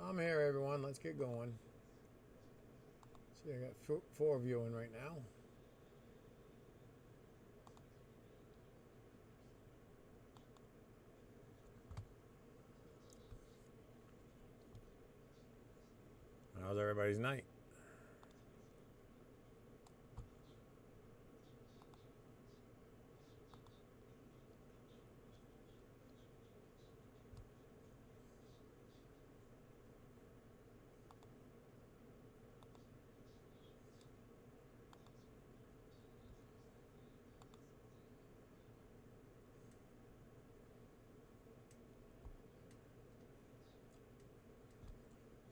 I'm here, everyone. Let's get going. See, I got four viewing right now. How's everybody's night?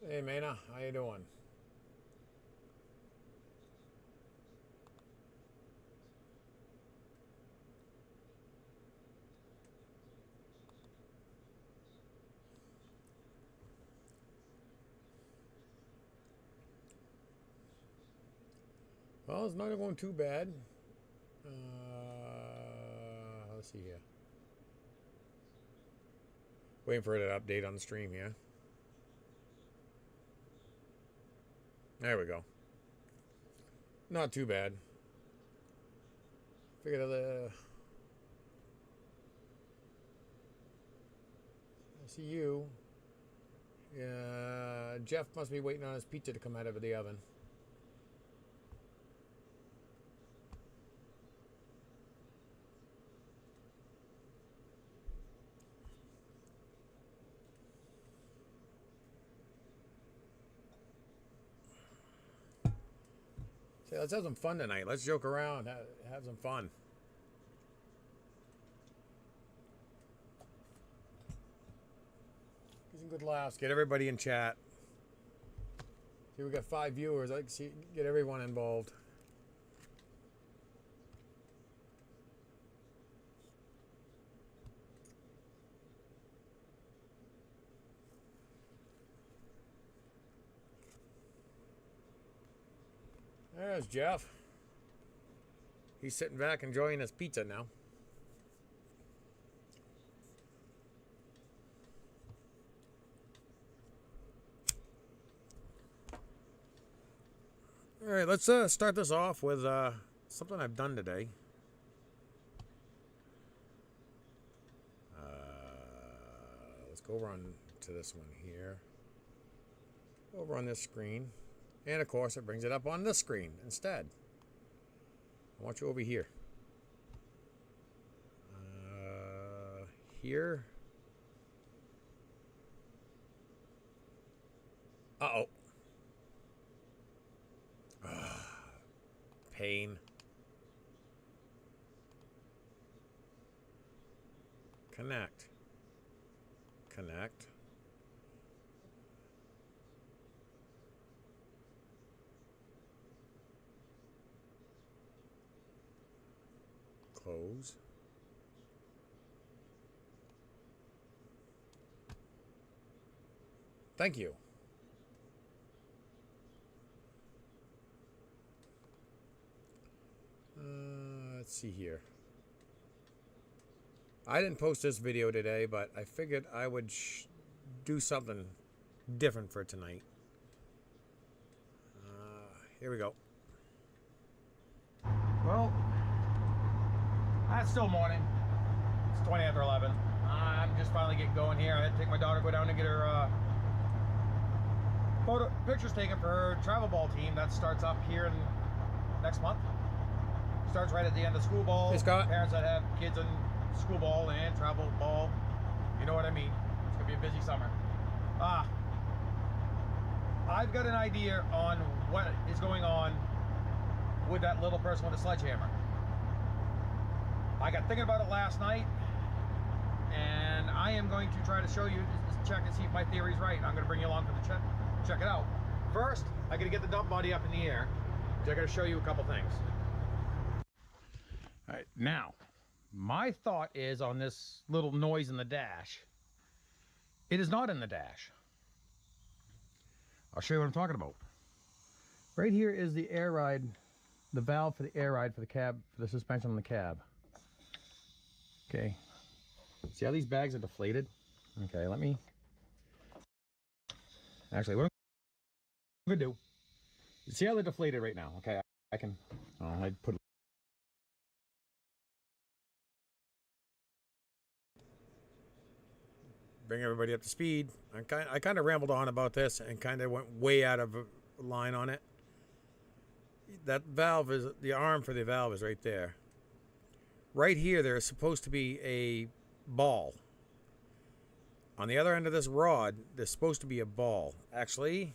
Hey, Mana, how you doing? Well, it's not going too bad. Let's see here. Waiting for it to update on the stream here. There we go. Not too bad. Figured I see you. Yeah, Jeff must be waiting on his pizza to come out of the oven. Say, let's have some fun tonight. Let's joke around, have some fun. Get some good laughs. Get everybody in chat. See, we got 5 viewers. I like to see get everyone involved. There's Jeff. He's sitting back enjoying his pizza now. All right, let's start this off with something I've done today. Let's go over on to this one here. Over on this screen. And of course, it brings it up on this screen instead. I want you over here. Here. Uh-oh. Pain. Connect. Connect. Close. Thank you. Let's see here. I didn't post this video today, but I figured I would do something different for tonight. Here we go. Well, it's still morning. It's 20 after 11. I'm just finally getting going here. I had to take my daughter, go down and get her pictures taken for her travel ball team. That starts up here next month. Starts right at the end of school ball. Hey, Scott. Parents that have kids in school ball and travel ball, you know what I mean. It's gonna be a busy summer. I've got an idea on what is going on with that little person with a sledgehammer. I got thinking about it last night, and I am going to try to show you, check and see if my theory's right. I'm going to bring you along for the check it out. First, I got to get the dump body up in the air, because I got to show you a couple things. All right, now, my thought is on this little noise in the dash. It is not in the dash. I'll show you what I'm talking about. Right here is the air ride, the valve for the air ride for the cab, for the suspension on the cab. Okay. See how these bags are deflated? Okay, let me. Actually, what I'm gonna do, see how they're deflated right now? Okay, I can, I put. Bring everybody up to speed. I kind of rambled on about this and kind of went way out of line on it. That valve is, the arm for the valve is right there. Right here, there is supposed to be a ball. On the other end of this rod, there's supposed to be a ball. Actually,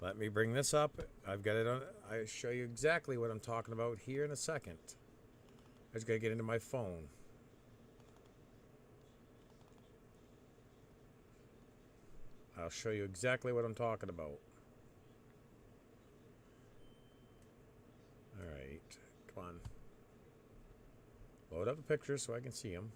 let me bring this up. I've got it on. I'll show you exactly what I'm talking about here in a second. I just got to get into my phone. I'll show you exactly what I'm talking about. All right, come on. Load up the pictures so I can see them.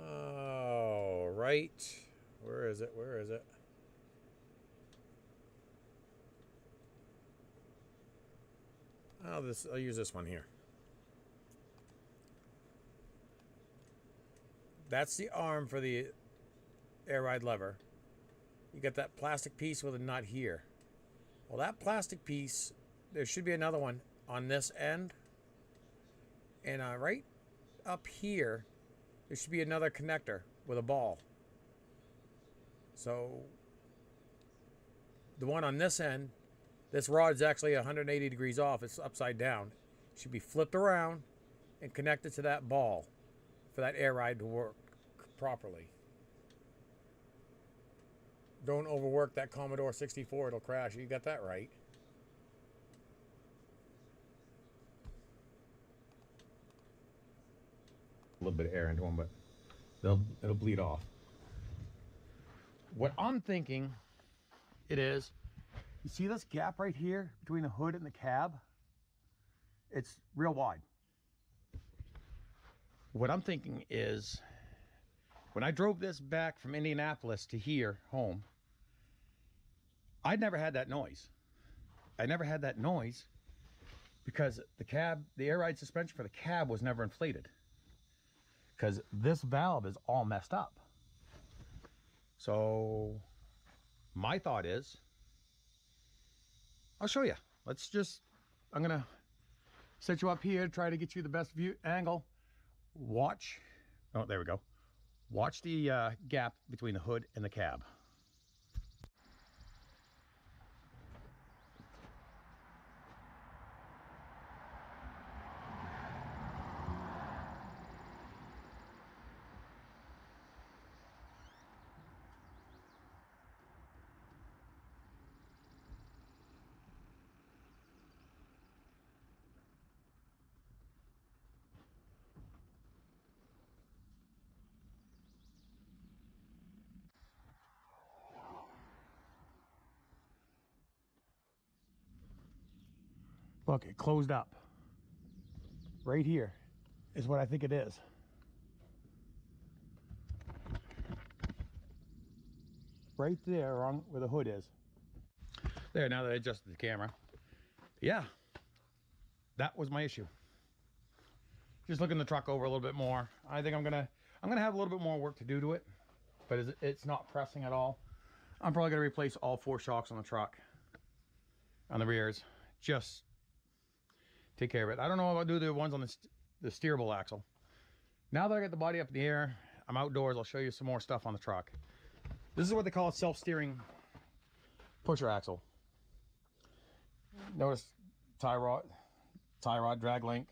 Oh, right. Where is it? Where is it? I'll use this one here. That's the arm for the air ride lever. You get that plastic piece with a nut here. Well, that plastic piece, there should be another one on this end. And right up here, there should be another connector with a ball. So the one on this end, this rod's actually 180 degrees off. It's upside down. It should be flipped around and connected to that ball for that air ride to work properly. Don't overwork that Commodore 64, it'll crash. You got that right. A little bit of air into them, but it'll bleed off. What I'm thinking it is, you see this gap right here between the hood and the cab? It's real wide. What I'm thinking is, when I drove this back from Indianapolis to here, home, I'd never had that noise. I never had that noise because the air ride suspension for the cab was never inflated. Because this valve is all messed up. So my thought is, I'll show you. I'm gonna set you up here, try to get you the best view angle. Watch, oh, there we go. Watch the gap between the hood and the cab. Look, it closed up. Right here is what I think it is. Right there on where the hood is. There, now that I adjusted the camera. Yeah, that was my issue. Just looking the truck over a little bit more. I think I'm gonna have a little bit more work to do to it, but it's not pressing at all. I'm probably gonna replace all 4 shocks on the truck, on the rears. Just take care of it. I don't know if I'll do the ones on the steerable axle. Now that I got the body up in the air, I'm outdoors, I'll show you some more stuff on the truck. This is what they call a self-steering pusher axle. Notice tie rod, drag link.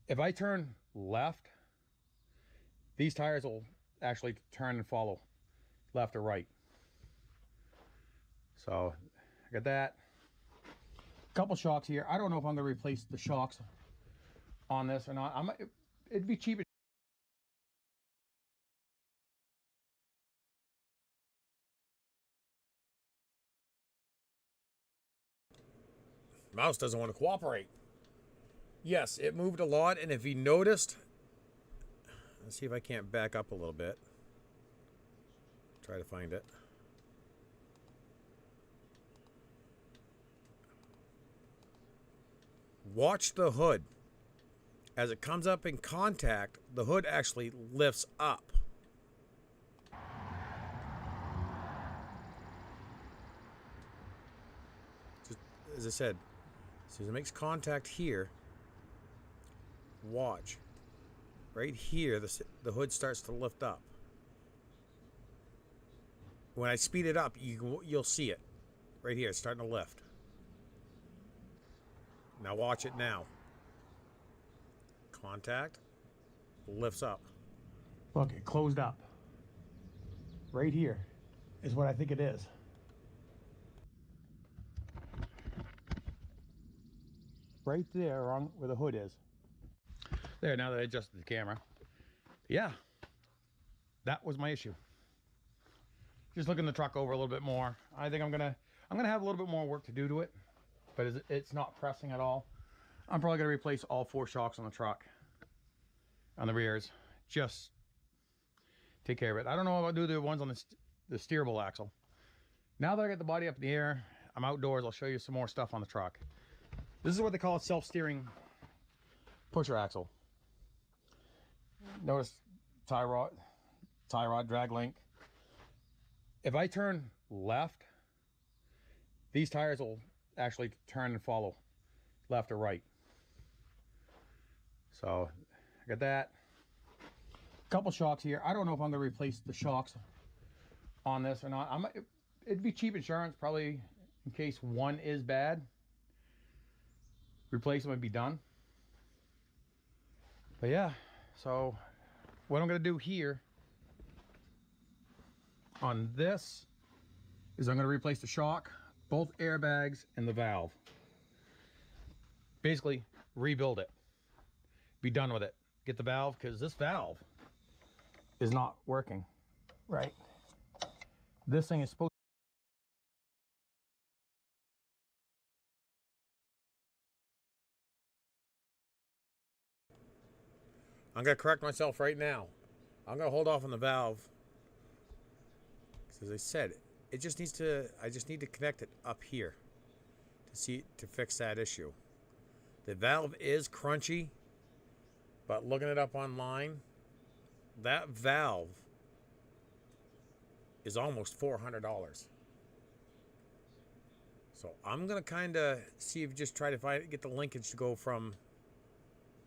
If I turn left, these tires will actually turn and follow left or right. So I got that. Couple shocks here. I don't know if I'm going to replace the shocks on this or not. It'd be cheaper. Mouse doesn't want to cooperate. Yes, it moved a lot, and if you noticed, let's see if I can't back up a little bit. Try to find it. Watch the hood. as it comes up in contact, the hood actually lifts up. Just, as I said, as soon as it makes contact here, watch. Right here, the hood starts to lift up. When I speed it up, you'll see it. Right here, it's starting to lift. Now watch it now. Contact, lifts up. Look, it closed up. Right here is what I think it is. Right there on where the hood is. There, now that I adjusted the camera. Yeah, that was my issue. Just looking the truck over a little bit more. I think I'm gonna have a little bit more work to do to it, but it's not pressing at all. I'm probably gonna replace all 4 shocks on the truck, on the rears. Just take care of it. I don't know if I'll do the ones on the steerable axle. Now that I got the body up in the air, I'm outdoors. I'll show you some more stuff on the truck. This is what they call a self-steering pusher axle. Notice tie rod drag link. If I turn left, these tires will actually turn and follow left or right. So I got that. Couple shocks here. I don't know if I'm gonna replace the shocks on this or not. It'd be cheap insurance, probably, in case one is bad. Replace them and be done. But yeah, so what I'm gonna do here on this is I'm gonna replace the shock, both airbags, and the valve. Basically, rebuild it. Be done with it. Get the valve, because this valve is not working right. This thing is supposed I'm going to correct myself right now. I'm going to hold off on the valve. As I said, I just need to connect it up here to fix that issue. The valve is crunchy, but looking it up online, that valve is almost $400. So I'm going to kind of see if just try to get the linkage to go from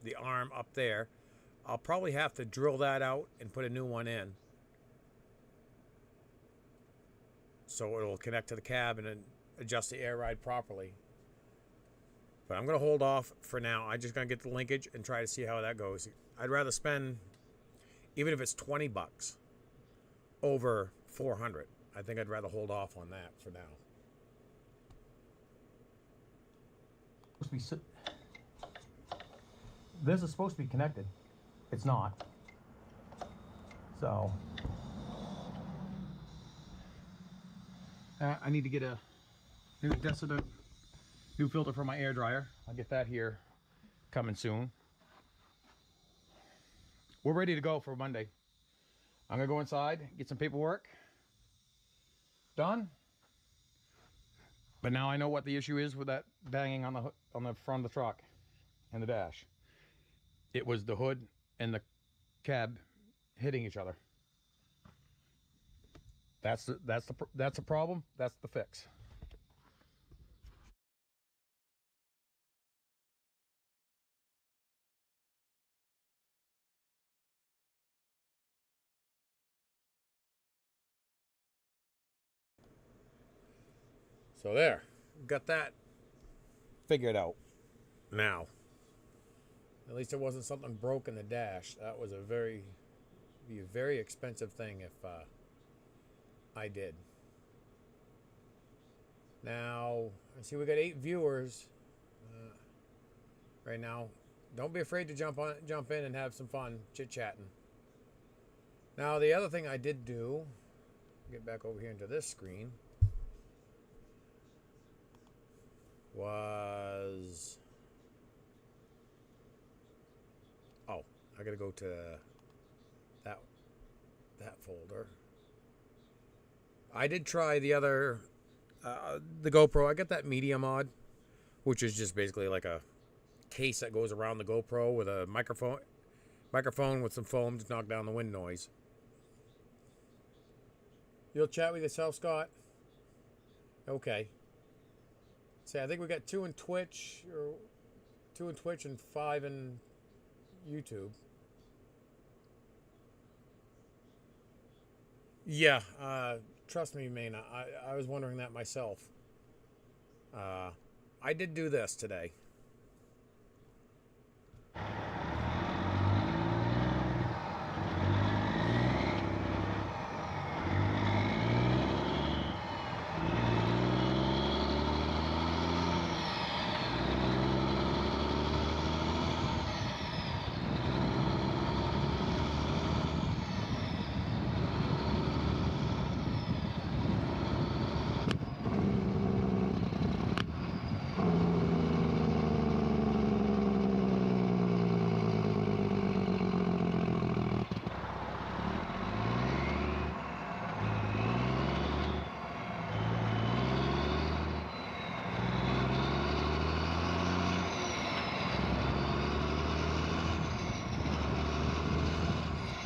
the arm up there. I'll probably have to drill that out and put a new one in, so it'll connect to the cab and adjust the air ride properly. But I'm going to hold off for now. I'm just going to get the linkage and try to see how that goes. I'd rather spend, even if it's 20 bucks, over 400. I think I'd rather hold off on that for now. This is supposed to be connected. It's not. So I need to get a new filter for my air dryer. I'll get that here coming soon. We're ready to go for Monday. I'm gonna go inside, get some paperwork done. But now I know what the issue is with that banging on the front of the truck and the dash. It was the hood and the cab hitting each other. That's the problem. That's the fix. So there, got that figured out now. At least it wasn't something broke in the dash. That was be a very expensive thing if I did. Now, I see we got 8 viewers right now. Don't be afraid to jump in and have some fun chit-chatting. Now, the other thing I did do, get back over here into this screen, was, I gotta go to that folder. I did try the other, the GoPro. I got that media mod, which is just basically like a case that goes around the GoPro with a microphone with some foam to knock down the wind noise. You'll chat with yourself, Scott? Okay. See, I think we got 2 in Twitch, or 2 in Twitch and 5 in YouTube. Yeah, trust me, Maina. I was wondering that myself. I did do this today.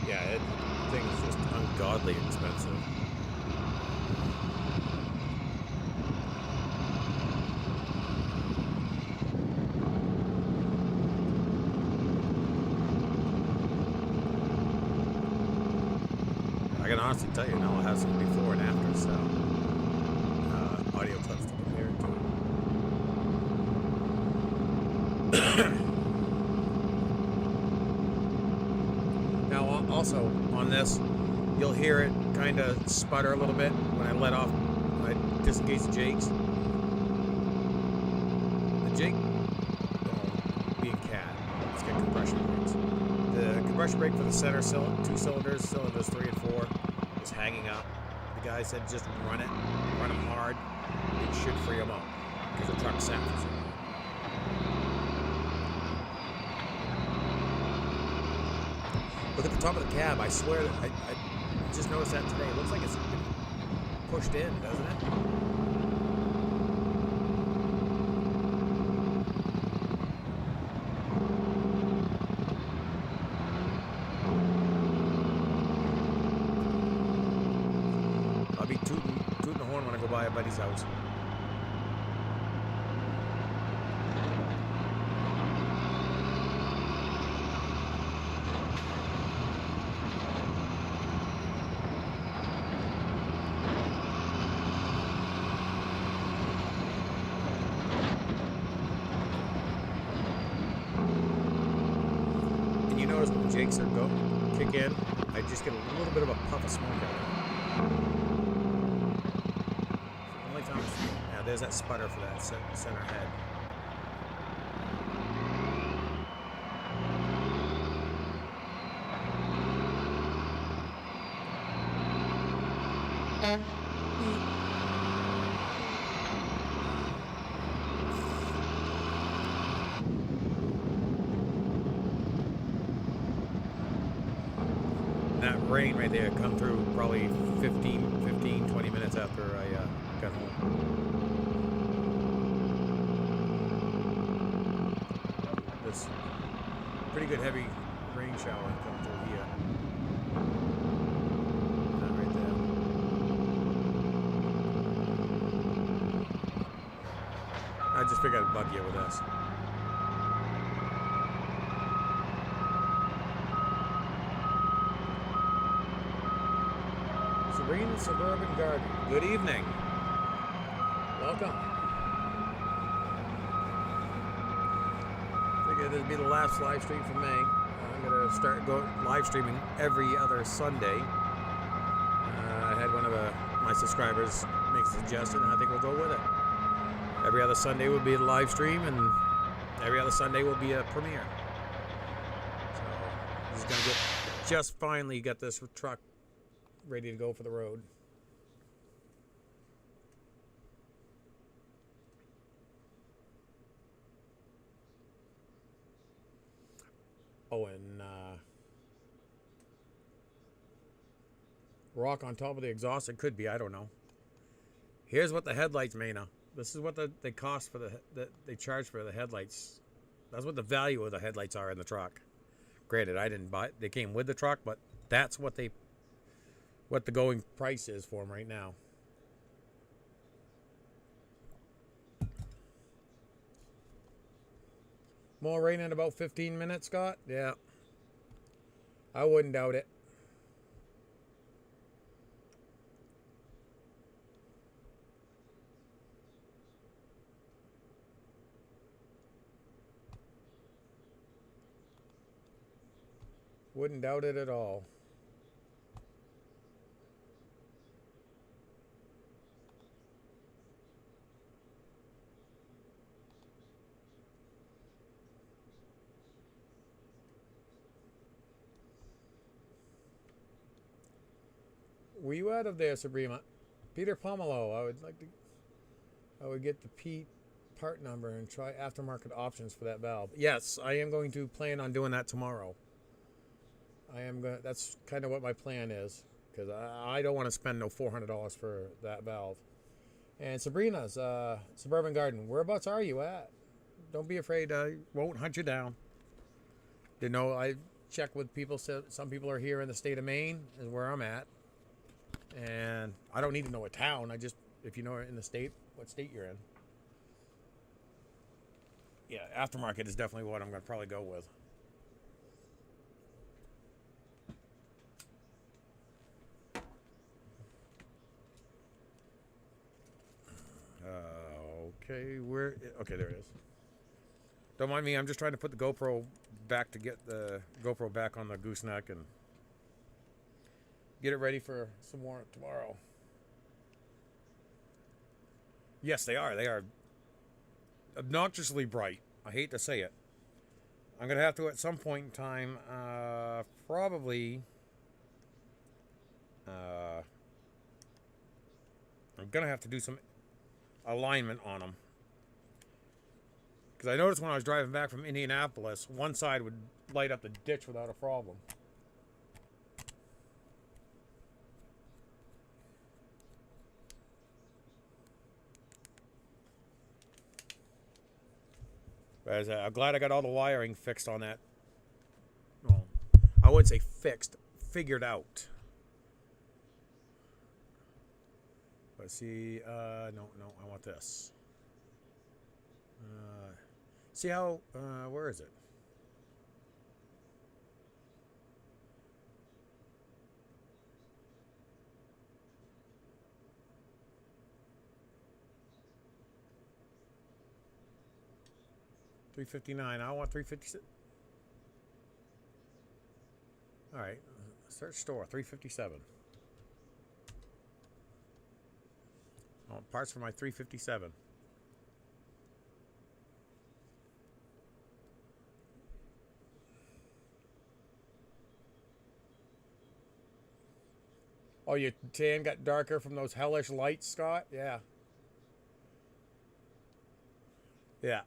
Yeah, it thing is just ungodly expensive. I can honestly tell you now it has some before and after, so audio clips to compare it to. Now, also on this, you'll hear it kind of sputter a little bit when I let off, when I disengage the jakes. The jake, being cat, it's got compression brakes. The compression brake for the center 2 cylinders, cylinders 3 and 4, is hanging up. The guy said just run them hard. It should free them up because the truck sat for so long. Look at the top of the cab. I swear that I just noticed that today. It looks like it's been pushed in, doesn't it? I'll be tooting the horn when I go by a buddy's house. Jakes kick in, I just get a little bit of a puff of smoke out of it. Only time, yeah, there's that sputter for that center head. That rain right there come through probably 15, 20 minutes after I got home. This pretty good heavy rain shower come through here. That right there. I just figured I'd bug you with this. Serene Suburban Garden. Good evening. Welcome. Figured this would be the last live stream for May. I'm going to start live streaming every other Sunday. I had one of my subscribers make a suggestion, and I think we'll go with it. Every other Sunday will be a live stream, and every other Sunday will be a premiere. So, this is going to get just finally got this truck ready to go for the road. Oh, and rock on top of the exhaust. It could be. I don't know. Here's what the headlights, Maina. This is what they cost for that they charge for the headlights That's what the value of the headlights are in the truck. Granted, I didn't buy. They came with the truck, but that's what the going price is for them right now. More rain in about 15 minutes, Scott? Yeah. I wouldn't doubt it. Wouldn't doubt it at all. Were you out of there, Sabrina? Peter Pomelo. I would get the Pete part number and try aftermarket options for that valve. Yes, I am going to plan on doing that tomorrow. That's kind of what my plan is, because I don't want to spend no $400 for that valve. And Sabrina's Suburban Garden, whereabouts are you at? Don't be afraid. I won't hunt you down. You know, I check with people. So some people are here in the state of Maine, is where I'm at. And I don't need to know a town. If you know in the state, what state you're in. Yeah, aftermarket is definitely what I'm going to probably go with. Okay, there it is. Don't mind me, I'm just trying to put the GoPro back to get the GoPro back on the gooseneck and get it ready for some more tomorrow. Yes, they are. They are obnoxiously bright. I hate to say it. I'm going to have to, at some point in time, probably... I'm going to have to do some alignment on them. Because I noticed when I was driving back from Indianapolis, one side would light up the ditch without a problem. But I'm glad I got all the wiring fixed on that. Well, I wouldn't say fixed, figured out. Let's see, no, I want this. See how, where is it? $359. I want 356. All right, search store 357. I want parts for my 357. Oh, your tan got darker from those hellish lights, Scott? Yeah. Yeah.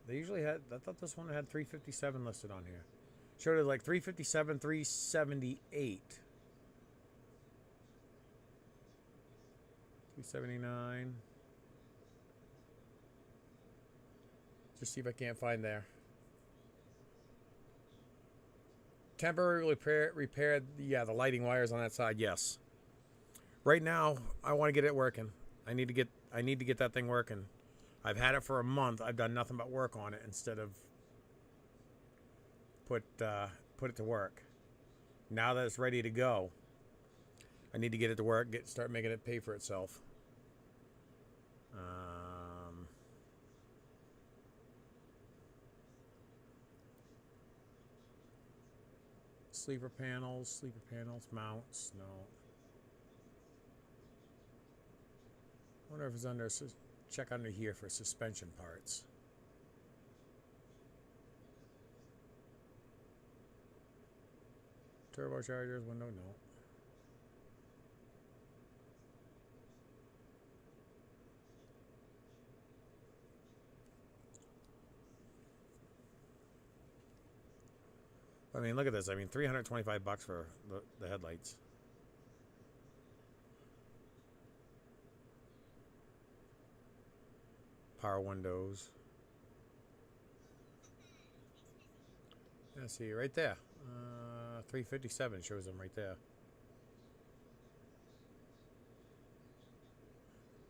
They usually had, I thought this one had 357 listed on here. Showed it like 357, 378. 379. Just see if I can't find there. Temporarily repaired, yeah, the lighting wires on that side, yes. Right now, I want to get it working. I need to get that thing working. I've had it for a month. I've done nothing but work on it instead of put it to work. Now that it's ready to go, I need to get it to work, start making it pay for itself. Sleeper panels, mounts, no. I wonder if it's under, check under here for suspension parts. Turbochargers, window, no. I mean, look at this. I mean, $325 for the headlights. Power windows. Yeah, see right there. 357 shows them right there.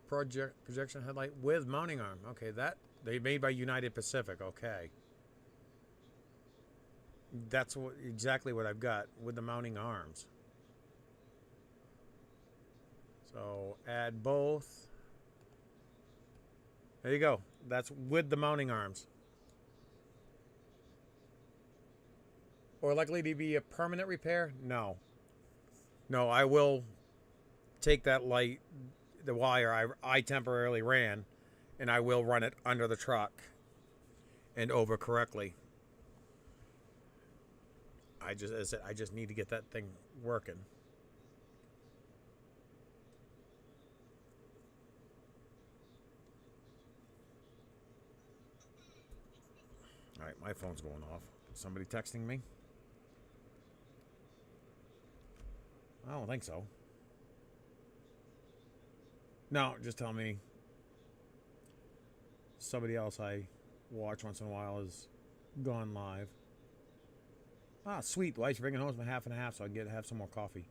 Projection headlight with mounting arm. Okay, that they made by United Pacific. Okay, that's exactly what I've got with the mounting arms. So add both. There you go. That's with the mounting arms. Or likely to be a permanent repair? No. No, I will take that light, the wire I temporarily ran, and I will run it under the truck and over correctly. As I said, I just need to get that thing working. All right, my phone's going off. Somebody texting me? I don't think so. No, just tell me somebody else I watch once in a while is gone live. Ah, sweet. Why are you bringing home my half and a half so I can have some more coffee?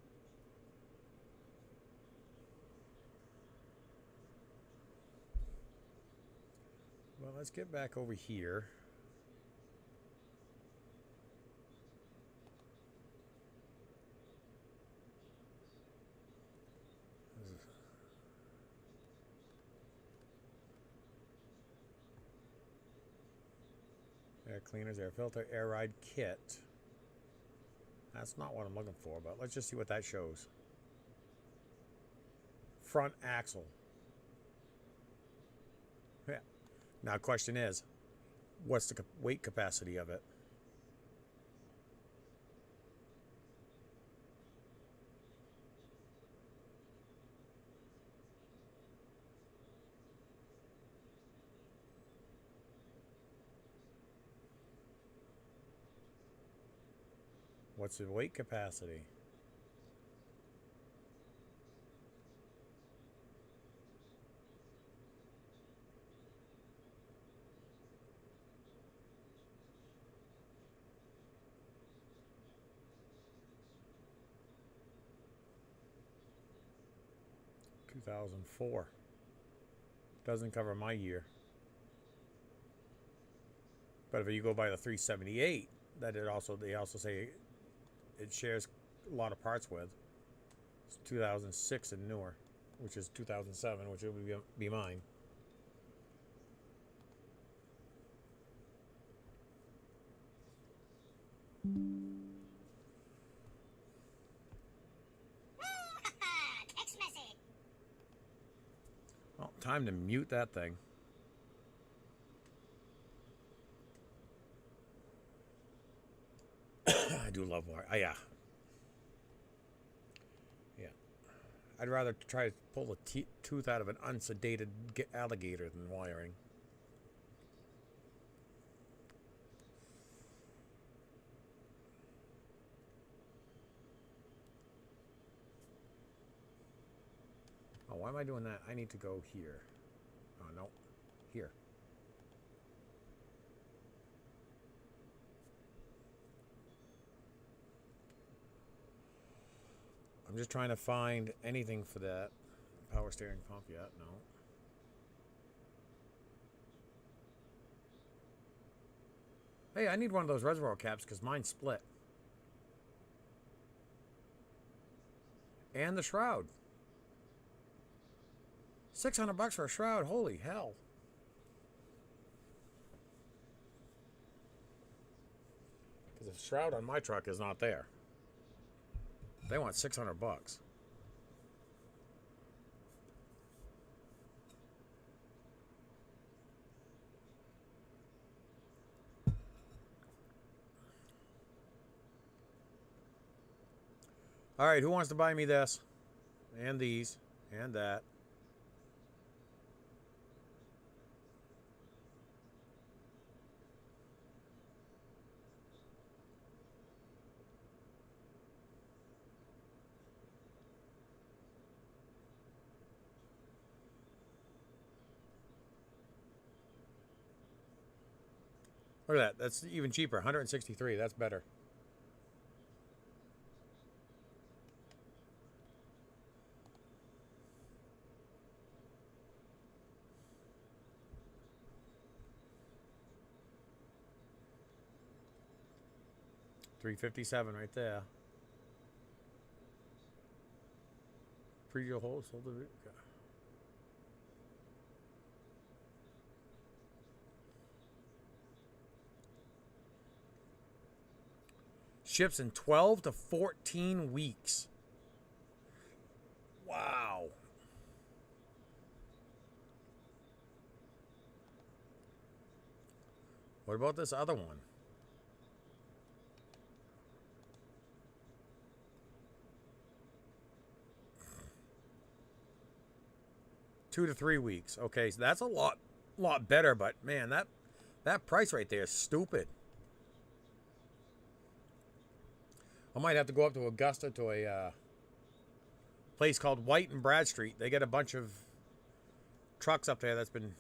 Well, let's get back over here. Air cleaners, air filter, air ride kit. That's not what I'm looking for, but let's just see what that shows. Front axle. Yeah. Now, question is, what's the weight capacity of it? What's the weight capacity? $2,004. Doesn't cover my year. But if you go by the 378, that they also say it shares a lot of parts with. It's 2006 and newer, which is 2007, which would be mine. Text message. Well, time to mute that thing. I do love wire. Yeah. Yeah. I'd rather try to pull a tooth out of an unsedated alligator than wiring. Oh, why am I doing that? I need to go here. Oh, no. Here. I'm just trying to find anything for that power steering pump yet. No. Hey, I need one of those reservoir caps because mine's split. And the shroud. $600 for a shroud. Holy hell. Because the shroud on my truck is not there. They want $600. All right, who wants to buy me this? And these. And that. Look at that. That's even cheaper. 163. That's better. $357 right there. Pre-deal hold sold it. Okay. Ships in 12 to 14 weeks. Wow. What about this other one? Two to 3 weeks. Okay, so that's a lot better, but man, that price right there is stupid. I might have to go up to Augusta to a place called White and Bradstreet. They get a bunch of trucks up there that's been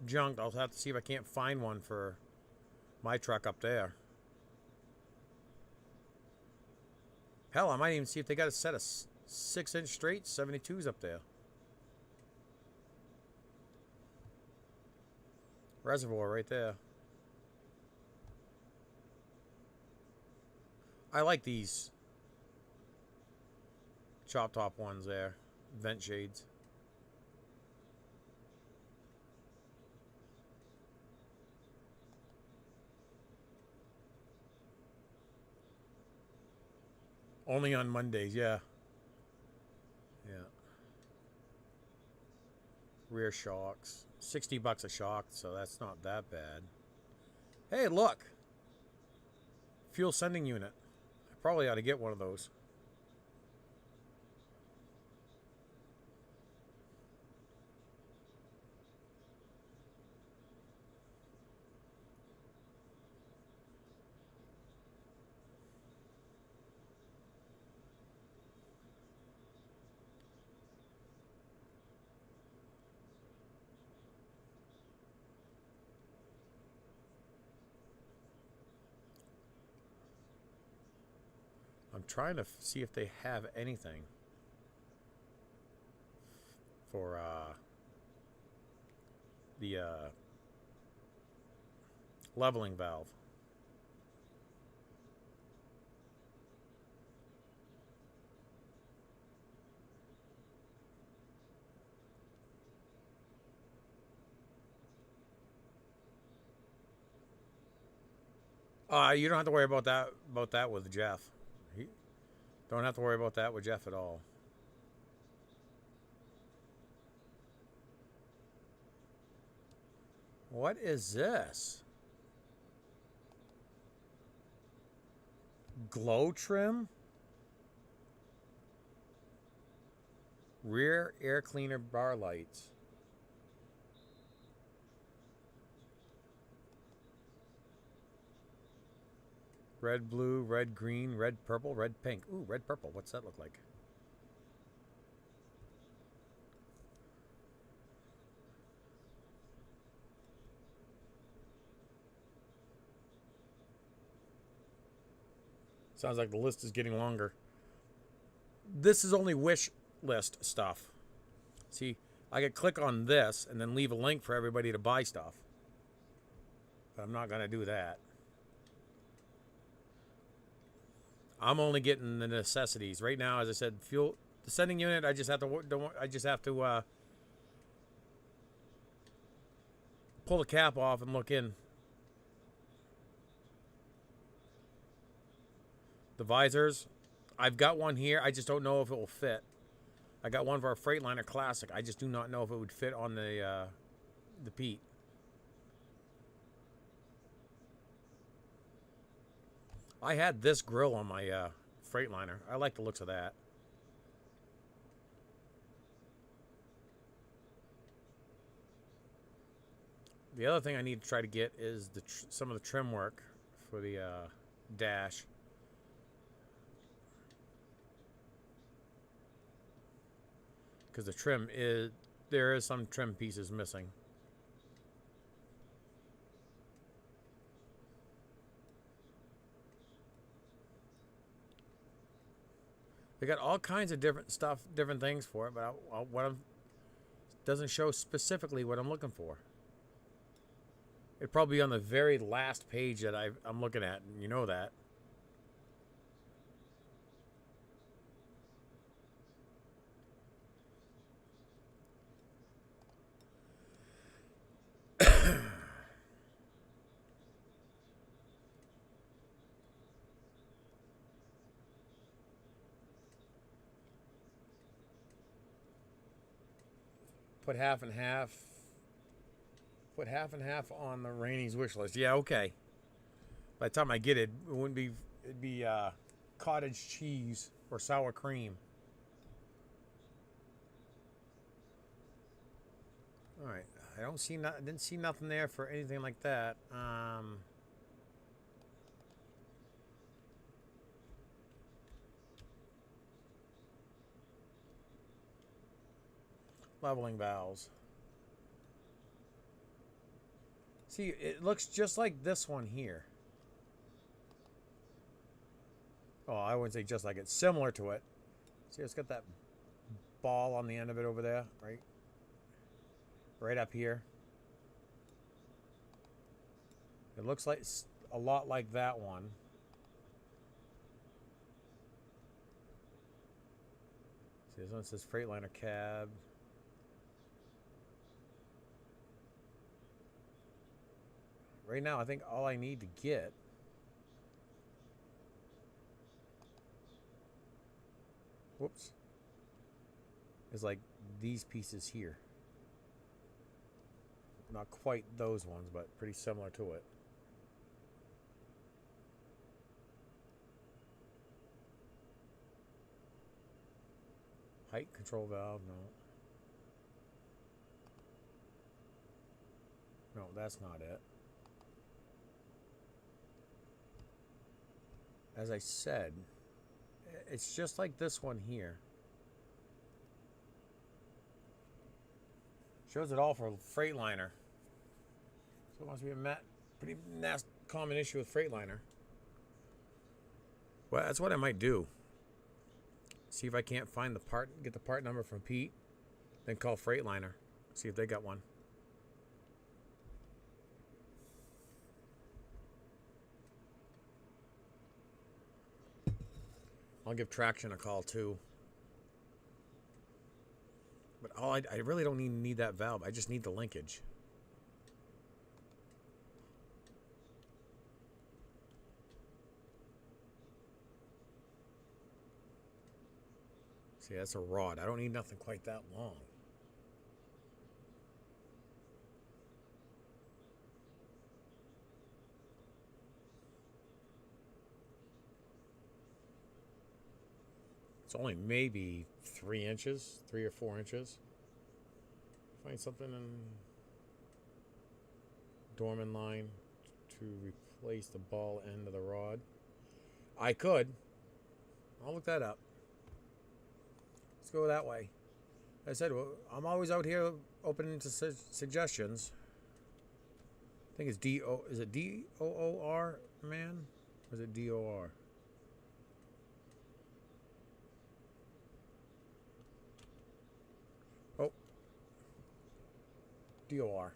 junked. I'll have to see if I can't find one for my truck up there. Hell, I might even see if they got a set of 6-inch straight 72s up there. Reservoir right there. I like these chop top ones there. Vent shades. Only on Mondays, yeah. Yeah. Rear shocks. $60 a shock, so that's not that bad. Hey, look. Fuel sending unit. I probably ought to get one of those. I'm trying to see if they have anything for the leveling valve. You don't have to worry about that with Jeff. Don't have to worry about that with Jeff at all. What is this? Glow trim? Rear air cleaner bar lights. Red, blue, red, green, red, purple, red, pink. Ooh, red, purple. What's that look like? Sounds like the list is getting longer. This is only wish list stuff. See, I could click on this and then leave a link for everybody to buy stuff. But I'm not going to do that. I'm only getting the necessities right now. As I said, fuel, the sending unit. I just have to pull the cap off and look in. The visors, I've got one here. I just don't know if it will fit. I got one for a Freightliner Classic. I just do not know if it would fit on the Pete. I had this grill on my Freightliner. I like the looks of that. The other thing I need to try to get is some of the trim work for the dash. Because the trim there is some trim pieces missing. They got all kinds of different stuff, different things for it, but doesn't show specifically what I'm looking for. It'd probably be on the very last page that I'm looking at, and you know that. Put half and half. Put half and half on the Rainey's wish list. Yeah, okay. By the time I get it, it wouldn't be. It'd be cottage cheese or sour cream. All right. I don't see. Didn't see nothing there for anything like that. Leveling valves. See, it looks just like this one here. Oh, I wouldn't say just like it. Similar to it. See, it's got that ball on the end of it over there, right? Right up here. It looks like a lot like that one. See, this one says Freightliner cab. Right now, I think all I need to get is like these pieces here. Not quite those ones, but pretty similar to it. Height control valve, no. No, that's not it. As I said, it's just like this one here. Shows it all for Freightliner. So it must be a pretty common issue with Freightliner. Well, that's what I might do. See if I can't find the part, get the part number from Pete, then call Freightliner. See if they got one. I'll give Traction a call too. But I really don't even need that valve. I just need the linkage. See, that's a rod. I don't need nothing quite that long. It's only maybe 3 inches, 3 or 4 inches. Find something in Dorman line to replace the ball end of the rod. I could. I'll look that up. Let's go that way. Like I said, well, I'm always out here open to suggestions. I think it's is it D-O-O-R, man? Or is it D-O-R? Oh. D-O-R.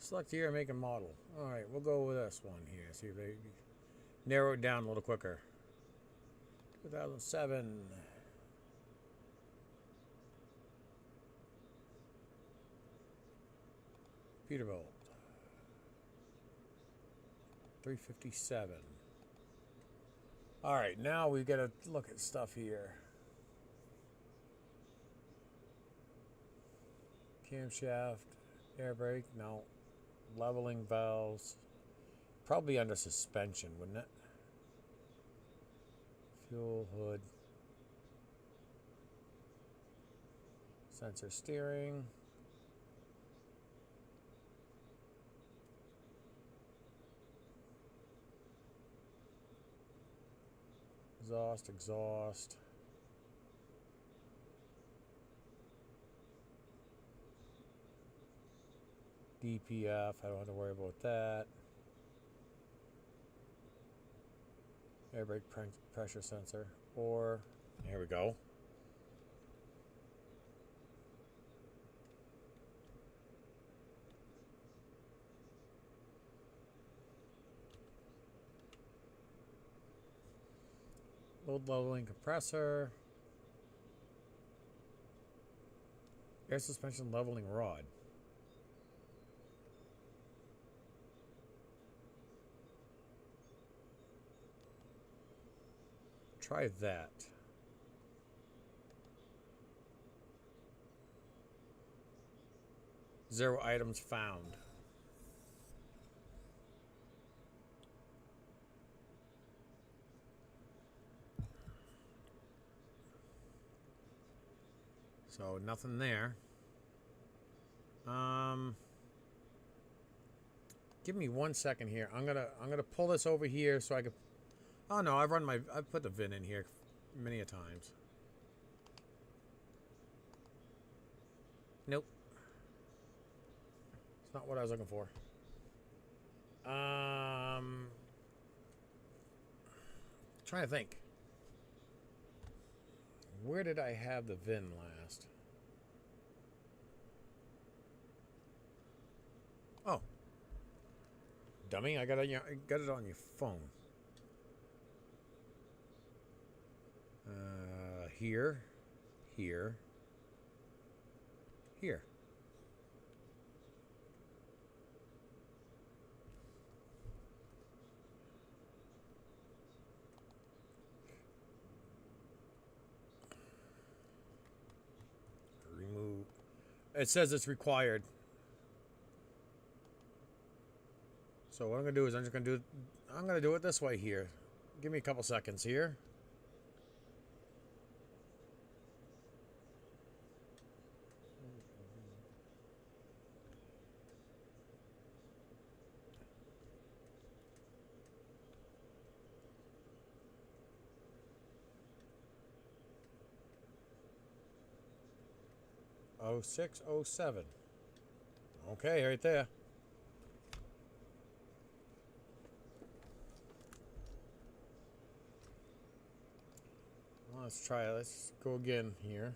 Select year, make, and model. All right, we'll go with this one here. See if they narrow it down a little quicker. 2007. Peterbilt. 357. All right, now we got to look at stuff here. Camshaft, air brake, no. Leveling valves, probably under suspension, wouldn't it? Fuel hood, sensor steering, exhaust. DPF, I don't have to worry about that. Air brake pressure sensor, or here we go. Load leveling compressor. Air suspension leveling rod. Try that. Zero items found. So nothing there. Give me 1 second here. I'm gonna pull this over here so I can. Oh no, I've put the VIN in here many a times. Nope. It's not what I was looking for. Trying to think. Where did I have the VIN last? Oh. Dummy, I got it on your phone. Here. Remove. It says it's required. So what I'm gonna do is I'm gonna do it this way here. Give me a couple seconds here. Oh 0607. Okay, right there. Let's try it. Let's go again here.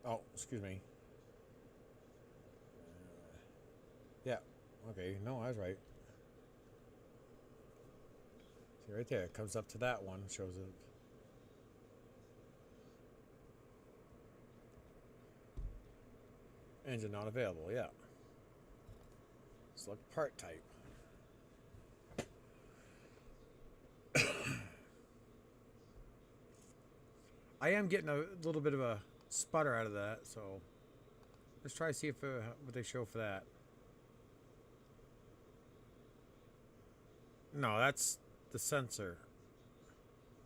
Oh, excuse me. Yeah. Okay. No, I was right. See right there. It comes up to that one. Shows it. Engine not available. Yeah. Select part type. I am getting a little bit of a sputter out of that, so let's try to see if what they show for that. No, that's the sensor.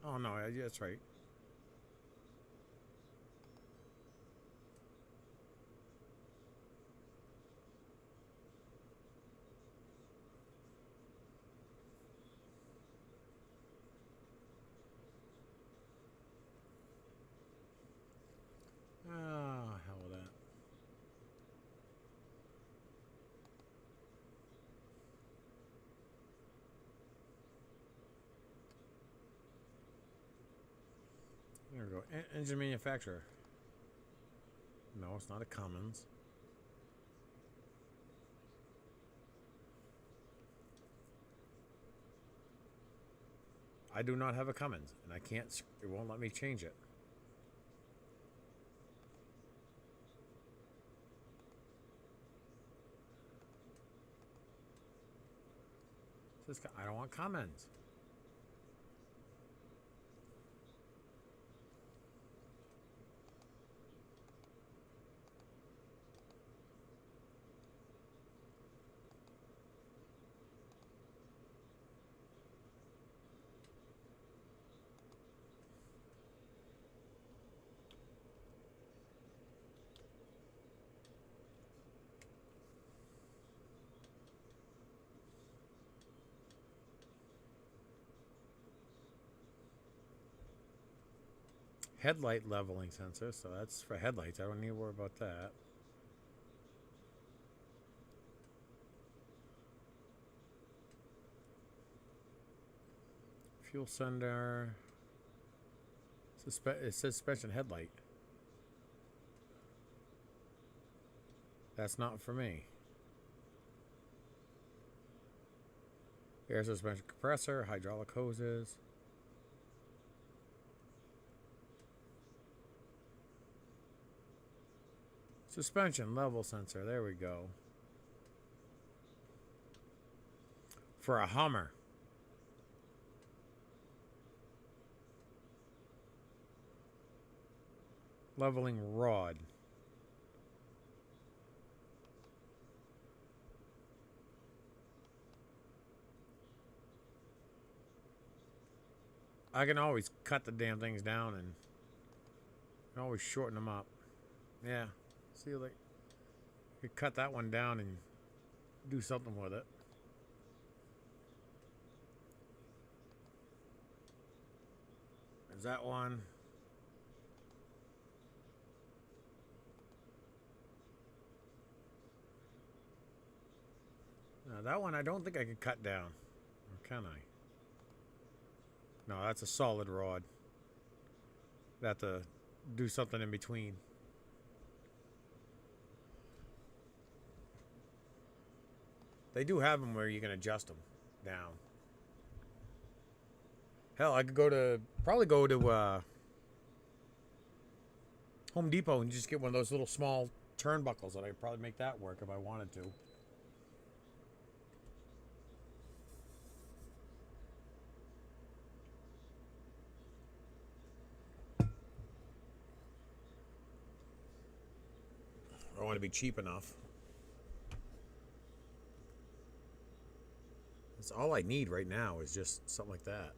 Oh no, yeah, that's right. Ah, hell with that. There we go. Engine manufacturer. No, it's not a Cummins. I do not have a Cummins, and I can't. It won't let me change it. I don't want Cummins. Headlight leveling sensor, so that's for headlights. I don't need to worry about that. Fuel sender. It says suspension headlight. That's not for me. Air suspension compressor, hydraulic hoses. Suspension level sensor. There we go. For a Hummer. Leveling rod. I can always cut the damn things down and always shorten them up. Yeah. See, like, you cut that one down and do something with it. There's that one. Now that one I don't think I can cut down. Or can I? No, that's a solid rod. I have to do something in between. They do have them where you can adjust them down. Hell, I could probably go to Home Depot and just get one of those little small turnbuckles, and I could probably make that work if I wanted to. I want to be cheap enough. That's all I need right now is just something like that.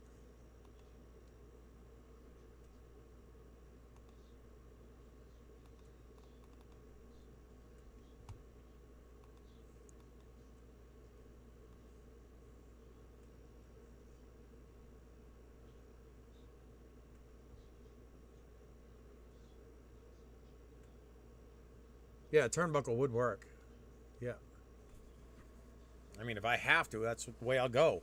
Yeah, a turnbuckle would work. Yeah. I mean, if I have to, that's the way I'll go.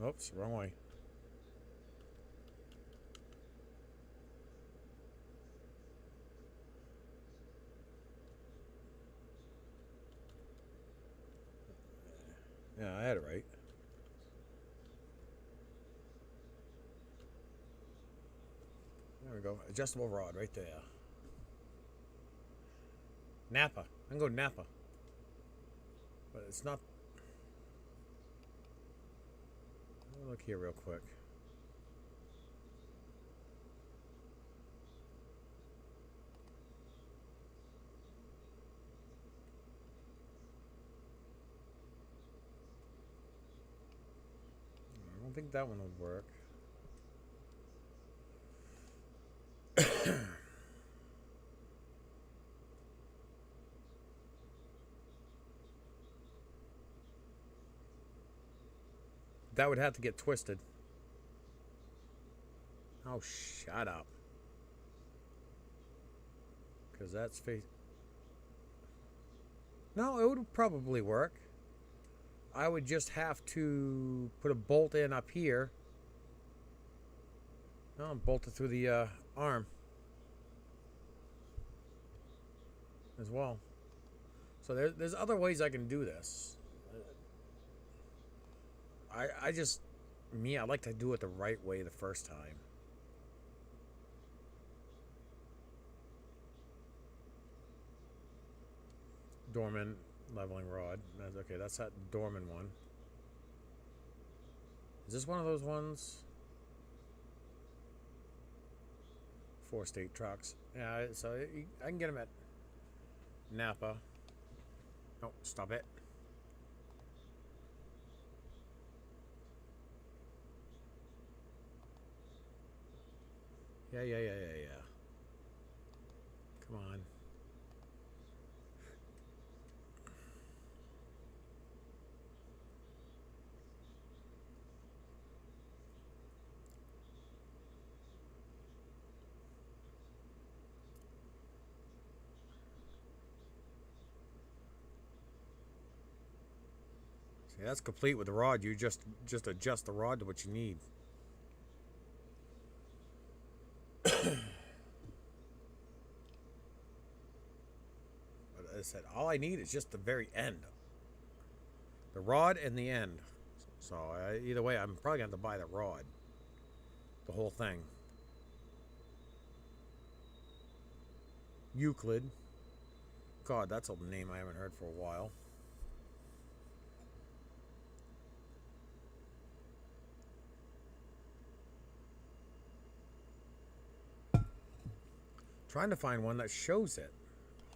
Oops, wrong way. Yeah, I had it right. There we go. Adjustable rod right there. Napa. I can go Napa. But it's not. Let me look here real quick. I don't think that one would work. That would have to get twisted. Oh, shut up. Because that's face. No, it would probably work. I would just have to put a bolt in up here. Oh, bolt it through the arm as well. So there's other ways I can do this. I just, I like to do it the right way the first time. Dorman leveling rod. Okay, that's that Dorman one. Is this one of those ones? 4-state trucks. Yeah, so I can get them at Napa. Oh, stop it. Yeah. Come on. See, that's complete with the rod. You just adjust the rod to what you need. But as I said, all I need is just the very end. The rod and the end. So either way, I'm probably going to have to buy the rod. The whole thing. Euclid. God, that's a name I haven't heard for a while. Trying to find one that shows it.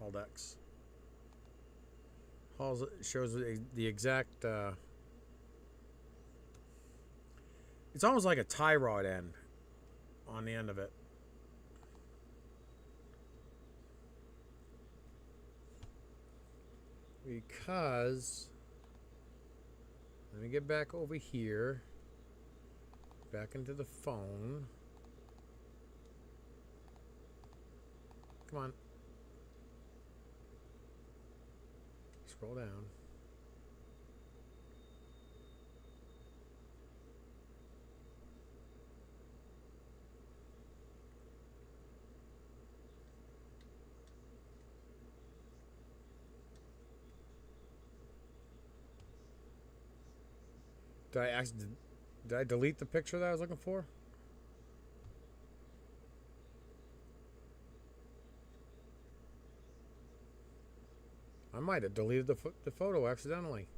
Haldex. Shows the exact. It's almost like a tie rod end on the end of it. Because let me get back over here, back into the phone. Come on. Scroll down. Did I delete the picture that I was looking for? I might have deleted the photo accidentally.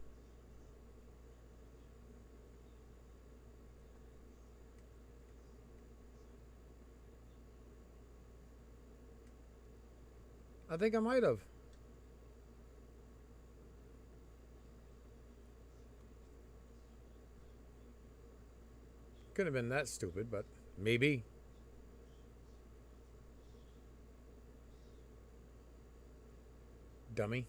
I think I might have. Could have been that stupid, but maybe. Dummy.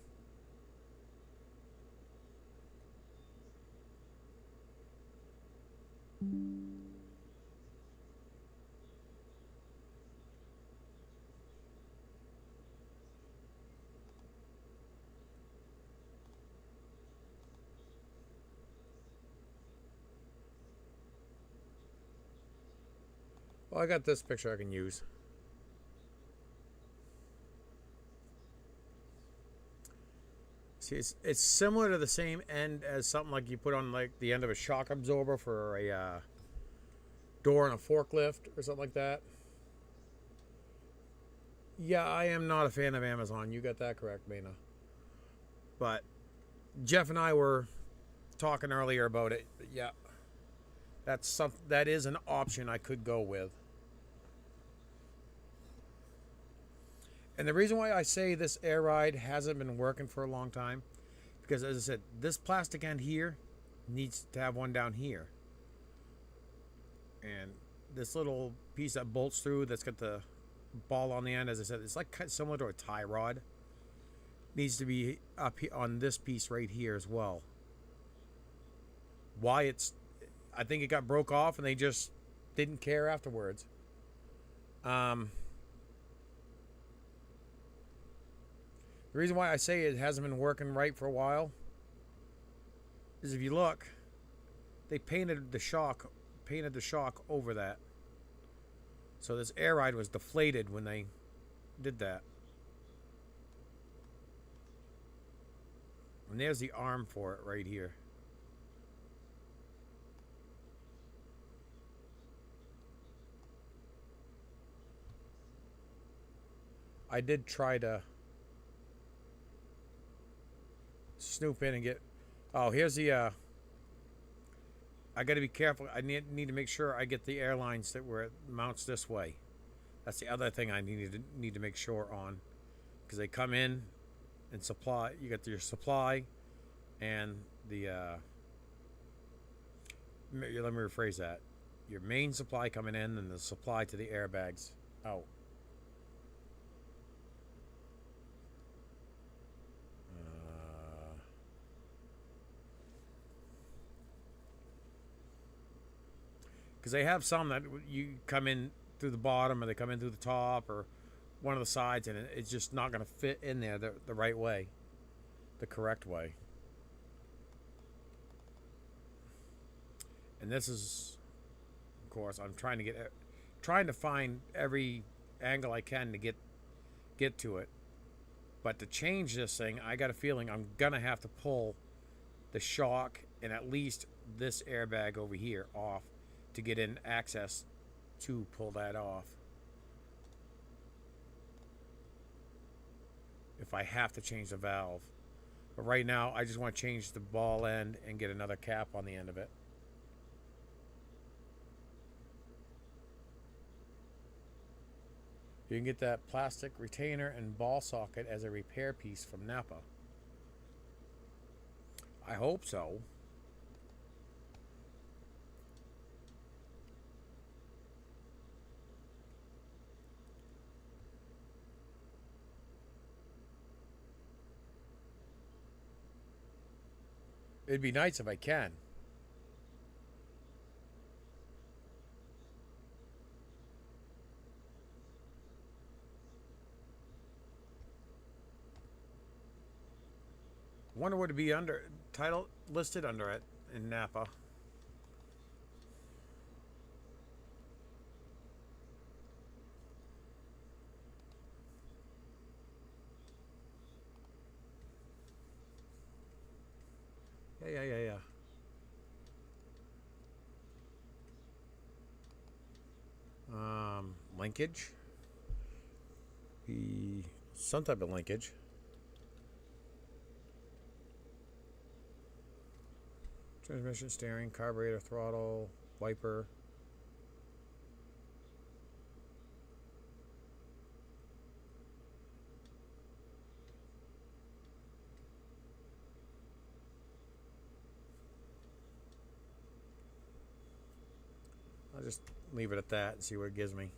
Well, I got this picture I can use. See, it's similar to the same end as something like you put on like the end of a shock absorber for a door on a forklift or something like that. Yeah, I am not a fan of Amazon. You got that correct, Mena. But Jeff and I were talking earlier about it. Yeah, that is an option I could go with. And the reason why I say this air ride hasn't been working for a long time, because as I said, this plastic end here needs to have one down here. And this little piece that bolts through that's got the ball on the end, as I said, it's like similar to a tie rod. Needs to be up on this piece right here as well. Why I think it got broke off and they just didn't care afterwards. The reason why I say it hasn't been working right for a while is if you look, they painted the shock over that. So this air ride was deflated when they did that. And there's the arm for it right here. I did try to snoop in and get. Oh, here's the. I got to be careful. I need to make sure I get the airlines that where it mounts this way. That's the other thing I need to make sure on, because they come in and supply. You got your supply, and the. Let me rephrase that. Your main supply coming in, and the supply to the airbags out. because they have some that you come in through the bottom or they come in through the top or one of the sides, and it's just not going to fit in there the right way, the correct way. And this is, of course, I'm trying to find every angle I can to get to it. But to change this thing, I got a feeling I'm gonna have to pull the shock and at least this airbag over here off to get in access to pull that off. If I have to change the valve. But right now, I just want to change the ball end and get another cap on the end of it. You can get that plastic retainer and ball socket as a repair piece from Napa. I hope so. It'd be nice if I can. Wonder what it'd be under title listed under it in Napa. Yeah. Linkage. Be some type of linkage. Transmission, steering, carburetor, throttle, wiper. I'll just leave it at that and see what it gives me.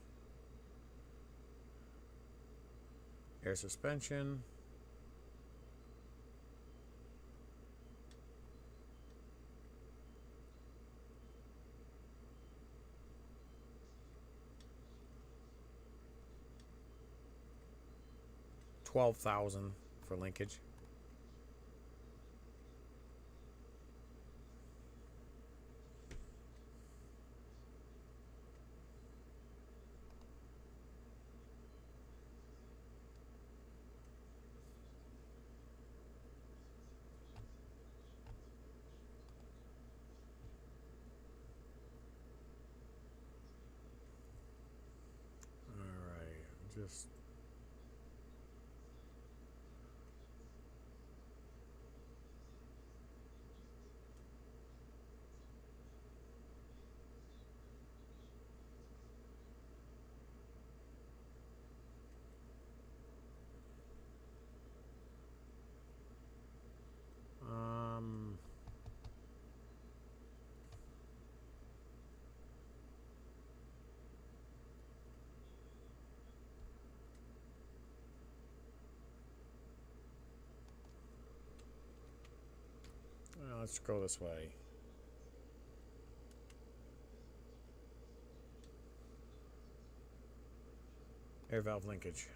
Air suspension. $12,000 for linkage. All right, just. Let's go this way. Air valve linkage.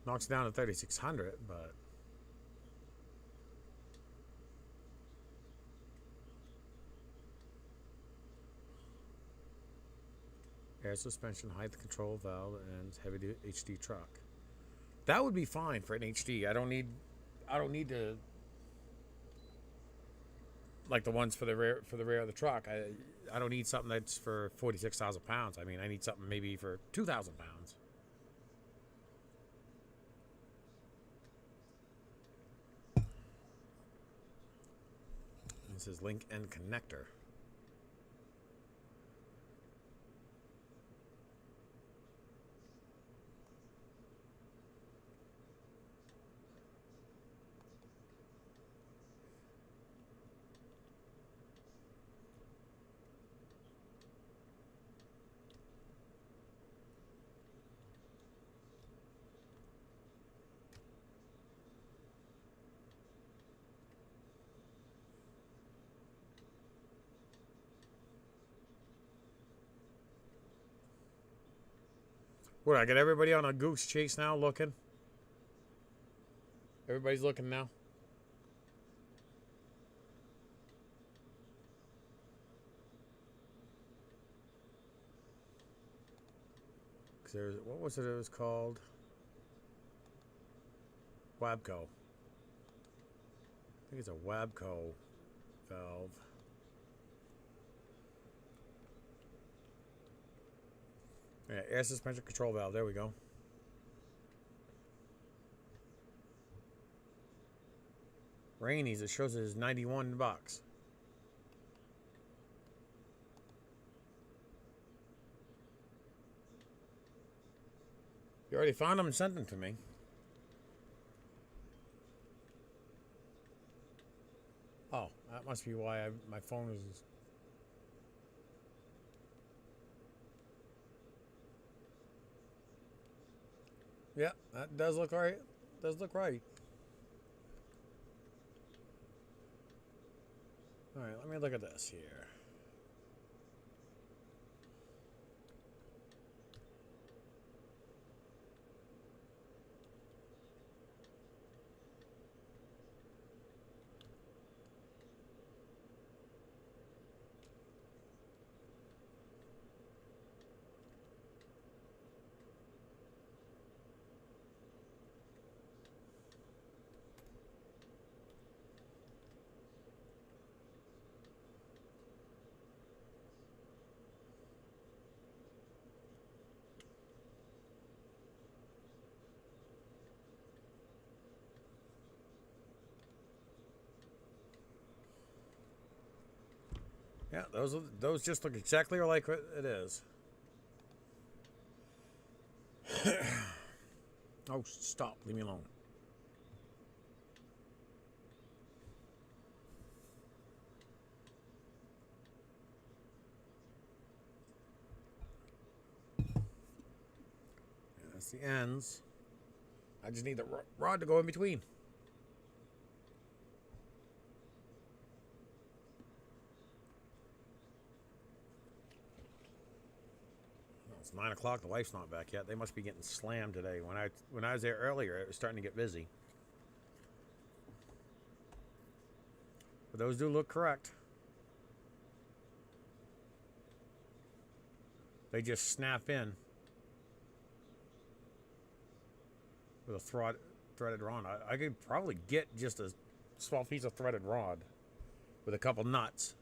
Knocks down to 3,600, but air suspension, height control valve, and heavy HD truck. That would be fine for an HD. I don't need to like the ones for the rear of the truck. I don't need something that's for 46,000 pounds. I mean, I need something maybe for 2,000 pounds. This is link and connector. What, I got everybody on a goose chase now looking? Everybody's looking now? Cause there's, what was it was called? Wabco. I think it's a Wabco valve. Yeah, air suspension control valve. There we go. Rainey's, it shows it is $91. You already found them and sent them to me. Oh, that must be why my phone is. Yeah, that does look right. Does look right. All right, let me look at this here. Yeah, those just look exactly like what it is. Oh, stop! Leave me alone. Yeah, that's the ends. I just need the rod to go in between. It's 9 o'clock. The wife's not back yet. They must be getting slammed today. When I was there earlier, it was starting to get busy. But those do look correct. They just snap in with a threaded rod. I could probably get just a small piece of threaded rod with a couple nuts,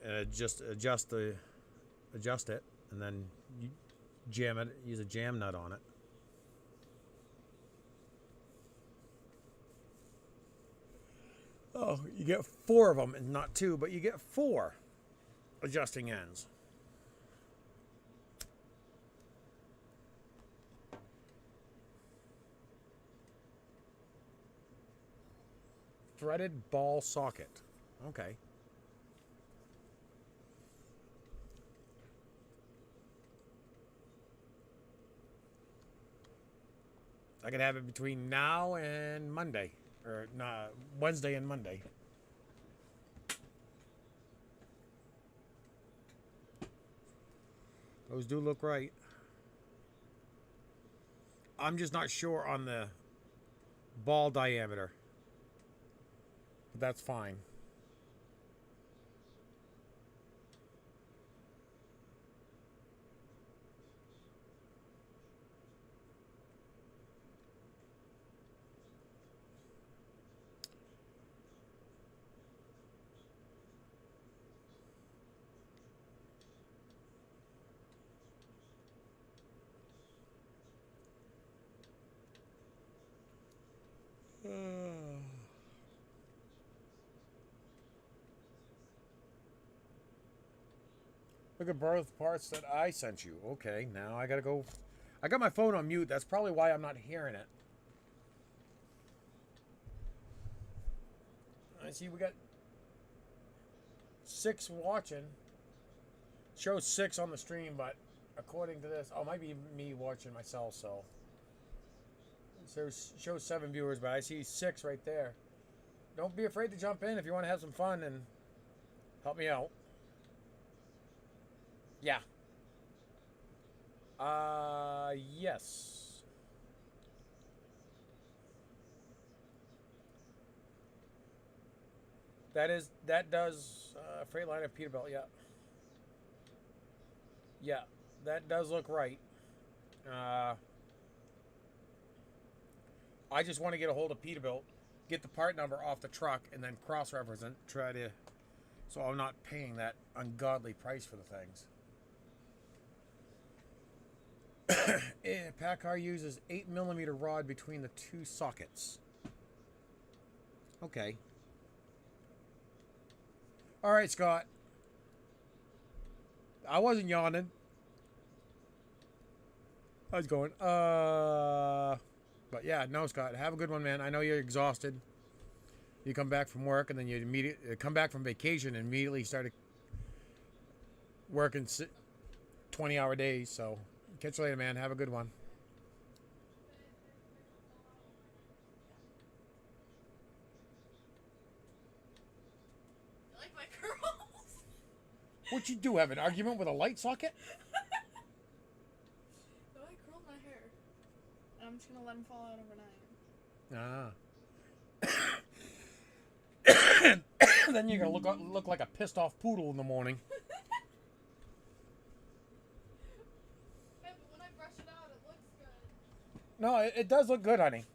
and just adjust it, and then you jam it. Use a jam nut on it. Oh, you get 4 of them, and not 2, but you get 4 adjusting ends. Threaded ball socket. Okay. I could have it between now and Monday, or Wednesday and Monday. Those do look right. I'm just not sure on the ball diameter, but that's fine. Look at both parts that I sent you. Okay, now I gotta go. I got my phone on mute. That's probably why I'm not hearing it. I see we got 6 watching. Shows 6 on the stream, but according to this, oh, it might be me watching myself, so. So it shows 7 viewers, but I see 6 right there. Don't be afraid to jump in if you want to have some fun and help me out. Yeah. Yes. That does Freightliner Peterbilt, yeah. Yeah, that does look right. Uh, I just want to get a hold of Peterbilt, get the part number off the truck, and then cross-reference it. Try to, so I'm not paying that ungodly price for the things. PACCAR uses 8mm rod between the two sockets. Okay. All right, Scott. I wasn't yawning. I was going, But yeah, no, Scott. Have a good one, man. I know you're exhausted. You come back from work and then you immediately come back from vacation and immediately started working 20-hour days. So catch you later, man. Have a good one. You like my curls? What you do? Have an argument with a light socket? No, I curled my hair. And I'm just gonna let them fall out overnight. Ah. Then you're gonna look like a pissed off poodle in the morning. Hey, but when I brush it out, it looks good. No, it does look good, honey.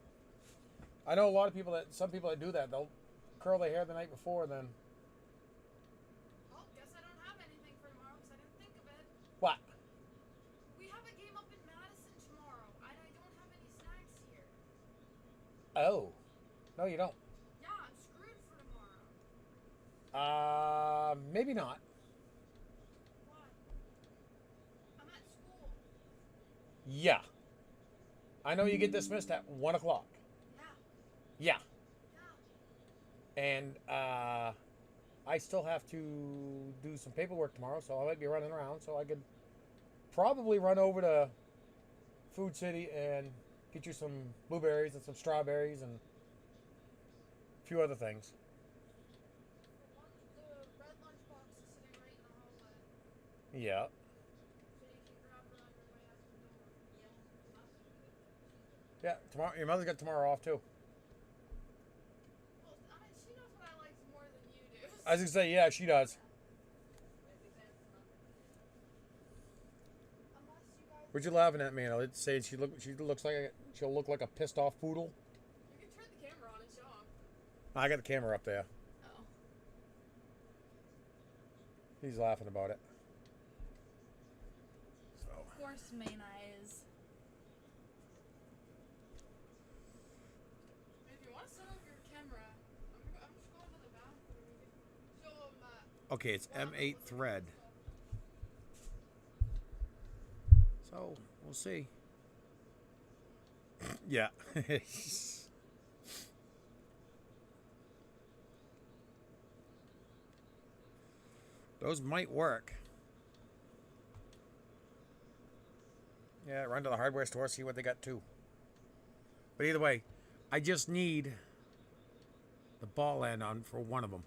I know a lot of people some people that do that. They'll curl their hair the night before, then Well, guess I don't have anything for tomorrow because I didn't think of it. what? We have a game up in Madison tomorrow. I don't have any snacks here. Oh, no, you don't. Yeah, I'm screwed for tomorrow. Maybe not. Why? I'm at school. Yeah. I know you get dismissed at 1 o'clock. Yeah. Yeah. Yeah. And I still have to do some paperwork tomorrow, so I might be running around. So I could probably run over to Food City and get you some blueberries and some strawberries and a few other things. The red lunchbox is sitting right in the hallway. Yeah. So you can grab her on your way out the door. Yeah. Tomorrow, your mother's got tomorrow off too. Well, she knows what I like more than you do. I was gonna say, yeah, she does. Unless you guys... What you laughing at, man? I'll say she'll look like a pissed off poodle. You can turn the camera on and show them. I got the camera up there. Oh. He's laughing about it. So. Of course, main eye is. If you want to set up your camera, I'm just going to the bathroom. You can show them. Okay, it's M8 thread. So we'll see. Yeah. Those might work. Yeah, run to the hardware store, see what they got too. But either way, I just need the ball end on for one of them.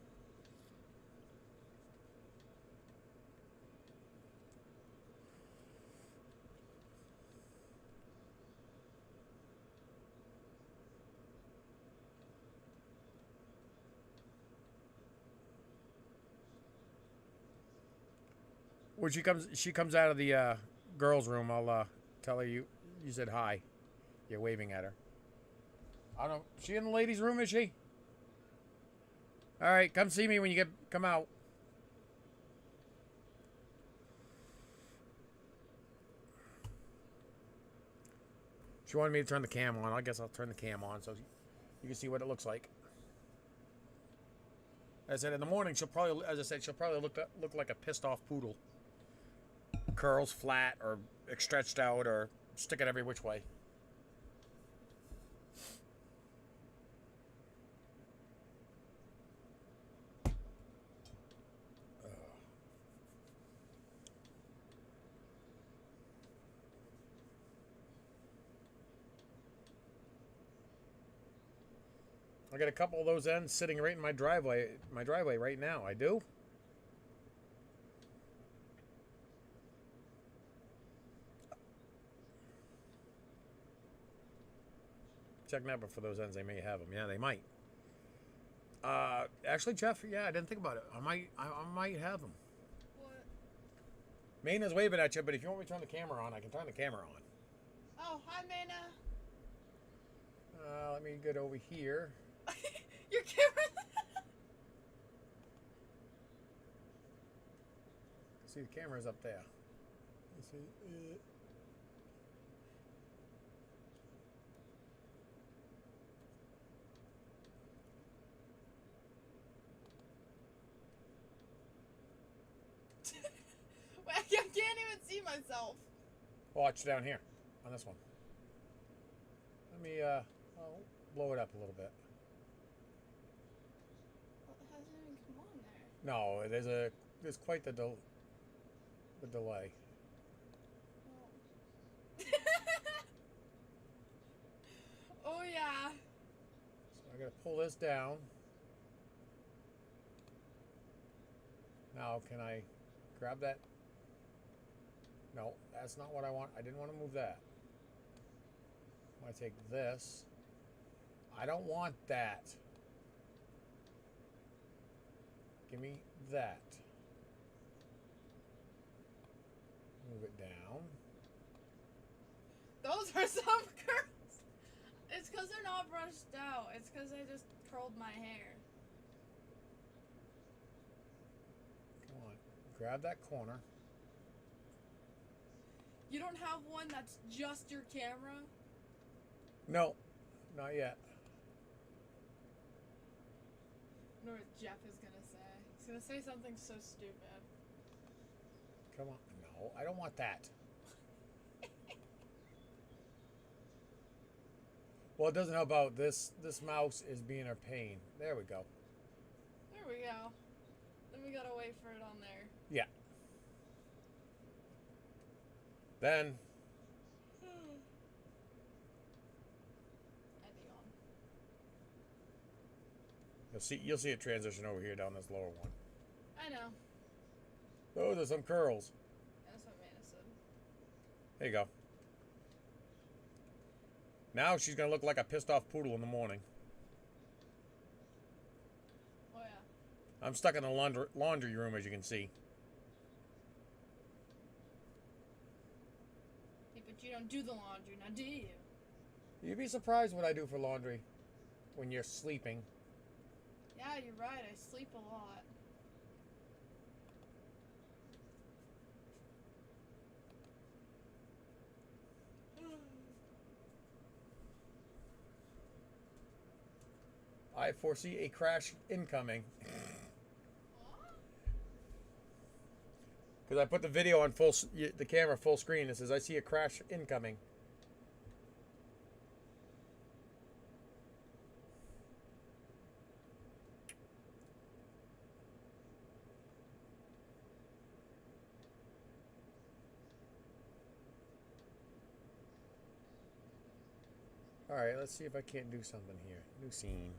When she comes out of the girls' room, I'll tell her you said hi. You're waving at her. I don't know. She in the ladies' room, is she? All right, come see me when you come out. She wanted me to turn the cam on. I guess I'll turn the cam on so you can see what it looks like. As I said, in the morning, she'll probably look like a pissed off poodle. Curls flat or stretched out or stick it every which way. I got a couple of those ends sitting right in my driveway right now. I do. Check NAPA for those ends. They may have them. Yeah, they might. Actually, Jeff, yeah, I didn't think about it. I might have them. What? Mayna's waving at you, but if you want me to turn the camera on, I can turn the camera on. Oh, hi, Mayna. Let me get over here. Your camera. See, the camera's up there. You see? Wait, I can't even see myself. Watch down here on this one. Let me I'll blow it up a little bit. Well, it hasn't even come on there. No, there's quite the delay. Oh yeah. So I gotta pull this down. Now can I grab that? No, that's not what I want. I didn't want to move that. I want to take this. I don't want that. Give me that. Move it down. Those are some curls. It's because they're not brushed out. It's because I just curled my hair. Come on. Grab that corner. You don't have one that's just your camera? No, not yet. I know what Jeff is gonna say. He's gonna say something so stupid. Come on. No, I don't want that. Well, it doesn't help out. This mouse is being a pain. There we go. There we go. Then we gotta wait for it on there. Yeah. Then Eddie on. you'll see it transition over here down this lower one. I know. Those are some curls. That's what Mana said. There you go. Now she's gonna look like a pissed off poodle in the morning. Oh yeah. I'm stuck in the laundry room, as you can see. Hey, but you don't do the laundry, now do you? You'd be surprised what I do for laundry when you're sleeping. Yeah, you're right. I sleep a lot. I foresee a crash incoming. Because I put the video on the camera full screen. It says, I see a crash incoming. Alright, let's see if I can't do something here. New scene.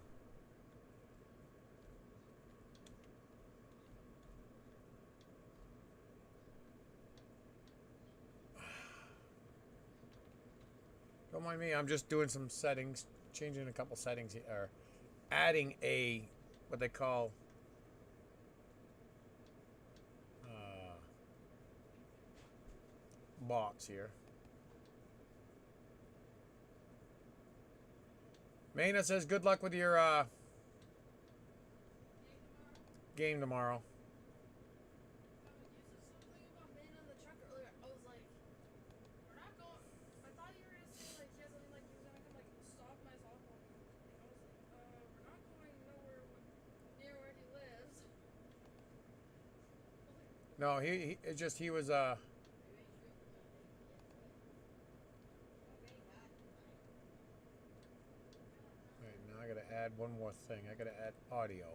Don't mind me, I'm just doing some settings, changing a couple settings here, or adding a, what they call, box here. Mayna says, good luck with your game tomorrow. You said something about being in the truck earlier. I was like, we're not going. I thought you were gonna say like he has something like he was gonna come like stop my softball game. I was like, we're not going nowhere near where he lives. No, it's just he was Alright, now I gotta add one more thing. I gotta add audio.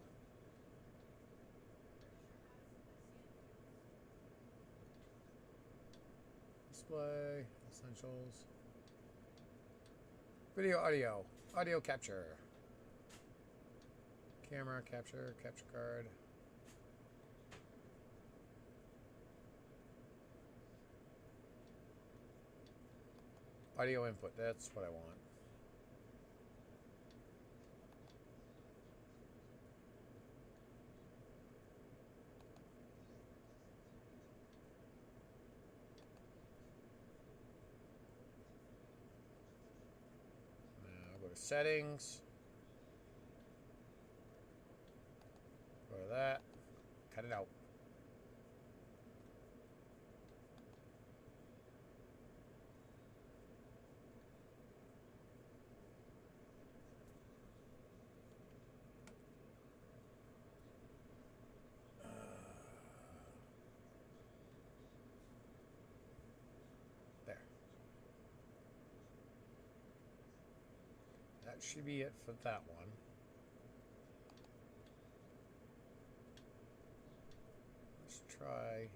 Display, essentials. Video, audio capture. Camera, capture card. Audio input, that's what I want. to settings. Go to that. Cut it out. There. That should be it for that one. Let's try.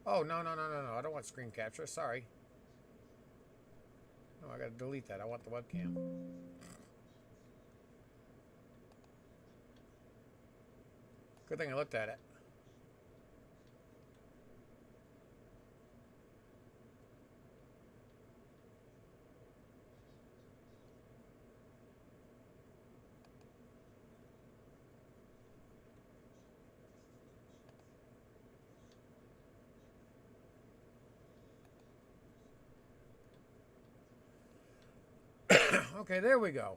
Oh, no. I don't want screen capture. Sorry. No, I gotta delete that. I want the webcam. Good thing I looked at it. Okay, there we go.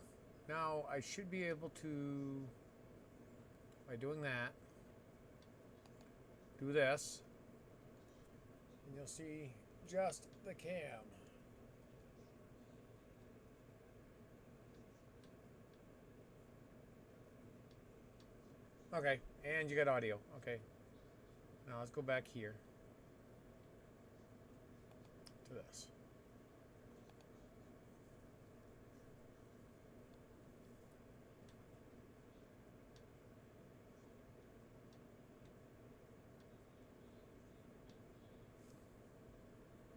Now I should be able to, by doing that, do this, and you'll see just the cam. Okay, and you got audio. Okay. Now let's go back here to this.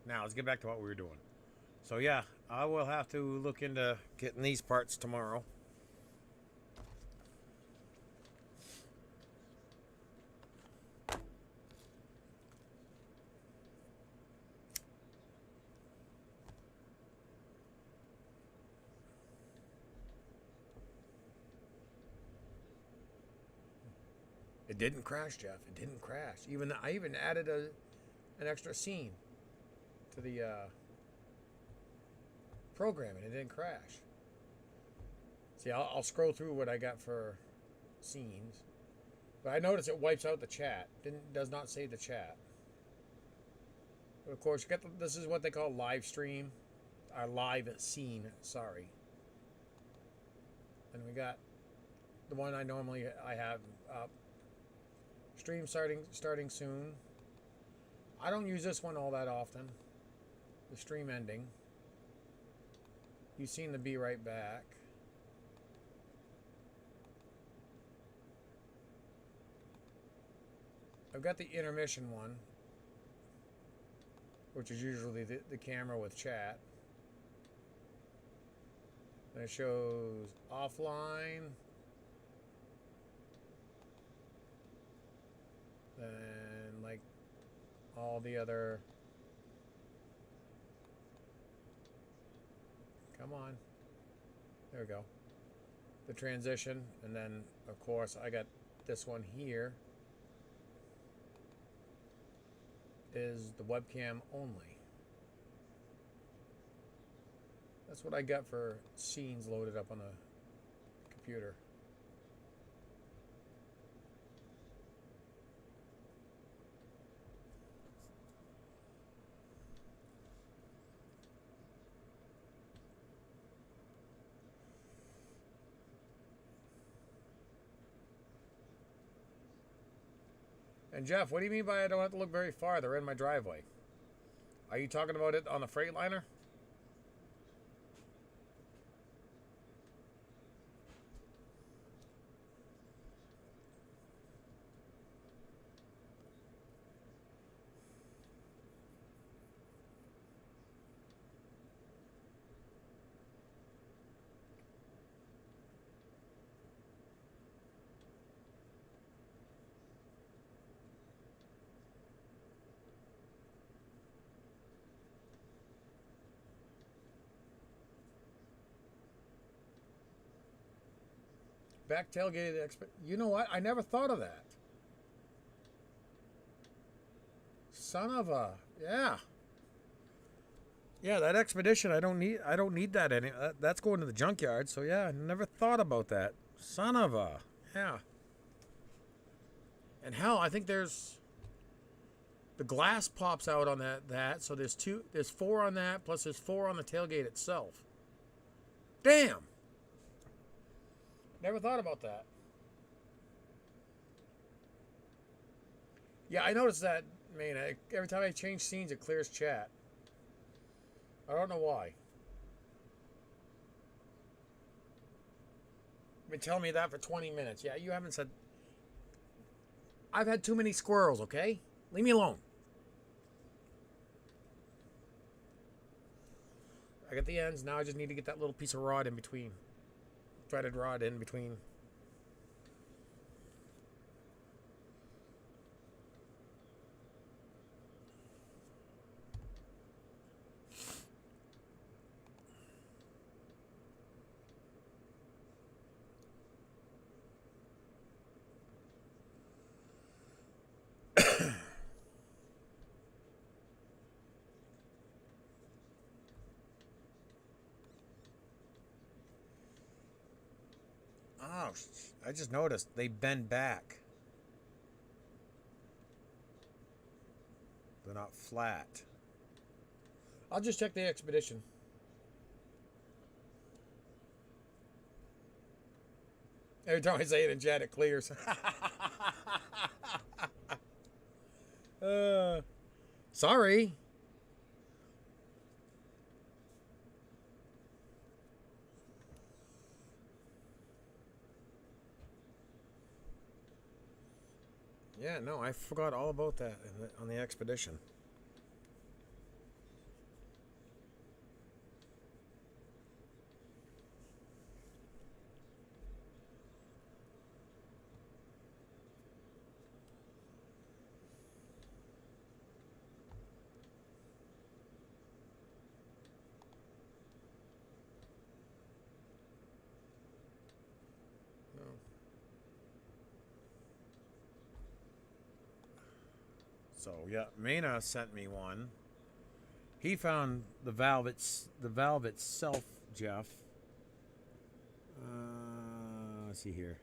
Now let's get back to what we were doing. So yeah, I will have to look into getting these parts tomorrow. It didn't crash, Jeff. It didn't crash. I even added an extra scene to the program, and it didn't crash. See, I'll scroll through what I got for scenes, but I notice it wipes out the chat. Does not save the chat. But of course, you got this is what they call live stream, our live scene. Sorry. And we got the one I have up. Stream starting soon. I don't use this one all that often. The stream ending. You've seen the Be Right Back. I've got the intermission one, which is usually the camera with chat. And it shows offline. Then like all the other. Come on. There we go. The transition, and then of course I got this one here. Is the webcam only. That's what I got for scenes loaded up on the computer. And Jeff, what do you mean by I don't have to look very far? They're in my driveway. Are you talking about it on the Freightliner? Back tailgated. You know what? I never thought of that. son of a, yeah. Yeah, that Expedition, I don't need that any. That's going to the junkyard. So yeah, I never thought about that. Son of a, yeah. And hell, I think there's the glass pops out on that. So there's 4 on that, plus there's 4 on the tailgate itself. Damn. Never thought about that. Yeah, I noticed that, man. Every time I change scenes, it clears chat. I don't know why. You've been telling me that for 20 minutes. Yeah, you haven't said... I've had too many squirrels, okay? Leave me alone. I got the ends. Now I just need to get that little piece of rod in between. Threaded rod in between. Oh, I just noticed they bend back. They're not flat. I'll just check the Expedition. Every time I say it in chat, it clears. Sorry. Yeah, no, I forgot all about that on the Expedition. So yeah, Maina sent me one. He found the valve itself, Jeff. Let's see here.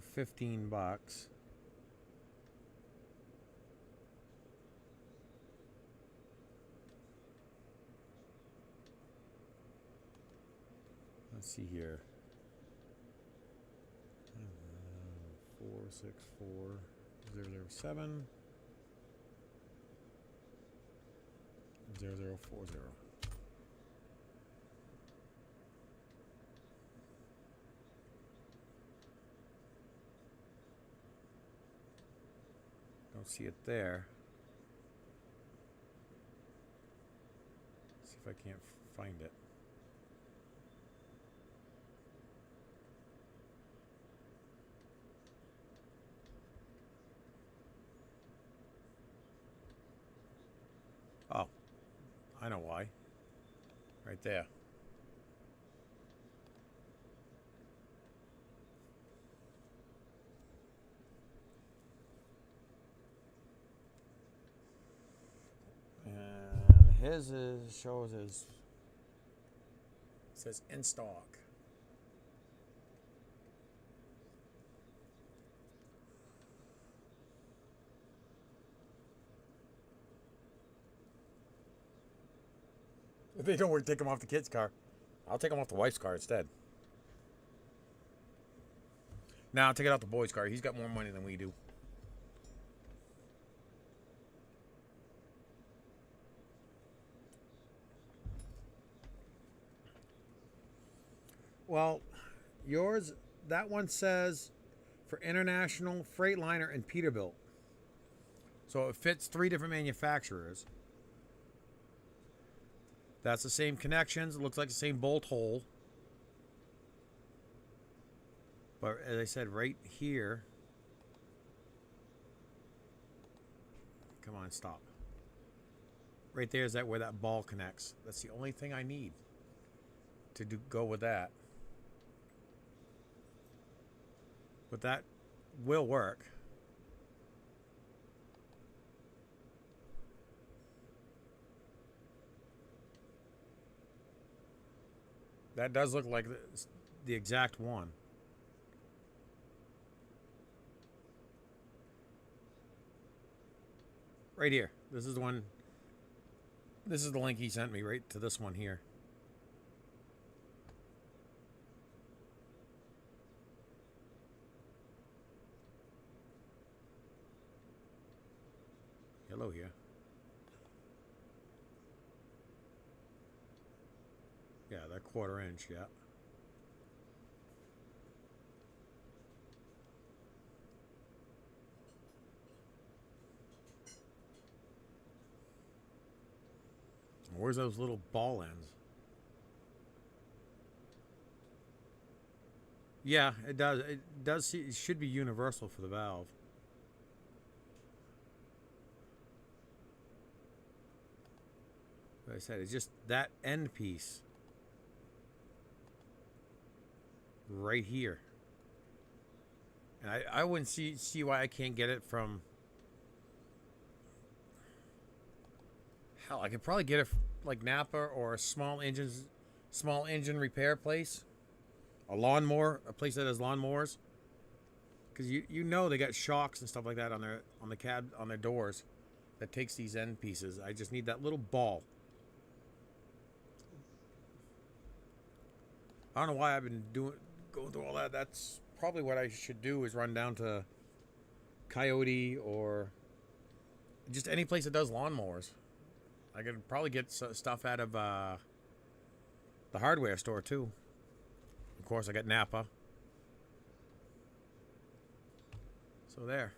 For $15. Let's see here. 464-007 0040. Don't see it there. See if I can't find it. Oh, I know why. Right there. And his shows as says in stock. If they don't work, take them off the kid's car. I'll take them off the wife's car instead. Now I'll take it off the boy's car. He's got more money than we do. Well, yours, that one says for International, Freightliner, and Peterbilt. So it fits 3 different manufacturers. That's the same connections. It looks like the same bolt hole. But as I said, right here. Come on, stop. Right there is where that ball connects. That's the only thing I need to go with that. But that will work. That does look like the exact one. Right here. This is the one. This is the link he sent me, right to this one here. Hello here. Yeah, that 1/4 inch, yeah. Where's those little ball ends? Yeah, it does. It does. It should be universal for the valve. Like I said, it's just that end piece right here. And I wouldn't see why I can't get it from. Hell, I could probably get it like Napa or a small engine repair place, a lawnmower, a place that has lawnmowers. Because you know they got shocks and stuff like that on their doors, that takes these end pieces. I just need that little ball. I don't know why I've been going through all that. That's probably what I should do, is run down to Coyote or just any place that does lawnmowers. I could probably get stuff out of the hardware store too. Of course, I got Napa. So there.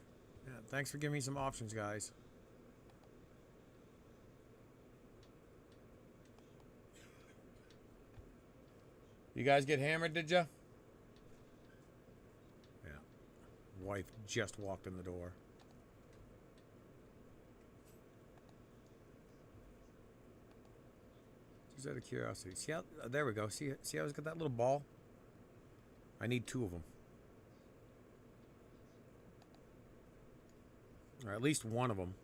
Yeah, thanks for giving me some options, guys. You guys get hammered, did ya? Yeah. Wife just walked in the door. Just out of curiosity. See how, there we go. See how it's got that little ball? I need 2 of them. Or at least 1 of them.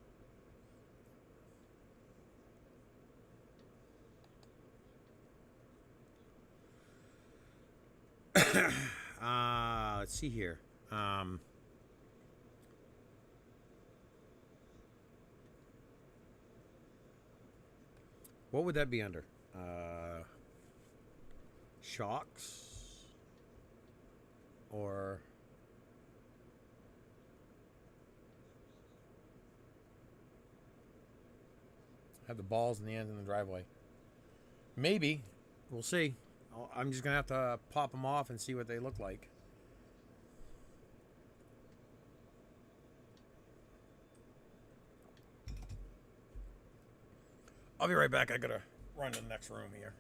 Let's see here. What would that be under? Shocks? Or... have the balls in the ends in the driveway. Maybe. We'll see. I'm just going to have to pop them off and see what they look like. I'll be right back. I got to run to the next room here.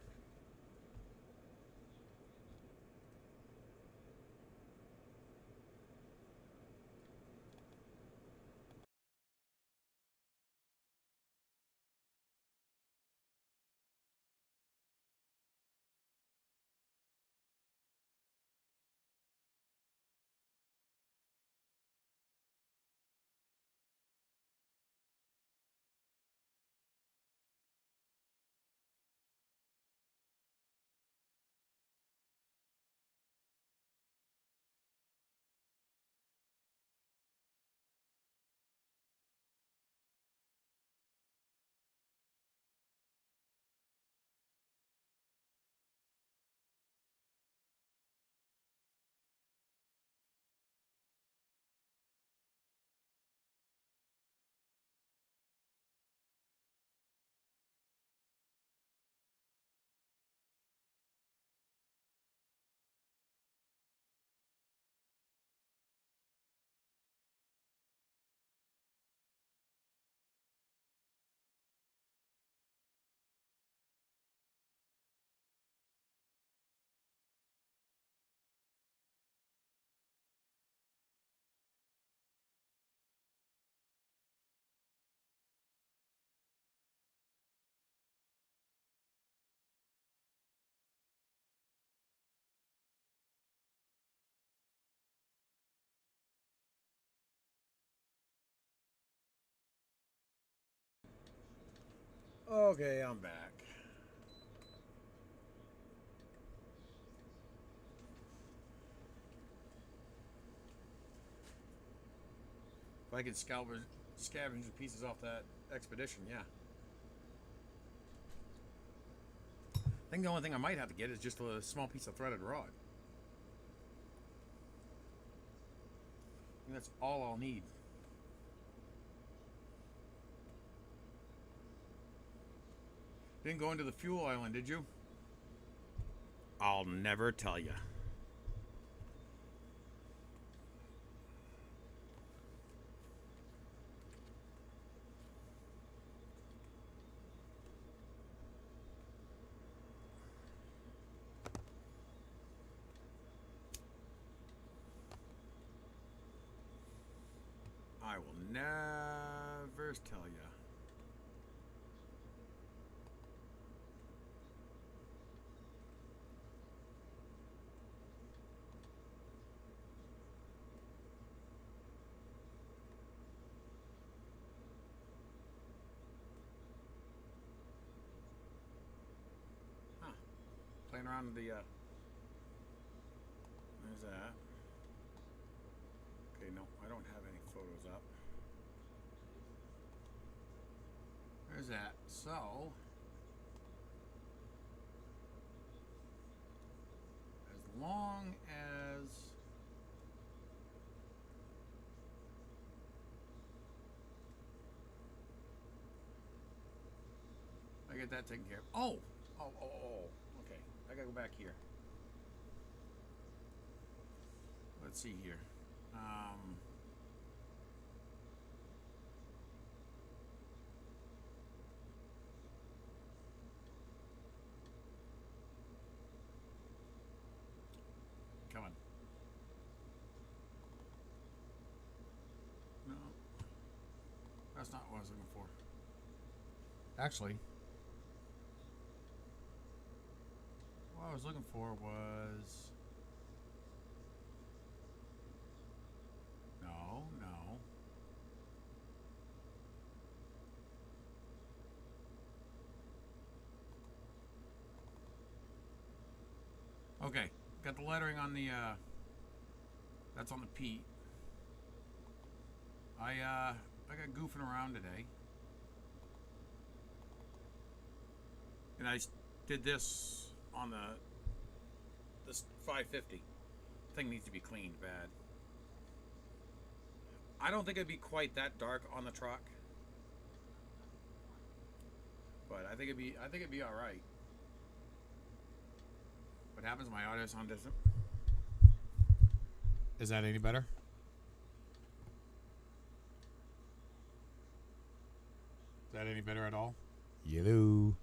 Okay, I'm back. If I could scavenge the pieces off that expedition, yeah. I think the only thing I might have to get is just a small piece of threaded rod. I think that's all I'll need. Didn't go into the fuel island, did you? I'll never tell you. I will never tell you. Huh. Playing around with the, there's that. Okay, no, I don't have any photos up. There's that. So, as long as I get that taken care of. Oh! Okay, I gotta go back here. Let's see here. Come on. No. That's not what I was looking for. Actually, what I was looking for was... No. Okay, got the lettering on the, that's on the Pete. I got goofing around today. And I did this on this 550. Thing needs to be cleaned bad. I don't think it'd be quite that dark on the truck. But I think it'd be alright. What happens? My audio sound distant. Is that any better? Is that any better at all? Hello.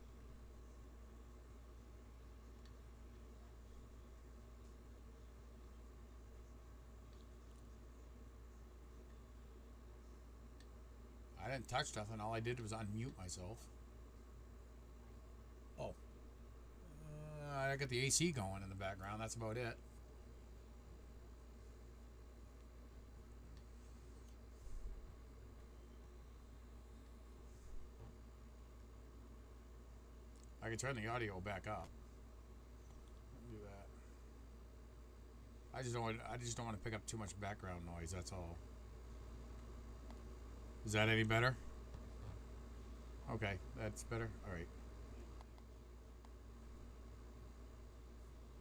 I didn't touch nothing. All I did was unmute myself. Oh. I got the AC going in the background. That's about it. I can turn the audio back up. Do that. I just don't want to pick up too much background noise. That's all. Is that any better? Okay, that's better. All right.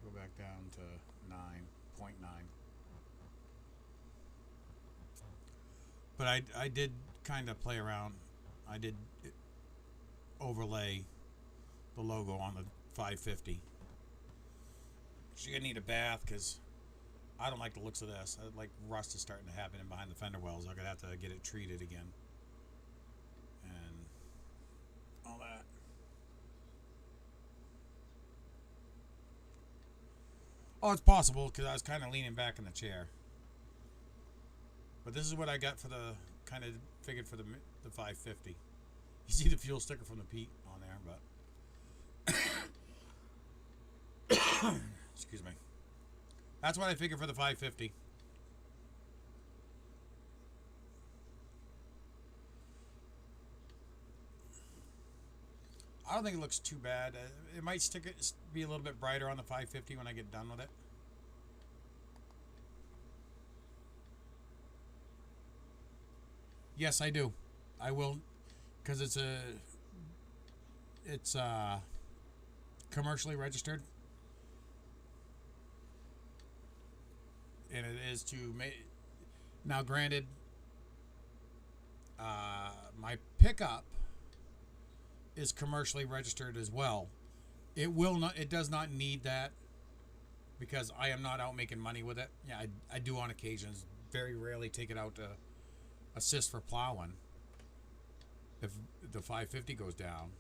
Go back down to 9.9. But I did kind of play around. I did overlay the logo on the 550. She's gonna need a bath because I don't like the looks of this. Like rust is starting to happen in behind the fender wells. I'm gonna have to get it treated again and all that. Oh, it's possible because I was kind of leaning back in the chair. But this is what I got for the kind of figured for the 550. You see the fuel sticker from the Pete on there, but excuse me. That's what I figured for the 550. I don't think it looks too bad. It might be a little bit brighter on the 550 when I get done with it. Yes, I do. I will, because it's commercially registered, and it is to make. Now, granted, my pickup is commercially registered as well. It will not. It does not need that because I am not out making money with it. Yeah, I do on occasions. Very rarely take it out to assist for plowing if the 550 goes down.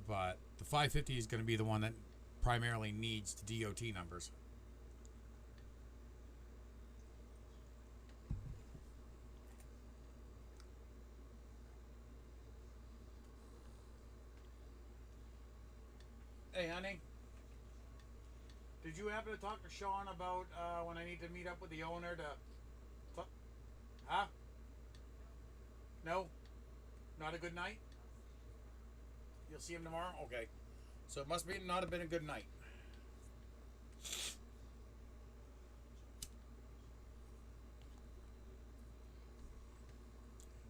But the 550 is going to be the one that primarily needs the DOT numbers. Hey, honey. Did you happen to talk to Sean about when I need to meet up with the owner to... Huh? No? Not a good night? You'll see him tomorrow? Okay. So it must be not have been a good night.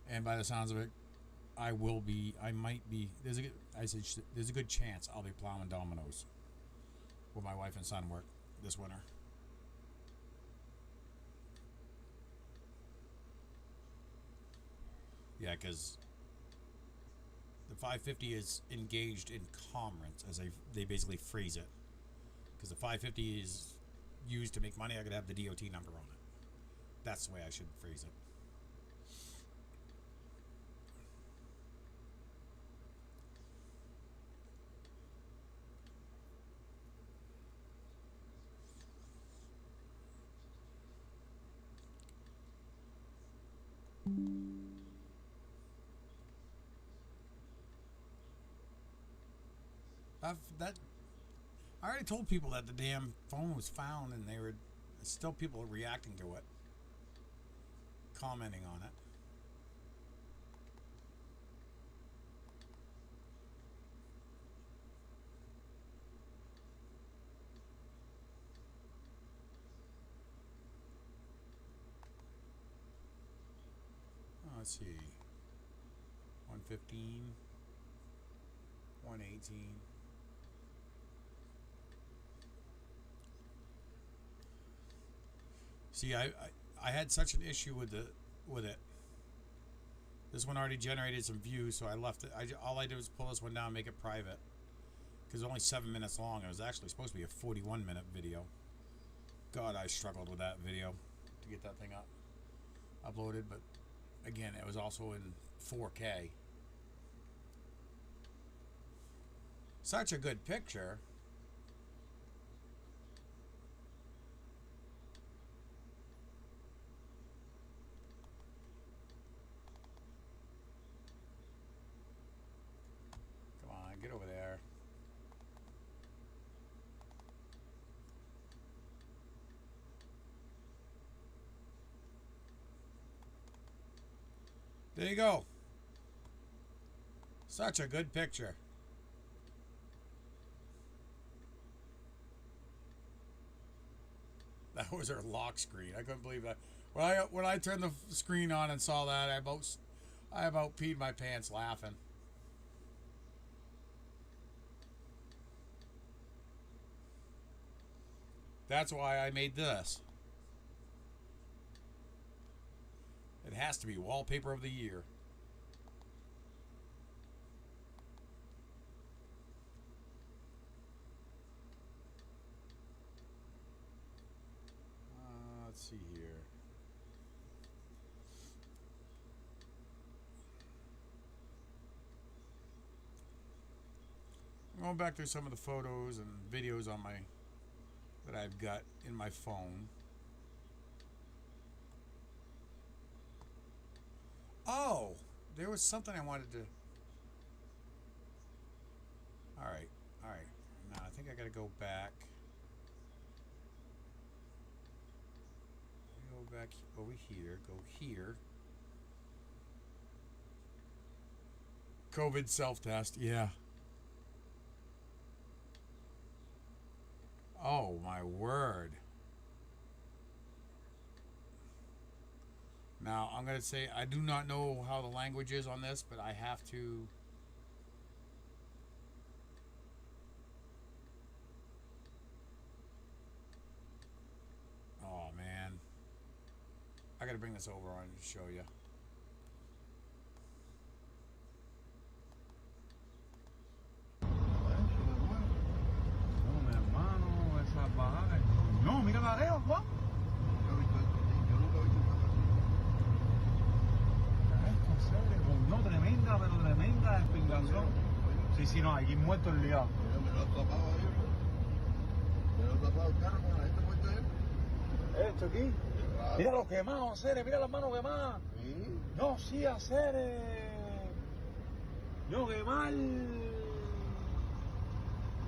And by the sounds of it, I might be, there's a good chance I'll be plowing Domino's where my wife and son work this winter. Yeah, because the 550 is engaged in commerce, as they basically phrase it. Because the 550 is used to make money, I gotta have the DOT number on it. That's the way I should phrase it. I already told people that the damn phone was found, and still people are reacting to it, commenting on it. Oh, let's see, 115, 118. See, I had such an issue with it. This one already generated some views, so I left it. All I did was pull this one down and make it private. Because it's only 7 minutes long. It was actually supposed to be a 41-minute video. God, I struggled with that video to get that thing uploaded. But again, it was also in 4K. Such a good picture. Get over there. There you go. Such a good picture. That was her lock screen. I couldn't believe that. When I turned the screen on and saw that, I about peed my pants laughing. That's why I made this. It has to be wallpaper of the year. Let's see here. I'm going back through some of the photos and videos on that I've got in my phone. Oh, there was something I wanted to. All right. Now I think I got to go back. Go back over here. Go here. COVID self-test. Yeah. Oh my word. Now, I'm going to say I do not know how the language is on this, but I have to. Oh, man. I got to bring this over on to show you. No, mi hermano, esa baja. No, mira la lejos, Juan. Esto, en serio, no, tremenda, pero tremenda espingación. Sí, sí, no, aquí muerto el liado. Me lo ha atrapado ahí, bro. Me lo ha atrapado el carro con la gente muerta ahí. Esto aquí. Mira lo quemado, Aceres, mira las manos quemadas. Sí. No, sí, Aceres. No, qué mal.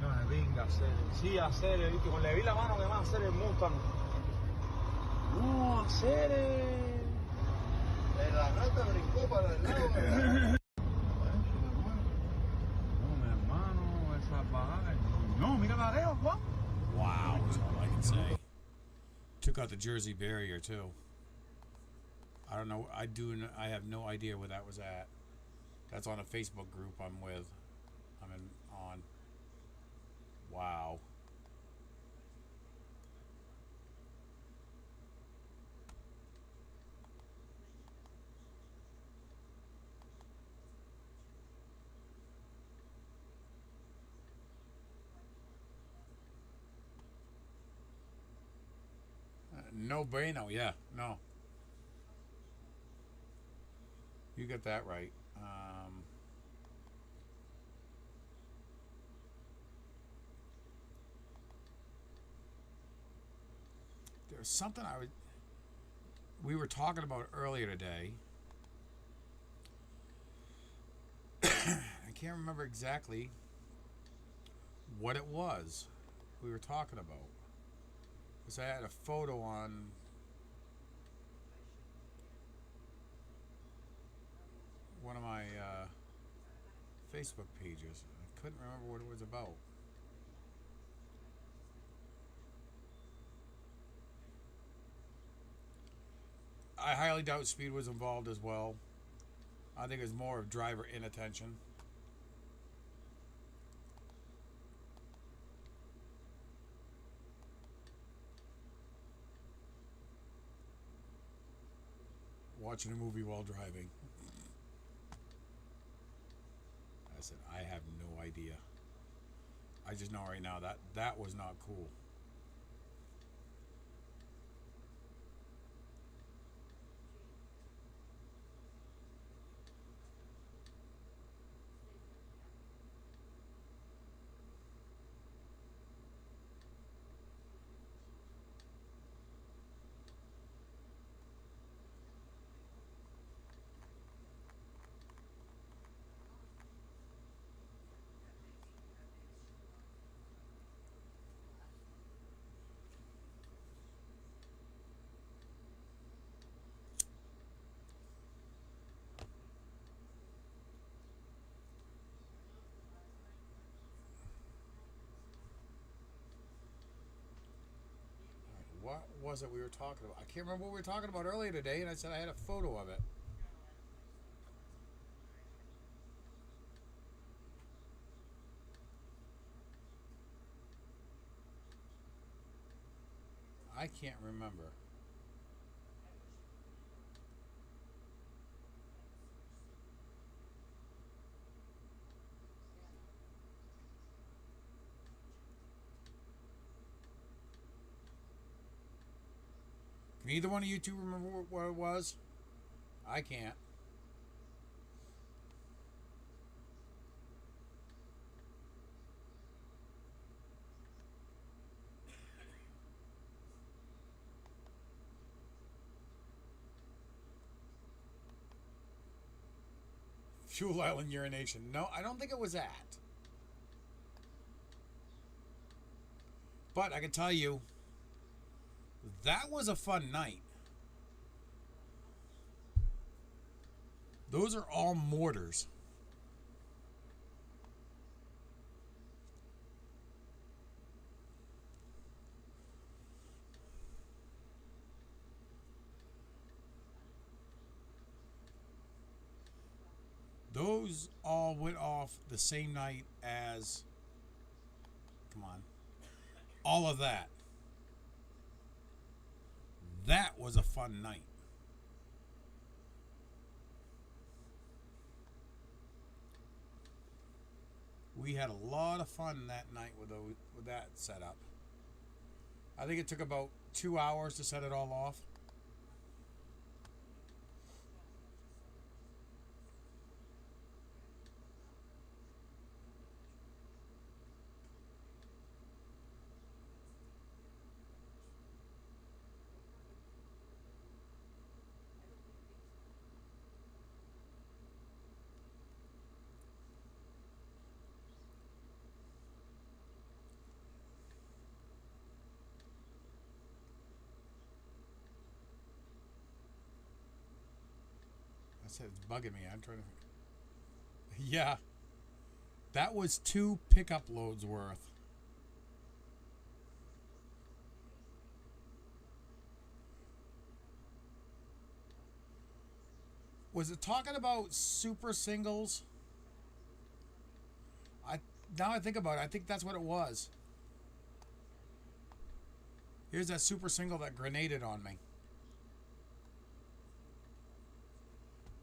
No, venga, Aceres. Sí, Aceres, viste, con le vi la mano quemada, Aceres, Mustang. No, Aceres. La rata brincó para el lado. No, mi hermano, esa baja. No, mira la lejos, Juan. Wow, is all I can say. Took out the Jersey barrier too. I don't know. I have no idea where that was at. That's on a Facebook group I'm with. On. Wow. No bueno, yeah, no. You got that right. There's something we were talking about earlier today. I can't remember exactly what it was we were talking about. Because I had a photo on one of my Facebook pages. I couldn't remember what it was about. I highly doubt speed was involved as well. I think it was more of driver inattention. Watching a movie while driving. I said, I have no idea. I just know right now that was not cool. What was it we were talking about? I can't remember what we were talking about earlier today, and I said I had a photo of it. I can't remember. Can either one of you two remember what it was? I can't. Fuel Island urination. No, I don't think it was that. But I can tell you, that was a fun night. Those are all mortars. Those all went off the same night as, come on, all of that. That was a fun night. We had a lot of fun that night with that setup. I think it took about 2 hours to set it all off. I said it's bugging me. I'm trying to. Yeah. That was 2 pickup loads worth. Was it talking about super singles? Now I think about it, I think that's what it was. Here's that super single that grenaded on me.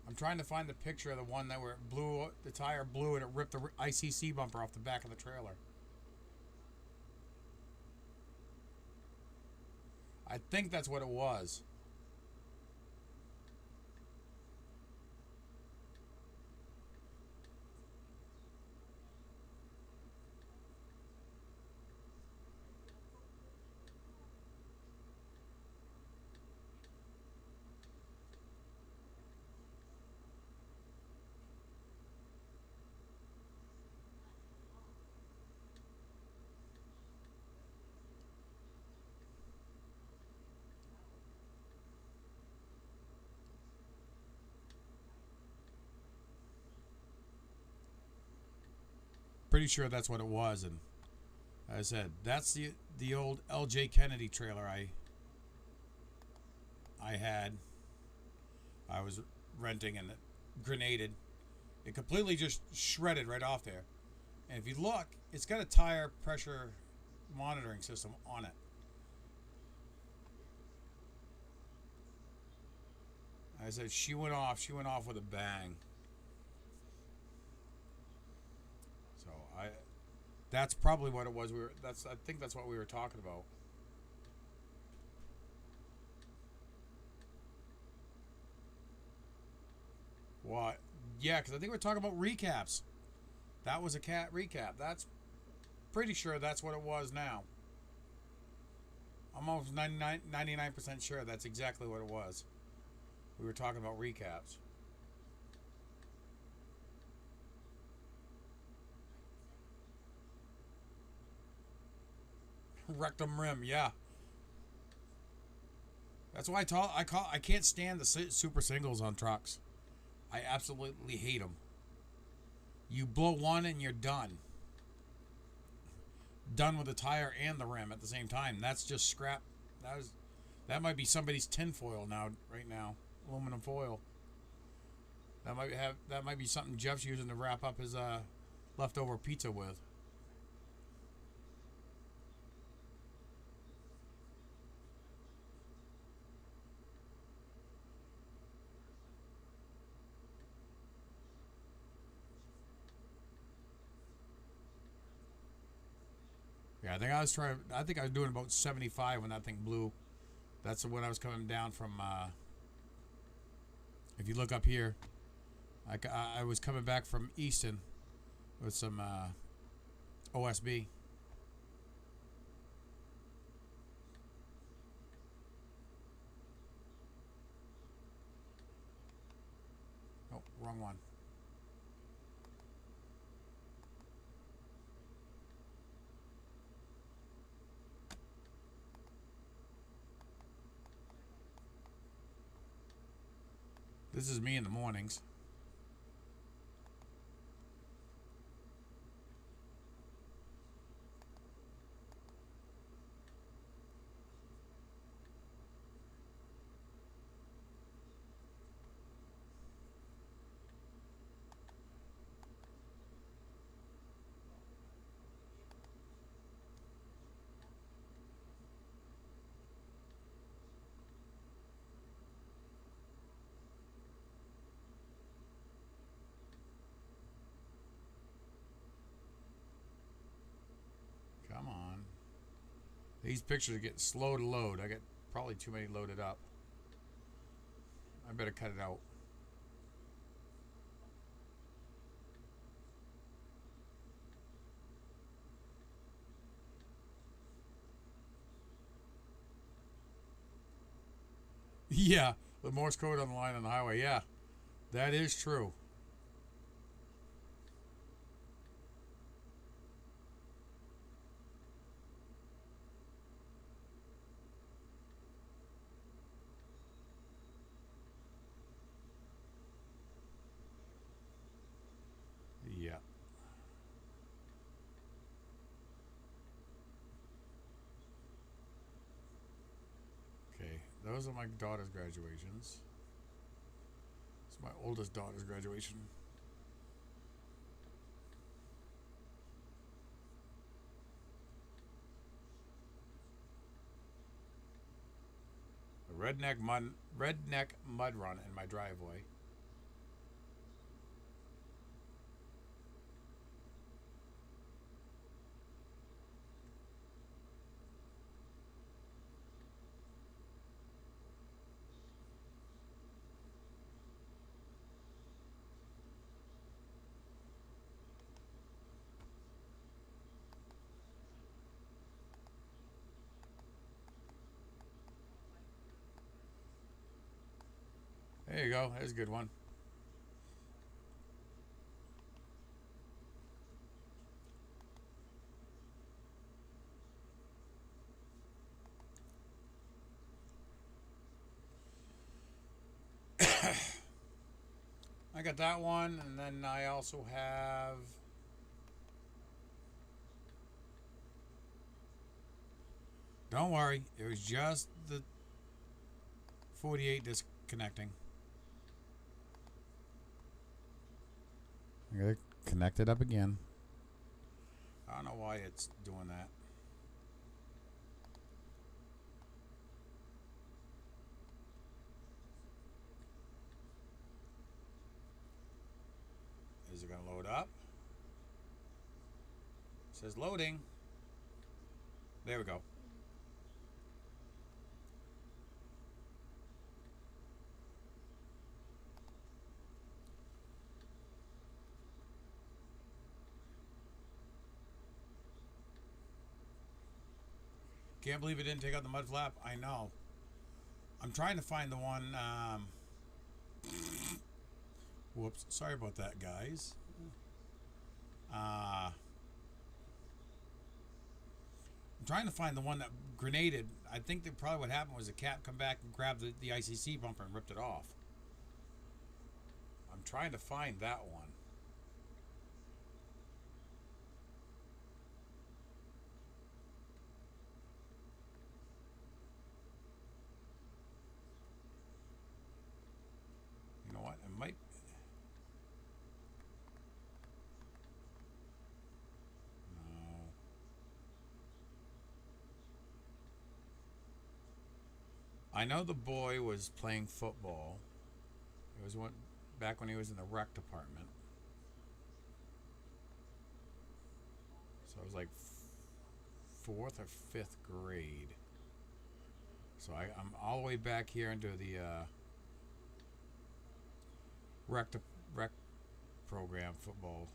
I'm trying to find the picture of the one that where it blew, the tire blew and it ripped the ICC bumper off the back of the trailer. I think that's what it was. Pretty sure that's what it was, and as I said, that's the old LJ Kennedy trailer I had. I was renting and it grenaded. It completely just shredded right off there. And if you look, it's got a tire pressure monitoring system on it. I said she went off with a bang. That's probably what it was. I think that's what we were talking about. What? Yeah, because I think we're talking about recaps. That was a cat recap. That's pretty sure that's what it was now. I'm almost 99% sure that's exactly what it was. We were talking about recaps. Rectum rim, yeah. That's why I can't stand the super singles on trucks. I absolutely hate them. You blow one and you're done. Done with the tire and the rim at the same time. That's just scrap. That might be somebody's tin foil right now, aluminum foil. That might be something Jeff's using to wrap up his leftover pizza with. Yeah, I think I was doing about 75 when that thing blew. That's when I was coming down from. If you look up here, I was coming back from Easton with some OSB. Oh, wrong one. This is me in the mornings. These pictures are getting slow to load. I got probably too many loaded up. I better cut it out. Yeah, the Morse code on the line on the highway. Yeah, that is true. Yeah. Okay, those are my daughter's graduations. It's my oldest daughter's graduation. A redneck mud run in my driveway. There you go. That's a good one. I got that one, and then I also have. Don't worry, it was just the 48 disconnecting. I gotta connect it up again. I don't know why it's doing that. Is it gonna load up? It says loading. There we go. Can't believe it didn't take out the mud flap. I know. I'm trying to find the one. Whoops. Sorry about that, guys. I'm trying to find the one that grenaded. I think that probably what happened was the cat come back and grabbed the ICC bumper and ripped it off. I'm trying to find that one. You know what? It might. No. I know the boy was playing football. It was back when he was in the rec department. So I was like 4th or 5th grade. So I'm all the way back here into the rec program football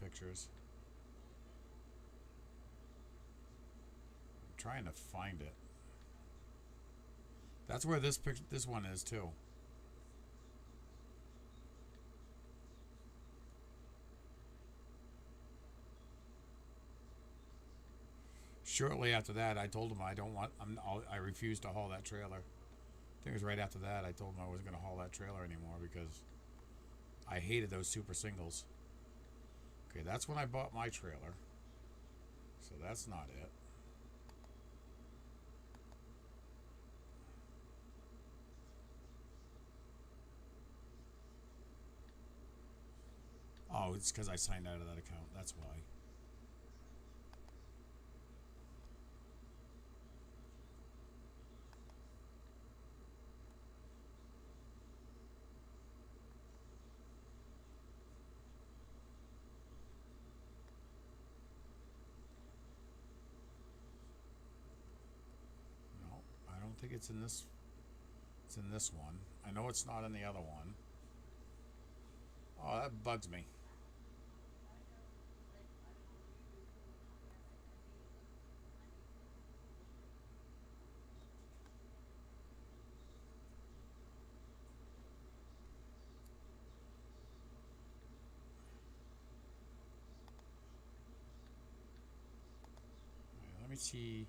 pictures. I'm trying to find it. That's where this one is too. Shortly after that, I told him I refused to haul that trailer. I think it was right after that I told him I wasn't going to haul that trailer anymore because I hated those super singles. Okay, that's when I bought my trailer. So that's not it. Oh, it's because I signed out of that account. That's why. think it's in this. It's in this one. I know it's not in the other one. Oh, that bugs me. Let me see.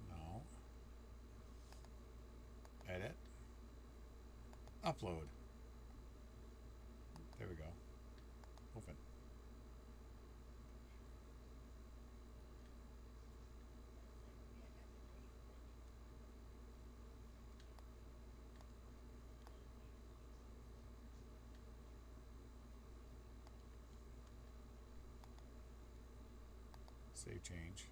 No. Edit. Upload. There we go. Open. Save change.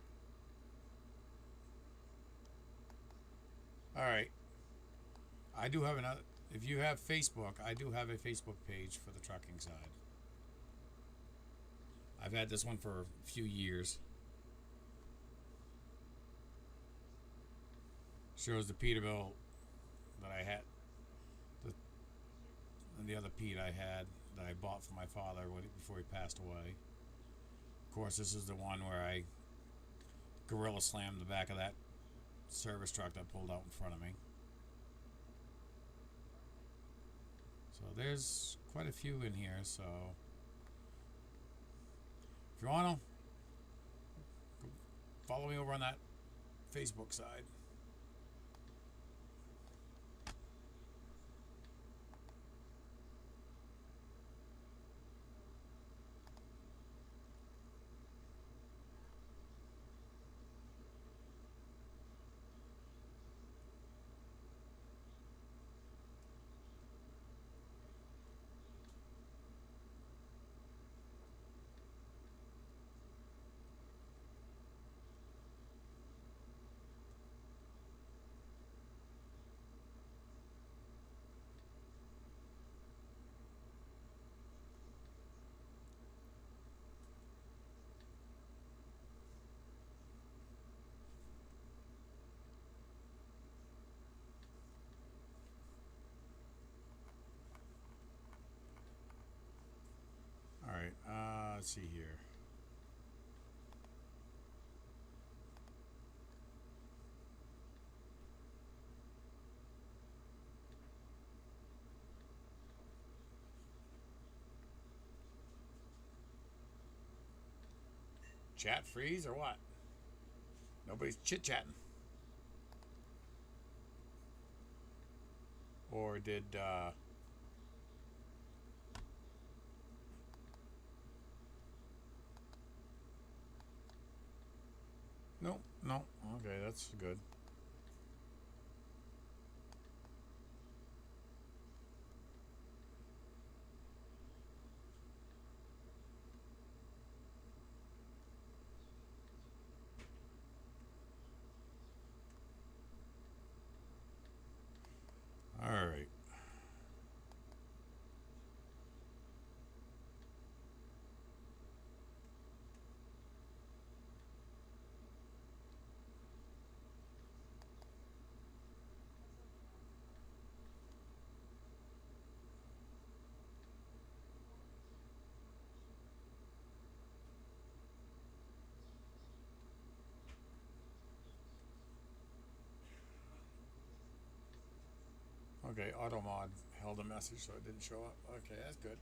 All right. I do have another. If you have Facebook, I do have a Facebook page for the trucking side. I've had this one for a few years. Shows the Peterbilt that I had, the other Pete I had that I bought for my father before he passed away. Of course, this is the one where I gorilla slammed the back of that service truck that pulled out in front of me. So there's quite a few in here, so if you want to follow me over on that Facebook side. Alright, let's see here. Chat freeze or what? Nobody's chit-chatting. Or did, no, no. Okay, that's good. All right. Okay, AutoMod held a message, so it didn't show up. Okay, that's good.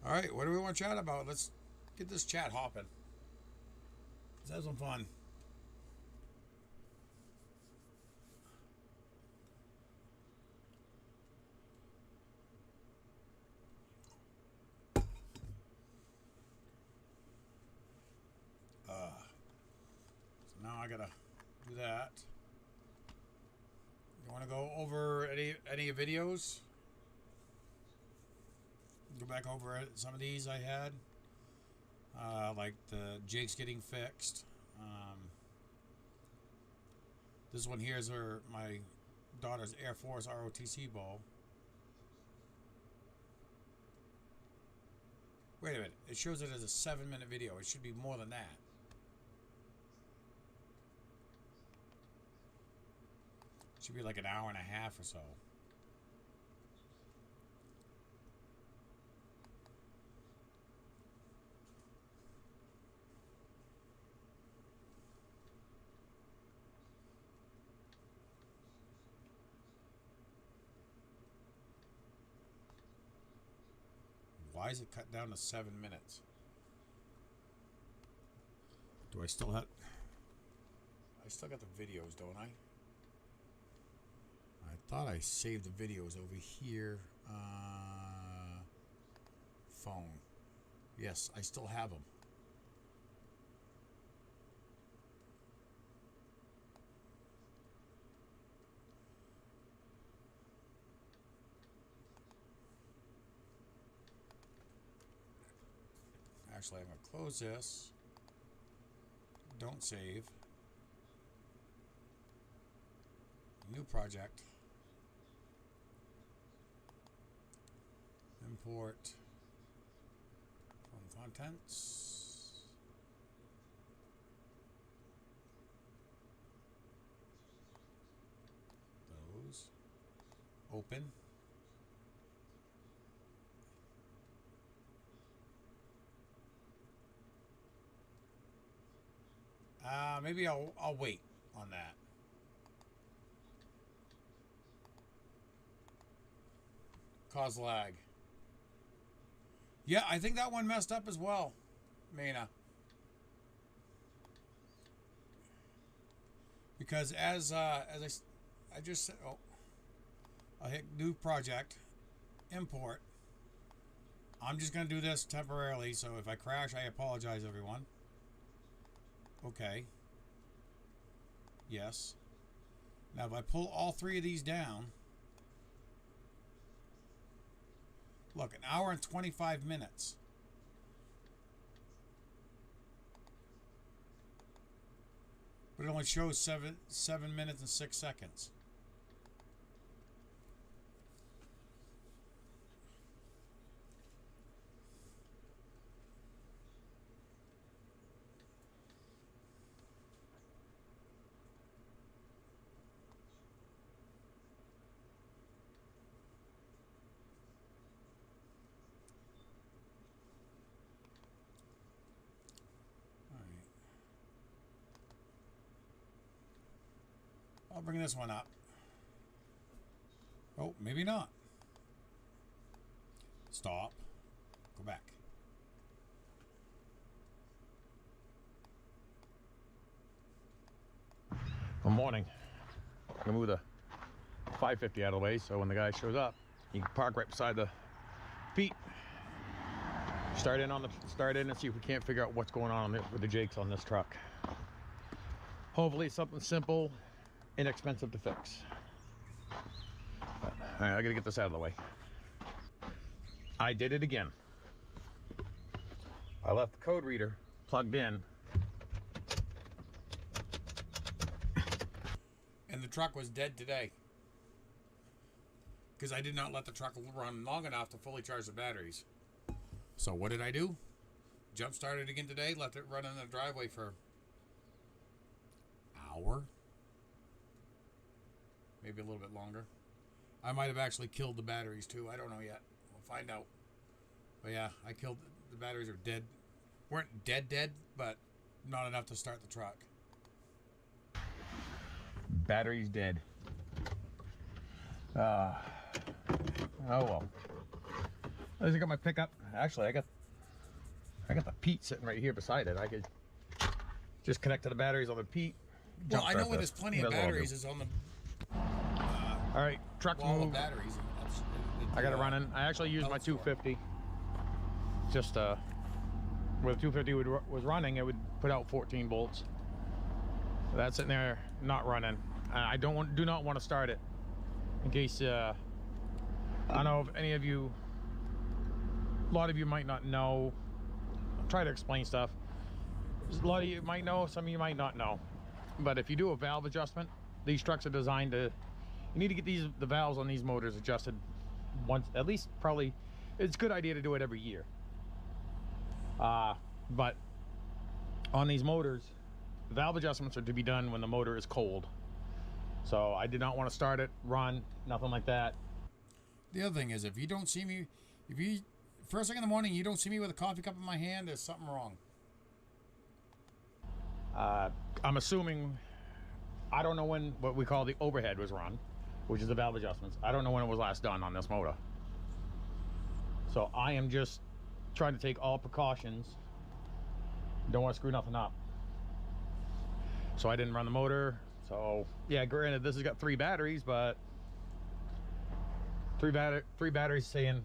All right, what do we want to chat about? Let's get this chat hopping. Let's have some fun. So now I gotta do that. You want to go over any videos? Go back over some of these I had, like the Jake's Getting Fixed. This one here is my daughter's Air Force ROTC bow. Wait a minute. It shows it as a 7-minute video. It should be more than that. It should be like an hour and a half or so. Why is it cut down to 7 minutes? Do I still have... I still got the videos, don't I? I thought I saved the videos over here. Phone. Yes, I still have them. Actually, I'm going to close this. Don't save. New project. Import. From contents. Those. Open. Maybe I'll wait on that. Cause lag. Yeah, I think that one messed up as well, Mana. Because as I just said, oh, I'll hit new project, import. I'm just gonna do this temporarily, so if I crash, I apologize, everyone. Okay. Yes. Now, if I pull all 3 of these down, look, an hour and 25 minutes. But it only shows 7 minutes and 6 seconds. I'll bring this one up. Oh, maybe not. Stop. Go back. Good morning. I'm gonna move the 550 out of the way so when the guy shows up, you can park right beside the Pete. Start in and see if we can't figure out what's going on with the Jakes on this truck. Hopefully something simple, inexpensive to fix. But, all right, I gotta get this out of the way. I did it again. I left the code reader plugged in. And the truck was dead today. Because I did not let the truck run long enough to fully charge the batteries. So what did I do? Jump started again today, left it run in the driveway for an hour. Maybe a little bit longer. I might have actually killed the batteries too. I don't know yet. We'll find out. But yeah, I killed the batteries are dead. Weren't dead, but not enough to start the truck. Battery's dead. Oh well. At least I got my pickup. Actually, I got the Pete sitting right here beside it. I could just connect to the batteries on the Pete. Well, I know where there's plenty of batteries is on the all right, truck's wall of moved. batteries. I got it running. I actually used my 250. Just where the 250 was running, it would put out 14 volts. So that's sitting there not running. I do not want to start it in case I don't know if any of you, a lot of you might not know. I'll try to explain stuff. A lot of you might know, some of you might not know. But if you do a valve adjustment, these trucks are designed to, you need to get the valves on these motors adjusted once, at least probably, it's a good idea to do it every year. But on these motors, valve adjustments are to be done when the motor is cold. So I did not want to start it, run, nothing like that. The other thing is, if you don't see me, if you first thing in the morning you don't see me with a coffee cup in my hand, there's something wrong. I'm assuming, I don't know when what we call the overhead was run, which is the valve adjustments. I don't know when it was last done on this motor. So I am just trying to take all precautions. Don't want to screw nothing up. So I didn't run the motor. So yeah, granted this has got 3 batteries, but three batteries saying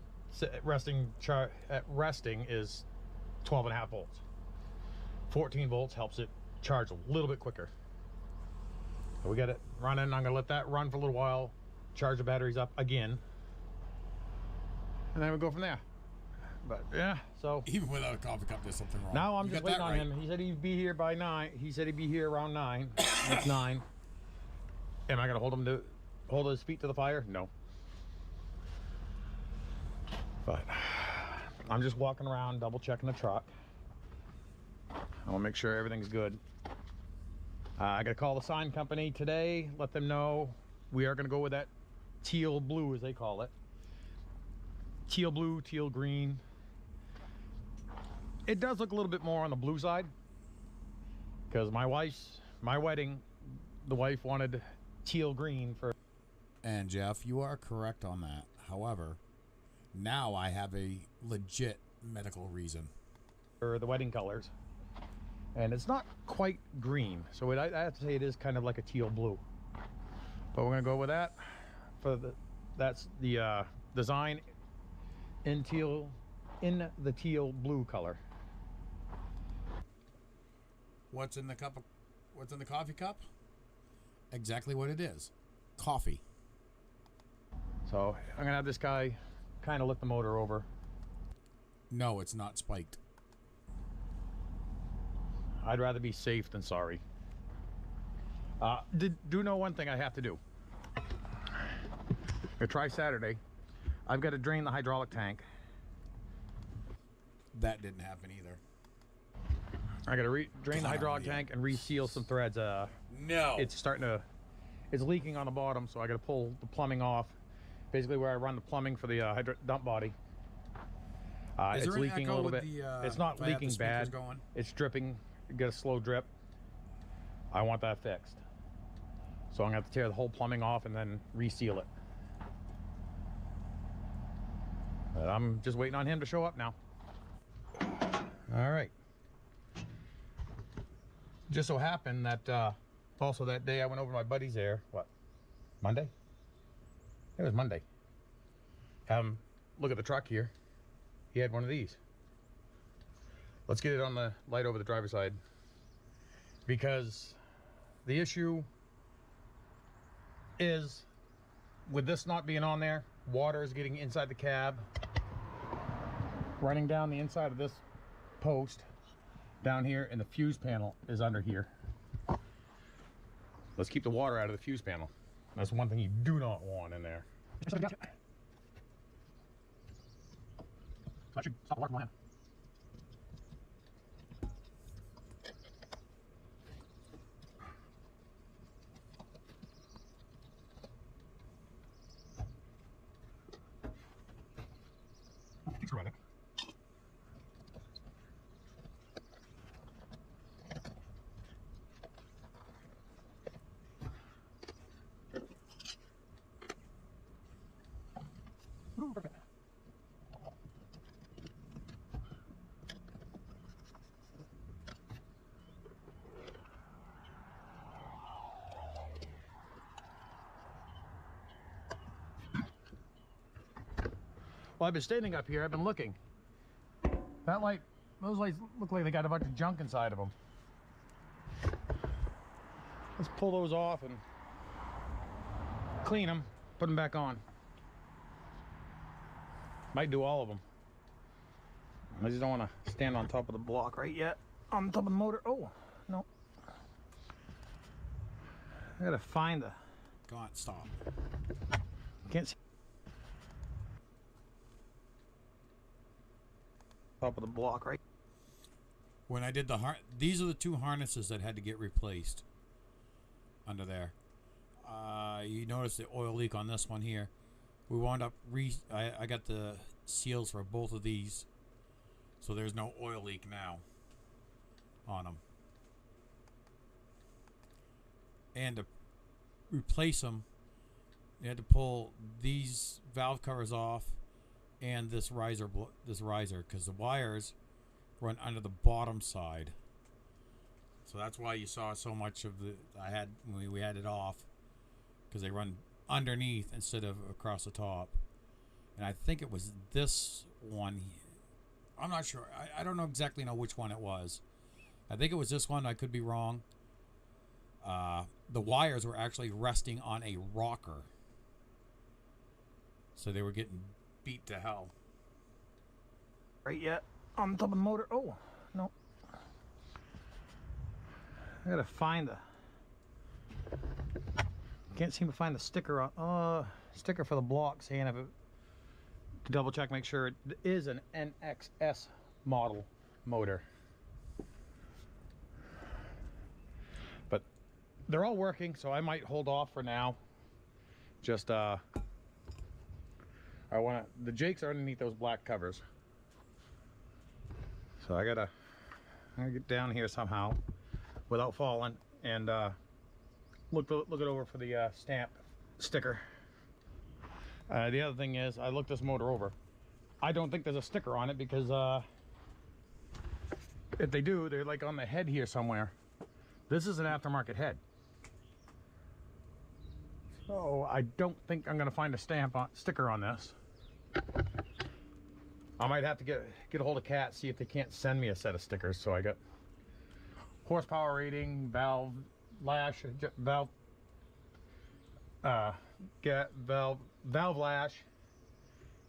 resting is 12.5 volts. 14 volts helps it charge a little bit quicker. So we got it running. I'm gonna let that run for a little while, charge the batteries up again, and then we go from there. But yeah, so Even without a coffee cup, there's something wrong. now I'm You just got waiting that on right. him. He said he'd be here by 9. He said he'd be here around 9. It's 9. Am I gonna hold his feet to the fire? No. But I'm just walking around, double checking the truck. I want to make sure everything's good. I got to call the sign company today, let them know we are going to go with that teal blue, as they call it. Teal blue, teal green. It does look a little bit more on the blue side, because my wedding, the wife wanted teal green for. And Jeff, you are correct on that. However, now I have a legit medical reason. For the wedding colors, and it's not quite green, so I have to say it is kind of like a teal blue, but we're gonna go with that for that's the design in the teal blue color. What's in the cup? What's in the coffee cup? Exactly what it is. Coffee. So I'm gonna have this guy kind of lift the motor over. No, it's not spiked. I'd rather be safe than sorry. Do know one thing I have to do. I try Saturday. I've got to drain the hydraulic tank. That didn't happen either. I got to drain the hydraulic tank and reseal some threads. No. It's leaking on the bottom, so I got to pull the plumbing off. Basically, where I run the plumbing for the dump body. Is It's there an leaking a echo little with bit. the, It's not if I have the leaking speakers bad. going? It's dripping. Get a slow drip. I want that fixed. So I'm gonna have to tear the whole plumbing off and then reseal it. But I'm just waiting on him to show up now. All right. Just so happened that also that day I went over to my buddy's there. What? Monday? It was Monday. Have him look at the truck here. He had one of these. Let's get it on the light over the driver's side, because the issue is with this not being on there, water is getting inside the cab, running down the inside of this post down here, and the fuse panel is under here. Let's keep the water out of the fuse panel. That's one thing you do not want in there. So I should stop the water from my hand. Thanks for running. Ooh, perfect. Well, I've been standing up here, I've been looking. That light, those lights look like they got a bunch of junk inside of them. Let's pull those off and clean them, put them back on. Might do all of them. I just don't want to stand on top of the block right yet. On top of the motor. Oh, no. I gotta find the. God, stop. Can't see. Top of the block, right? When I did these are the two harnesses that had to get replaced under there. You notice the oil leak on this one here. We wound up I got the seals for both of these, so there's no oil leak now on them. And to replace them, you had to pull these valve covers off and this riser because the wires run under the bottom side. So that's why you saw so much of we had it off, because they run underneath instead of across the top. And I think it was this one. I'm not sure. I don't exactly know which one it was. I think it was this one. I could be wrong. The wires were actually resting on a rocker, so they were getting beat to hell. Right yet on top of the motor. Oh no, I gotta find can't seem to find the sticker on sticker for the block saying if it, to double check, make sure it is an NXS model motor. But they're all working, so I might hold off for now. Just the jakes are underneath those black covers. So I gotta get down here somehow without falling and look it over for the stamp sticker. The other thing is, I looked this motor over. I don't think there's a sticker on it because if they do, they're like on the head here somewhere. This is an aftermarket head. So I don't think I'm gonna find a sticker on this. I might have to get a hold of Cat, see if they can't send me a set of stickers. So I got horsepower rating, valve lash, valve lash,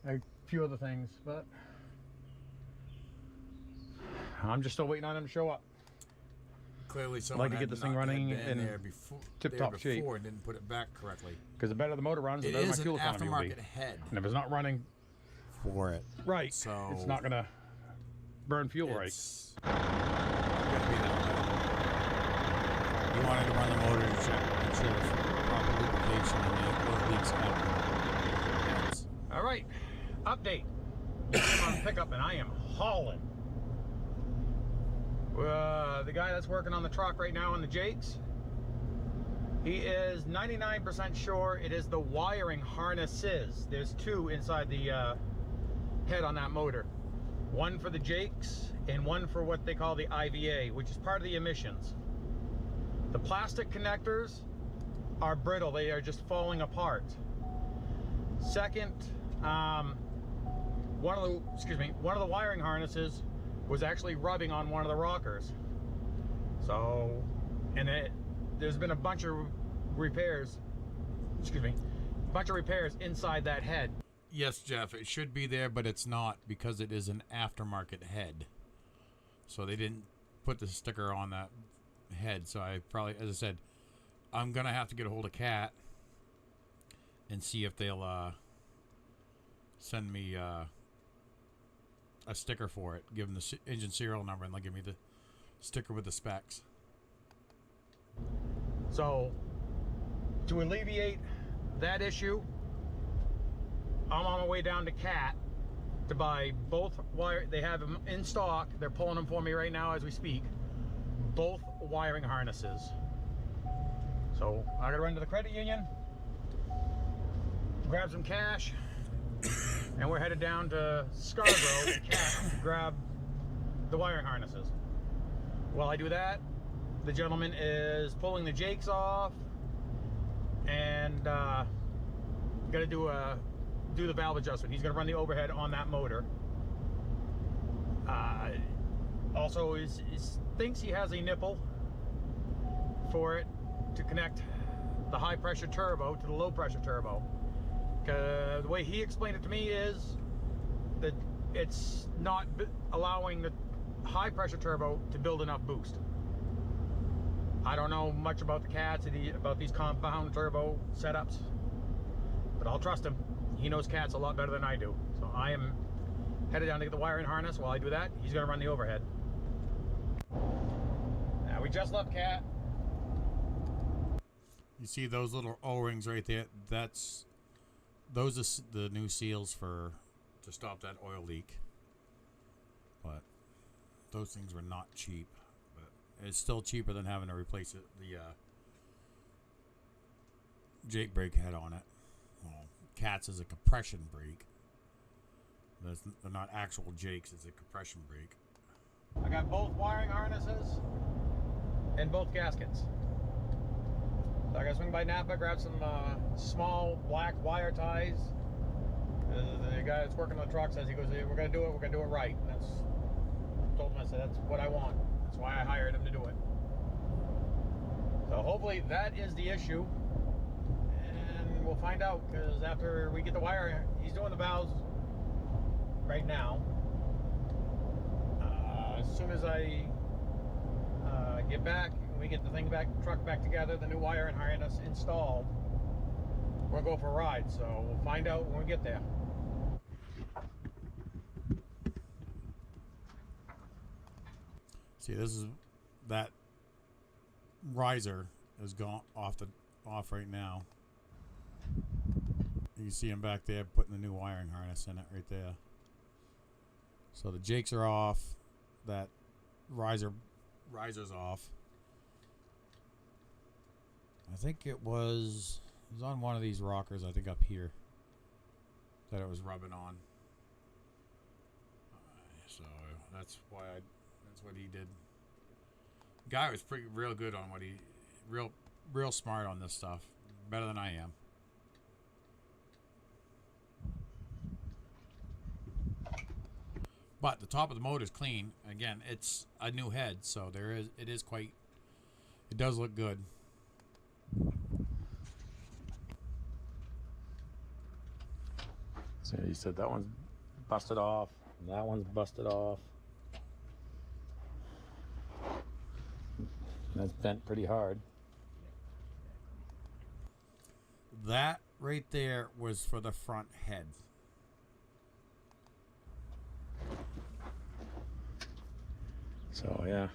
a few other things, but I'm just still waiting on them to show up. Clearly, someone I'd like to get this thing running in there before, tip-top shape. and didn't put it back correctly. Because the better the motor runs, the It better my is an fuel economy will be. aftermarket head And if it's not running for it, right, so it's not gonna burn fuel right. it's gonna be that way. You wanted to run the motor to check, make sure there's proper lubrication and the oil leaks out. Yes. All right, update. I'm on pickup and I am hauling. The guy that's working on the truck right now on the Jakes, he is 99% sure it is the wiring harnesses. There's two inside the head on that motor. One for the Jakes and one for what they call the IVA, which is part of the emissions. The plastic connectors are brittle. They are just falling apart. Second, one of the wiring harnesses was actually rubbing on one of the rockers. So, and there's been a bunch of repairs, inside that head. Yes, Jeff, it should be there, but it's not because it is an aftermarket head. So they didn't put the sticker on that head. So I probably, as I said, I'm gonna have to get a hold of Cat and see if they'll send me a sticker for it. Give them the engine serial number, and they'll give me the sticker with the specs. So, to alleviate that issue, I'm on my way down to Cat to buy both wire. They have them in stock. They're pulling them for me right now as we speak. Both wiring harnesses. So I gotta run to the credit union, grab some cash, and we're headed down to Scarborough to Cat to grab the wiring harnesses. While I do that, the gentleman is pulling the Jakes off and gotta do the valve adjustment. He's gonna run the overhead on that motor. Also, he thinks he has a nipple for it to connect the high pressure turbo to the low pressure turbo. The way he explained it to me is that it's not allowing the high pressure turbo to build enough boost. I don't know much about the cats, about these compound turbo setups, but I'll trust him. He knows cats a lot better than I do. So I am headed down to get the wiring harness. While I do that, he's gonna run the overhead. We just left Cat. You see those little O-rings right there? Those are the new seals to stop that oil leak. But those things were not cheap. But it's still cheaper than having to replace the Jake brake head on it. Well, Cat's is a compression brake. They're not actual Jakes, it's a compression brake. I got both wiring harnesses and both gaskets. So I gotta swing by Napa, grab some small black wire ties. The guy that's working on the truck says, he goes, hey, we're gonna do it right. And that's, I told him, I said, that's what I want. That's why I hired him to do it. So hopefully that is the issue. And we'll find out, because after we get the wire, he's doing the valves right now. As soon as I get back, we get the truck back together, the new wire and harness installed, we'll go for a ride. So we'll find out when we get there. See, this is that riser is gone off right now. You can see him back there putting the new wiring harness in it right there. So the Jakes are off. That riser's off. I think it was on one of these rockers, I think up here, that it was rubbing on. So that's what he did. Guy was real good on what real smart on this stuff. Better than I am. But the top of the motor is clean. Again, it's a new head, so it does look good. So he said that one's busted off, and that one's busted off. That's bent pretty hard. That right there was for the front head. So yeah.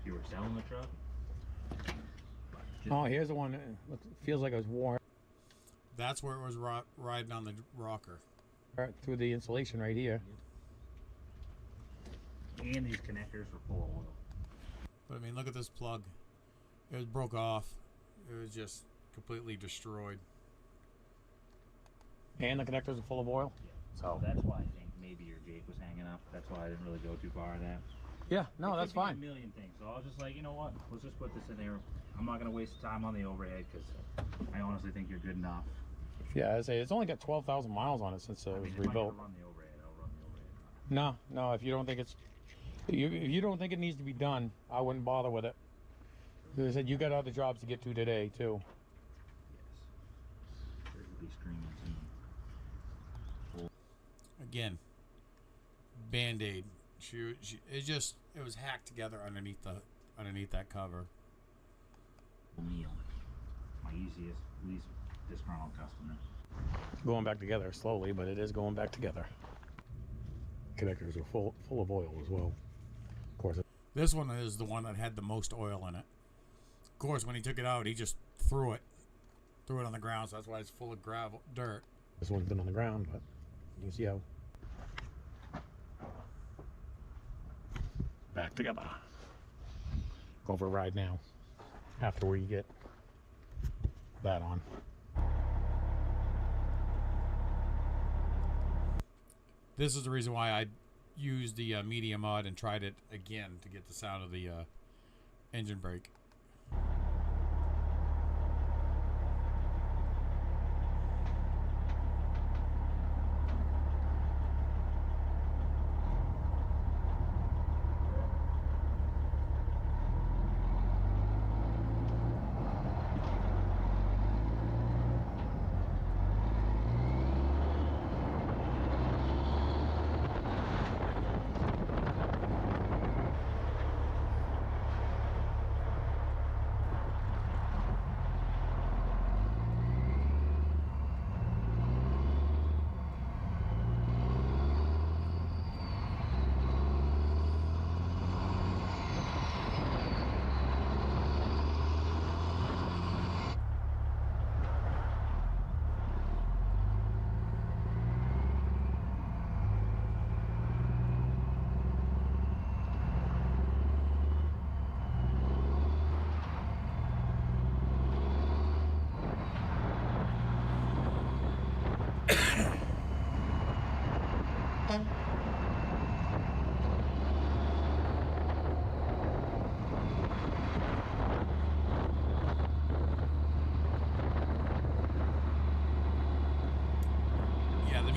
You were selling the truck? Oh, here's the one that feels like it was worn. That's where it was riding on the rocker. Right through the insulation right here. And these connectors were full of oil. But I mean, look at this plug. It was broke off. It was just completely destroyed. And the connectors are full of oil? Yeah. So that's why I think maybe your Jake was hanging up. That's why I didn't really go too far on that. Yeah, no, that's fine. A million things. So I was just like, you know what? Let's just put this in there. I'm not going to waste time on the overhead because I honestly think you're good enough. Yeah, I say it's only got 12,000 miles on it since it was rebuilt. Run the overhead, I'll run the overhead. No, if you don't think if you don't think it needs to be done, I wouldn't bother with it. As I said, you got other jobs to get to today too. Yes. There's at least screaming soon. Again, Band-Aid. It was hacked together underneath that cover. Neil, my least disgruntled customer. Going back together slowly, but it is going back together. Connectors are full of oil as well. Of course, this one is the one that had the most oil in it. Of course, when he took it out, he just threw it on the ground. So that's why it's full of dirt. This one's been on the ground, but you see how. Back together. Go for a ride now. After we get that on. This is the reason why I used the Media Mod and tried it again to get the sound of the engine brake.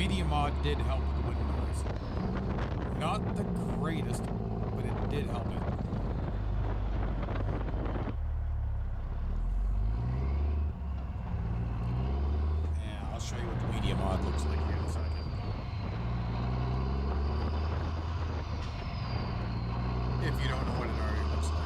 Media Mod did help with the wind noise. Not the greatest, but it did help it. And I'll show you what the Media Mod looks like here in a second. If you don't know what it already looks like.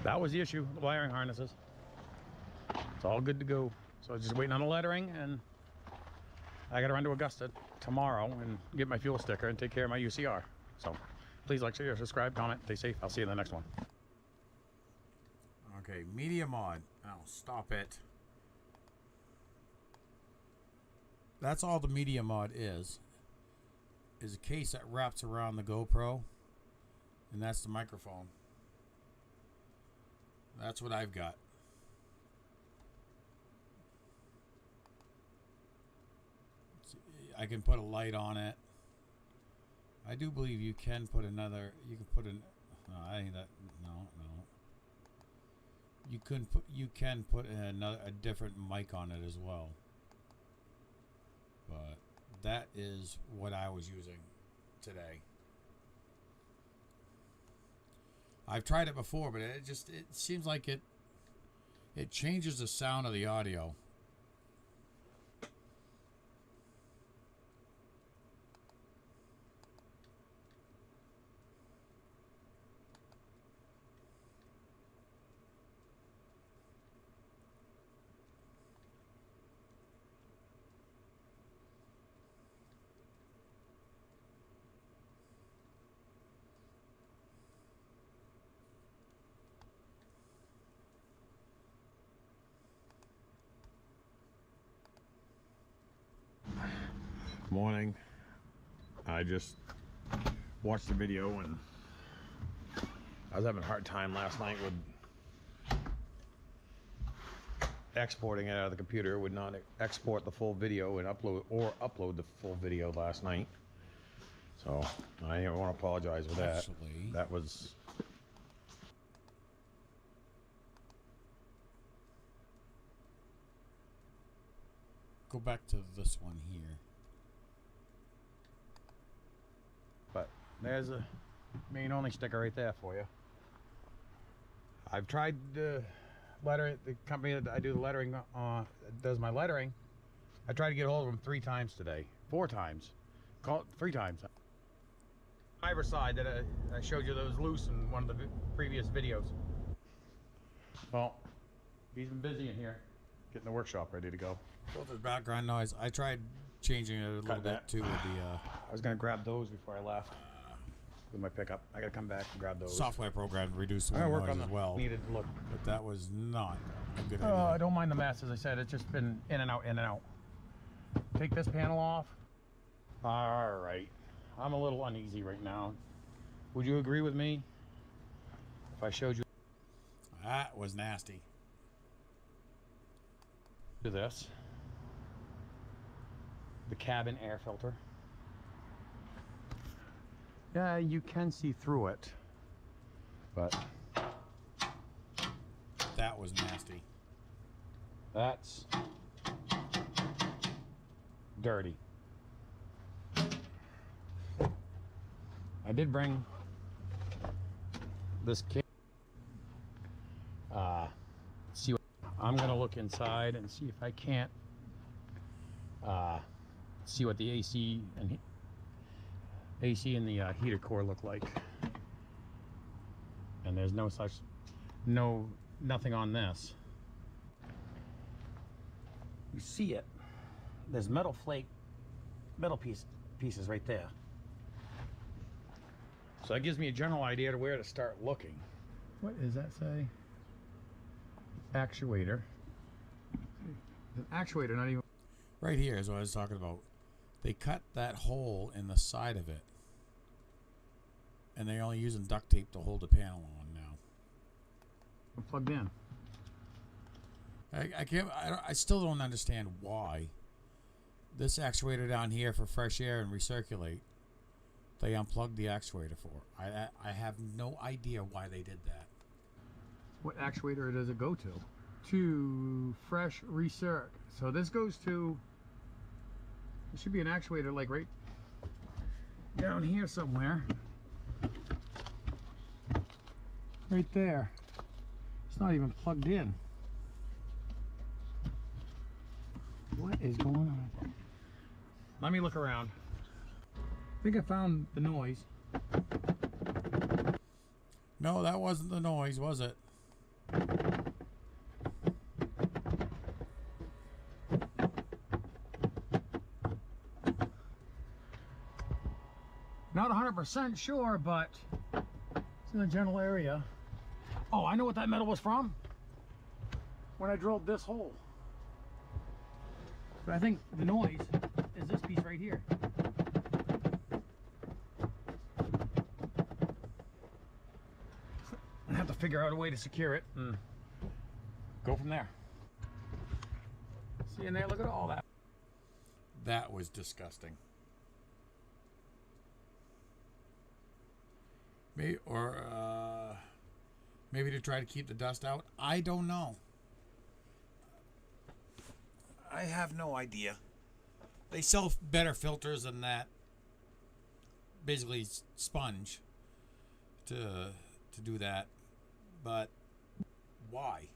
That was the issue, the wiring harnesses. It's all good to go. So just waiting on the lettering, and I gotta run to Augusta tomorrow and get my fuel sticker and take care of my UCR. So please like, share, subscribe, comment, stay safe. I'll see you in the next one. Okay, Media Mod. Oh, stop it. That's all the Media Mod is a case that wraps around the GoPro, and that's the microphone. That's what I've got. I can put a light on it. I do believe you can put another. You can put an. No, I think that. No. You can put a different mic on it as well. But that is what I was using today. I've tried it before, but it seems like it changes the sound of the audio. Morning. I just watched the video, and I was having a hard time last night with exporting it out of the computer. Would not export the full video and upload the full video last night. So I want to apologize for that. Actually, That was go back to this one here. But there's a main only sticker right there for you. I've tried the the company that I do the lettering does my lettering. I tried to get a hold of them 3 times today, 4 times, called 3 times. Driver side that I showed you that was loose in one of the previous videos. Well, he's been busy in here, getting the workshop ready to go. Filtered background noise. I tried changing it a little bit that. too with the I was gonna grab those before I left with my pickup. I gotta come back and grab those. software program to reduce the I'm gonna wind work noise on as the well. needed look. But that was not a good I idea. don't mind the mess, as I said. It's just been in and out, in and out. Take this panel off. All right. I'm a little uneasy right now. Would you agree with me if I showed you? That was nasty. To this, the cabin air filter. Yeah, you can see through it, but That was nasty. that's dirty. I did bring this kit. See what I'm gonna look inside and see if I can't see what the AC and the heater core look like. And there's nothing on this. You see it. There's metal pieces right there. So that gives me a general idea to where to start looking. What does that say? Actuator. An actuator, not even. Right here is what I was talking about. They cut that hole in the side of it, and they're only using duct tape to hold the panel on now. Plugged in. I still don't understand why this actuator down here for fresh air and recirculate, they unplugged the actuator for. I have no idea why they did that. What actuator does it go to? To fresh recirc. So this goes to, it should be an actuator like right down here somewhere. Right there. It's not even plugged in. What is going on? Let me look around. I think I found the noise. No, that wasn't the noise, was it? Not 100% sure, but it's in the general area. Oh, I know what that metal was from. When I drilled this hole. But I think the noise is this piece right here. I have to figure out a way to secure it and go from there. See in there, look at all that. That was disgusting. Maybe, or maybe to try to keep the dust out. I don't know. I have no idea. They sell better filters than that. Basically, sponge to do that. But why?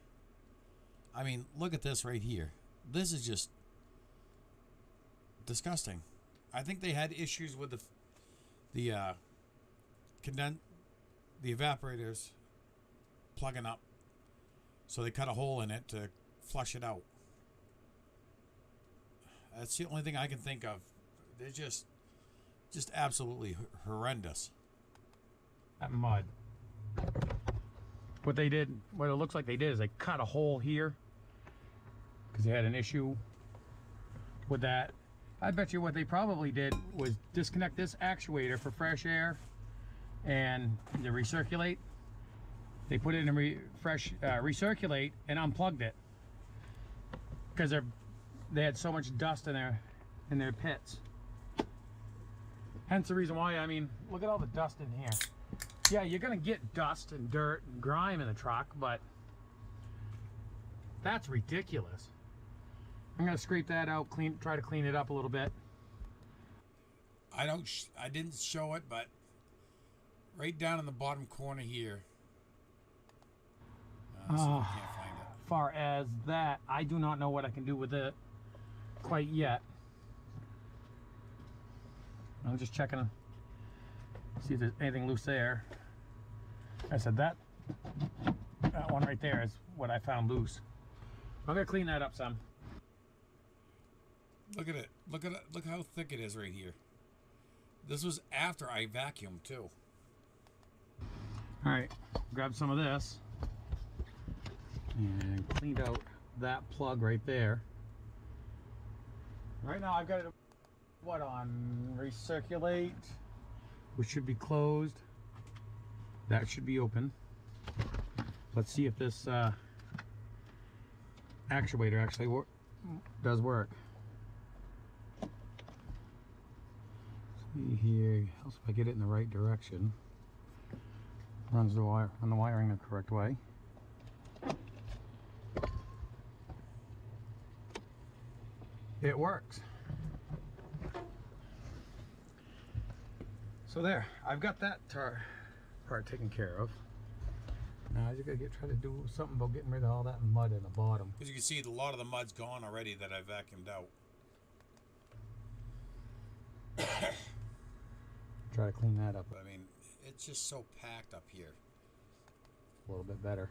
I mean, look at this right here. This is just disgusting. I think they had issues with the evaporators plugging up, so they cut a hole in it to flush it out. That's the only thing I can think of. They're just absolutely horrendous. That mud. What they did, what it looks like they did is they cut a hole here because they had an issue with that. I bet you what they probably did was disconnect this actuator for fresh air and to recirculate. They put it in recirculate and unplugged it because they had so much dust in their pits. Hence the reason why. I mean, look at all the dust in here. Yeah, you're gonna get dust and dirt and grime in the truck, but that's ridiculous. I'm gonna scrape that out, try to clean it up a little bit. I didn't show it, but right down in the bottom corner here. So I can't find it. Far as that, I do not know what I can do with it quite yet. I'm just checking, see if there's anything loose there. I said that one right there is what I found loose. I'm gonna clean that up some. Look at it. Look at it. Look how thick it is right here. This was after I vacuumed too. All right, grab some of this and cleaned out that plug right there. Right now I've got it on recirculate, which should be closed. That should be open. Let's see if this actuator actually does work. See here, helps if I get it in the right direction. Runs the wire on the wiring the correct way. It works. So there, I've got that part taken care of. Now I just gotta try to do something about getting rid of all that mud in the bottom. As you can see, a lot of the mud's gone already that I vacuumed out. Try to clean that up I mean, it's just so packed up here. a little bit better.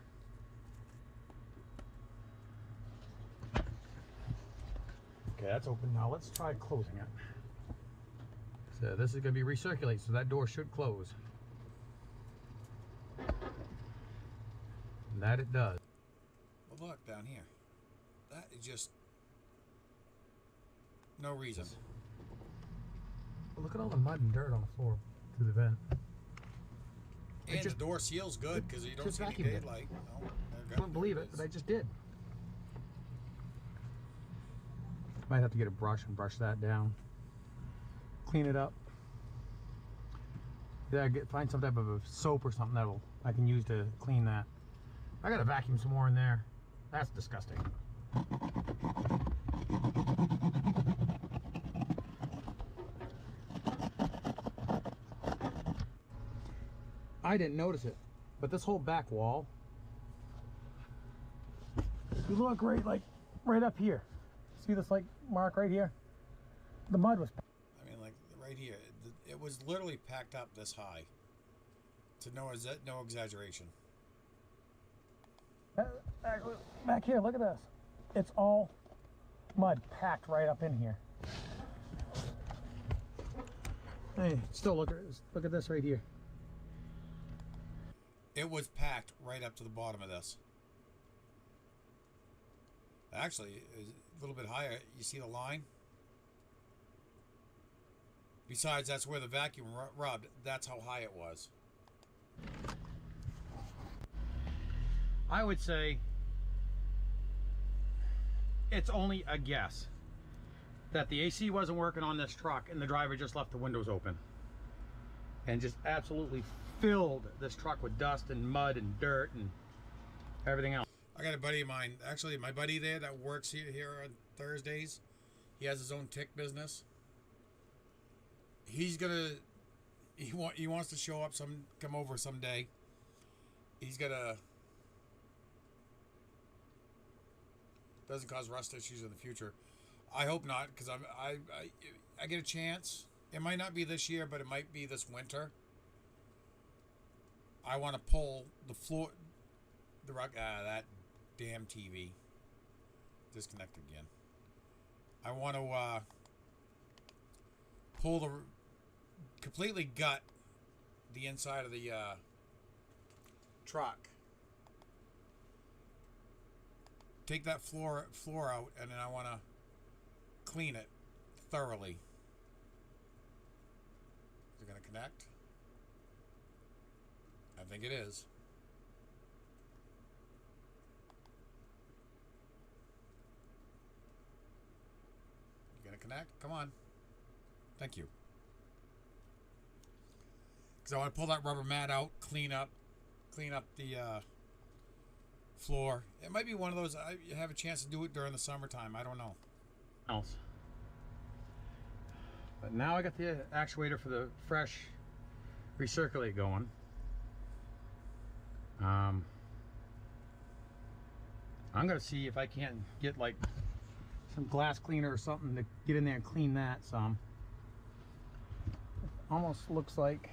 Okay, that's open now. Let's try closing it. So this is going to be recirculated, so that door should close. And that it does. Well, look down here. That is just no reason. Well, look at all the mud and dirt on the floor through the vent. And just- the door seal's good because you don't just see any vacuumed it. daylight. No, there I go. couldn't believe it, but I just did. Might have to get a brush and brush that down. Clean it up. Yeah, find some type of a soap or something that I can use to clean that. I gotta vacuum some more in there. That's disgusting. I didn't notice it, but this whole back wall, you look right up here. See this like mark right here? The mud was. I mean, like right here, it was literally packed up this high. To no exaggeration. Back here, look at this. It's all mud packed right up in here. Hey, still look at this right here. It was packed right up to the bottom of this. Actually, a little bit higher. You see the line? Besides, that's where the vacuum rubbed. That's how high it was. I would say it's only a guess that the AC wasn't working on this truck and the driver just left the windows open and just absolutely filled this truck with dust and mud and dirt and everything else. I got a buddy of mine, actually my buddy there that works here on Thursdays. He has his own tick business. He wants to show up come over someday. He's gonna doesn't cause rust issues in the future. I hope not, because I get a chance. It might not be this year, but it might be this winter. I want to pull the floor, the rug. That damn TV disconnected again. I want to completely gut the inside of the truck. Take that floor out, and then I want to clean it thoroughly. Is it going to connect? I think it is. You going to connect? Come on. Thank you. Because I want to pull that rubber mat out, clean up the floor. It might be one of those, I have a chance to do it during the summertime. I don't know. But now I got the actuator for the fresh recirculate going. I'm gonna see if I can't get like some glass cleaner or something to get in there and clean that some. Almost looks like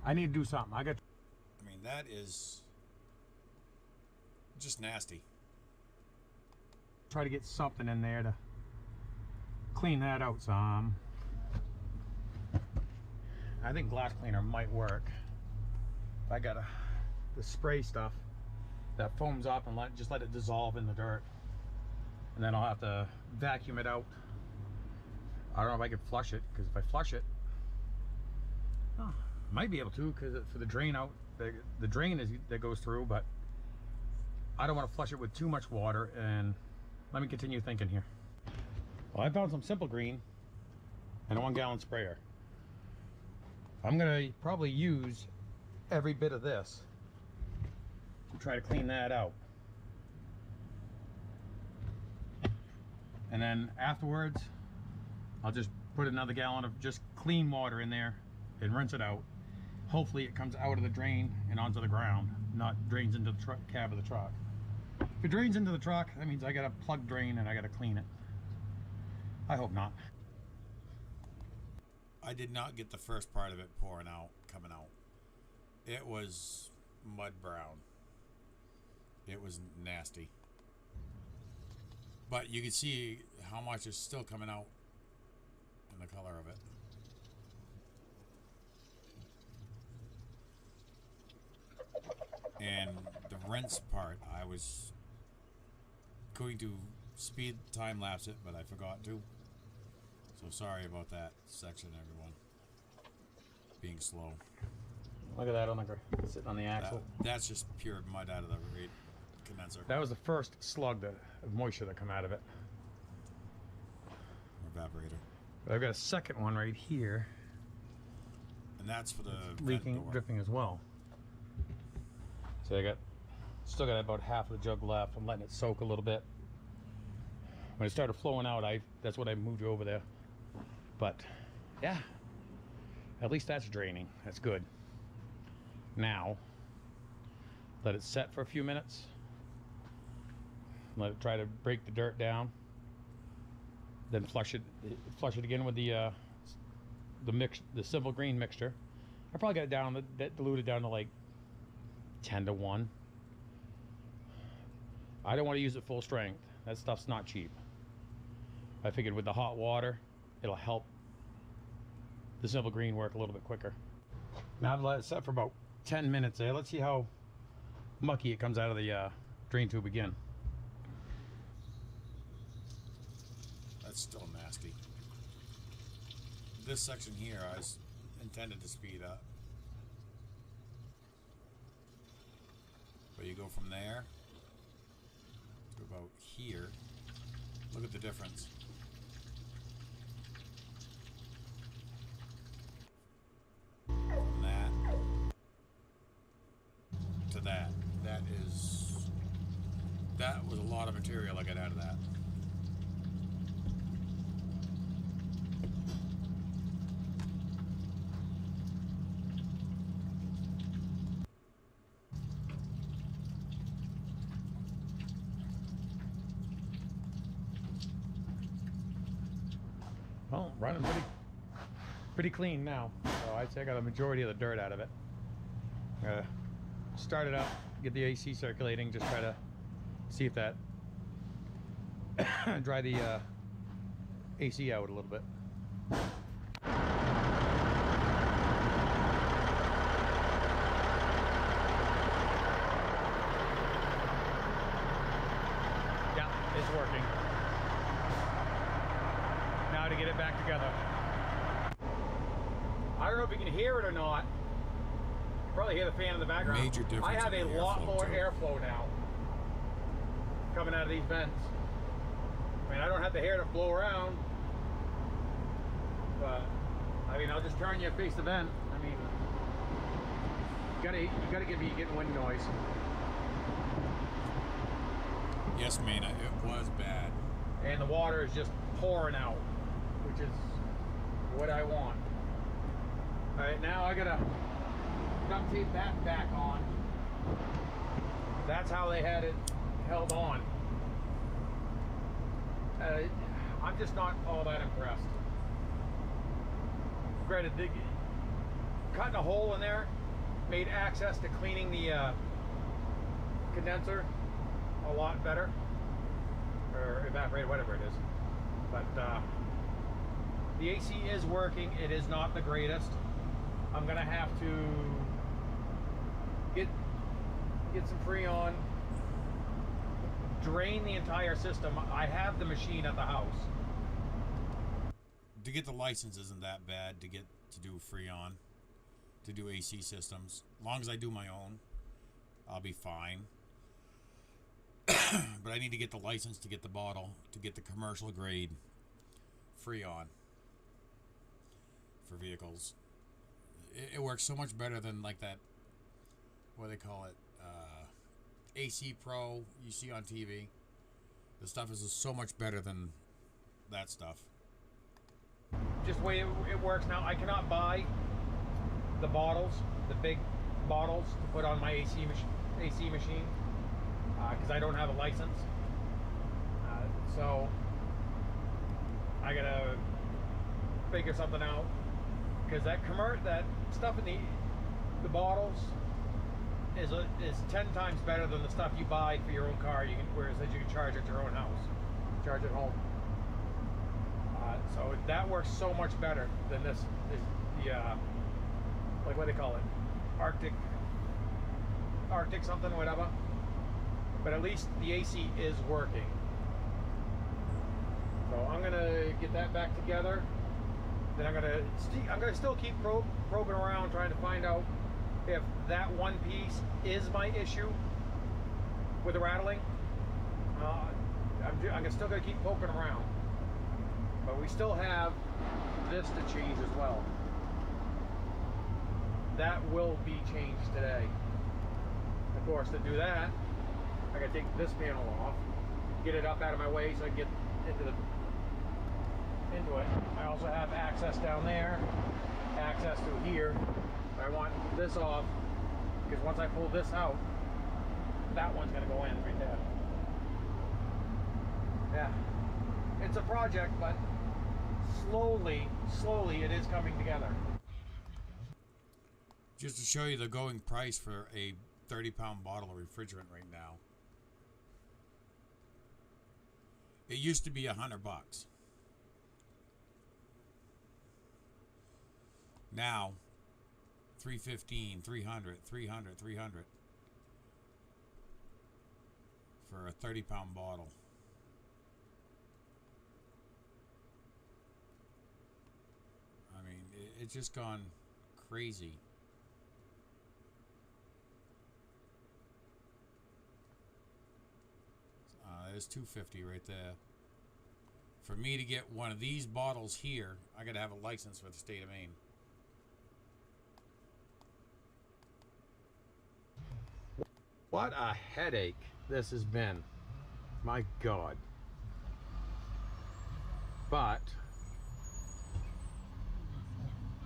I need to do something. I mean, that is just nasty. Try to get something in there to clean that out some. I think glass cleaner might work. I got the spray stuff that foams up and just let it dissolve in the dirt, and then I'll have to vacuum it out. I don't know if I can flush it, because if I flush it, oh, Might be able to, because for the drain out, the drain is that goes through, but I don't want to flush it with too much water. And let me continue thinking here. Well, I found some Simple Green and a 1 gallon sprayer. I'm gonna probably use every bit of this to try to clean that out. And then afterwards, I'll just put another gallon of just clean water in there and rinse it out. Hopefully it comes out of the drain and onto the ground, not drains into the cab of the truck. If it drains into the truck, that means I gotta plug drain and I gotta clean it. I hope not. I did not get the first part of it coming out. It was mud brown. It was nasty. But you can see how much is still coming out in the color of it. And the rinse part, I was going to speed time lapse it, but I forgot to. So sorry about that section, everyone. Being slow. Look at that on the sitting on the axle. That's just pure mud out of the condenser. That was the first slug of moisture that come out of it. Evaporator. But I've got a second one right here, And that's for the leaking, vent door. dripping as well. So I still got about half of the jug left. I'm letting it soak a little bit. When it started flowing out, that's what I moved you over there. But yeah, at least that's draining. That's good. Now, let it set for a few minutes. Let it try to break the dirt down. Then flush it again with the Simple Green mixture. I probably got it down, diluted down to like 10 to 1. I don't want to use it full strength. That stuff's not cheap. I figured with the hot water, it'll help the Simple Green work a little bit quicker. Now I've let it set for about 10 minutes there. Let's see how mucky it comes out of the drain tube again. That's still nasty. This section here, I was intended to speed up. But you go from there to about here. Look at the difference. From that to that. That was a lot of material I got out of that. Well, running pretty clean now. So I'd say I got a majority of the dirt out of it. Start it up, get the AC circulating, just try to see if that dry the AC out a little bit. Yeah, it's working. Now to get it back together. I don't know if you can hear it or not. You probably hear the fan in the background. Major difference I have in a the lot airflow, more too. airflow now coming out of these vents. I mean, I don't have the hair to blow around, but I mean, I'll just turn you and face the vent. I mean, you gotta get me getting wind noise. Yes, man, it was bad. And the water is just pouring out, which is what I want. All right, now I gotta duct tape that back on. That's how they had it held on. I'm just not all that impressed. Granted, cutting a hole in there made access to cleaning the condenser a lot better, or evaporator, whatever it is. But the AC is working. It is not the greatest. I'm gonna have to get some Freon, drain the entire system. I have the machine at the house. To get the license isn't that bad to do Freon. to do AC systems. As long as I do my own, I'll be fine. But I need to get the license to get the bottle, to get the commercial grade Freon for vehicles. It works so much better than like that, what do they call it, AC Pro you see on TV. The stuff is so much better than that stuff. Just the way it works now, I cannot buy the bottles, the big bottles, to put on my AC machine because I don't have a license. So I gotta figure something out, because that stuff in the bottles is 10 times better than the stuff you buy for your own car. Whereas you can charge at your own house, charge at home. So that works so much better than the like, what do they call it, Arctic something, whatever. But at least the AC is working. So I'm gonna get that back together. Then I'm gonna still keep probing around, trying to find out if that one piece is my issue with the rattling. I'm still gonna keep poking around. But we still have this to change as well. That will be changed today. Of course, to do that, I gotta take this panel off, get it up out of my way so I can get into it. I also have access down there, access to here. I want this off, because once I pull this out, that one's gonna go in right there. Yeah, it's a project, but slowly it is coming together. Just to show you the going price for a 30-pound bottle of refrigerant right now. It used to be $100. Now, $315, $300, $300 for a 30-pound bottle. I mean, it's just gone crazy. There's $250 right there. For me to get one of these bottles here, I gotta have a license for the state of Maine. What a headache this has been. My God. But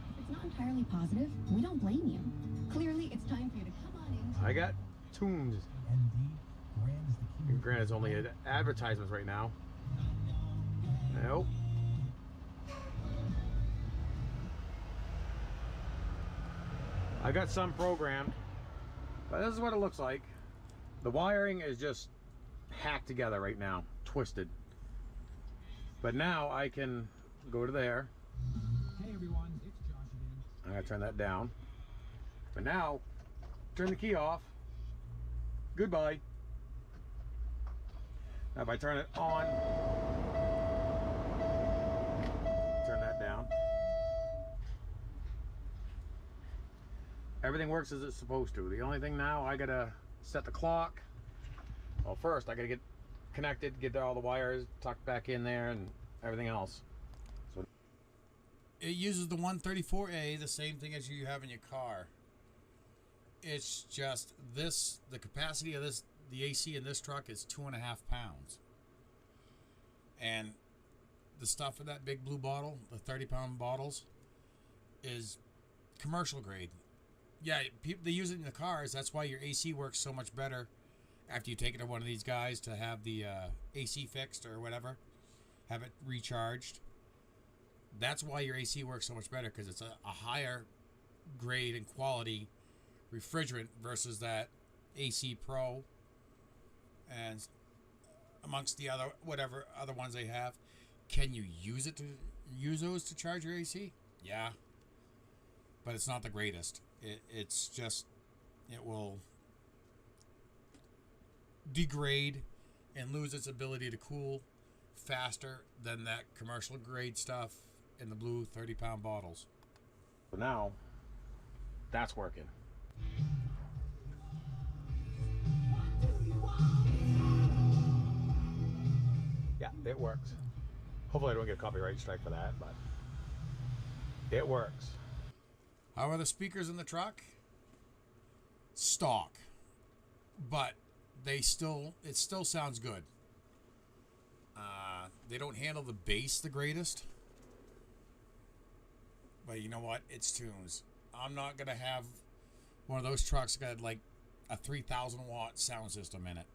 If it's not entirely positive, we don't blame you. Clearly, it's time for you to come on in. I got tunes. Granted, it's only advertisements right now. Nope. I got some programmed, but this is what it looks like. The wiring is just hacked together right now, twisted. But now I can go to there. Hey everyone, it's Josh again. I'm gonna turn that down. But now, turn the key off. Goodbye. Now if I turn it on, turn that down. Everything works as it's supposed to. The only thing now, I gotta set the clock. Well, first I gotta get connected, get all the wires tucked back in there and everything else. So It uses the 134A, the same thing as you have in your car. It's just this, the capacity of this, the AC in this truck is 2.5 pounds. And the stuff in that big blue bottle, the 30-pound bottles, is commercial grade. Yeah, they use it in the cars. That's why your AC works so much better after you take it to one of these guys to have the AC fixed or whatever, have it recharged. That's why your AC works so much better, because it's a higher grade and quality refrigerant versus that AC Pro and amongst the other whatever other ones they have. Can you use those to charge your AC? Yeah, but it's not the greatest. It's just, it will degrade and lose its ability to cool faster than that commercial grade stuff in the blue 30-pound bottles. now That's working. Yeah, it works. Hopefully I don't get a copyright strike for that, but it works. How are the speakers in the truck? Stock, but it still sounds good. They don't handle the bass the greatest, but you know what? It's tunes. I'm not gonna have one of those trucks that got like a 3,000 watt sound system in it.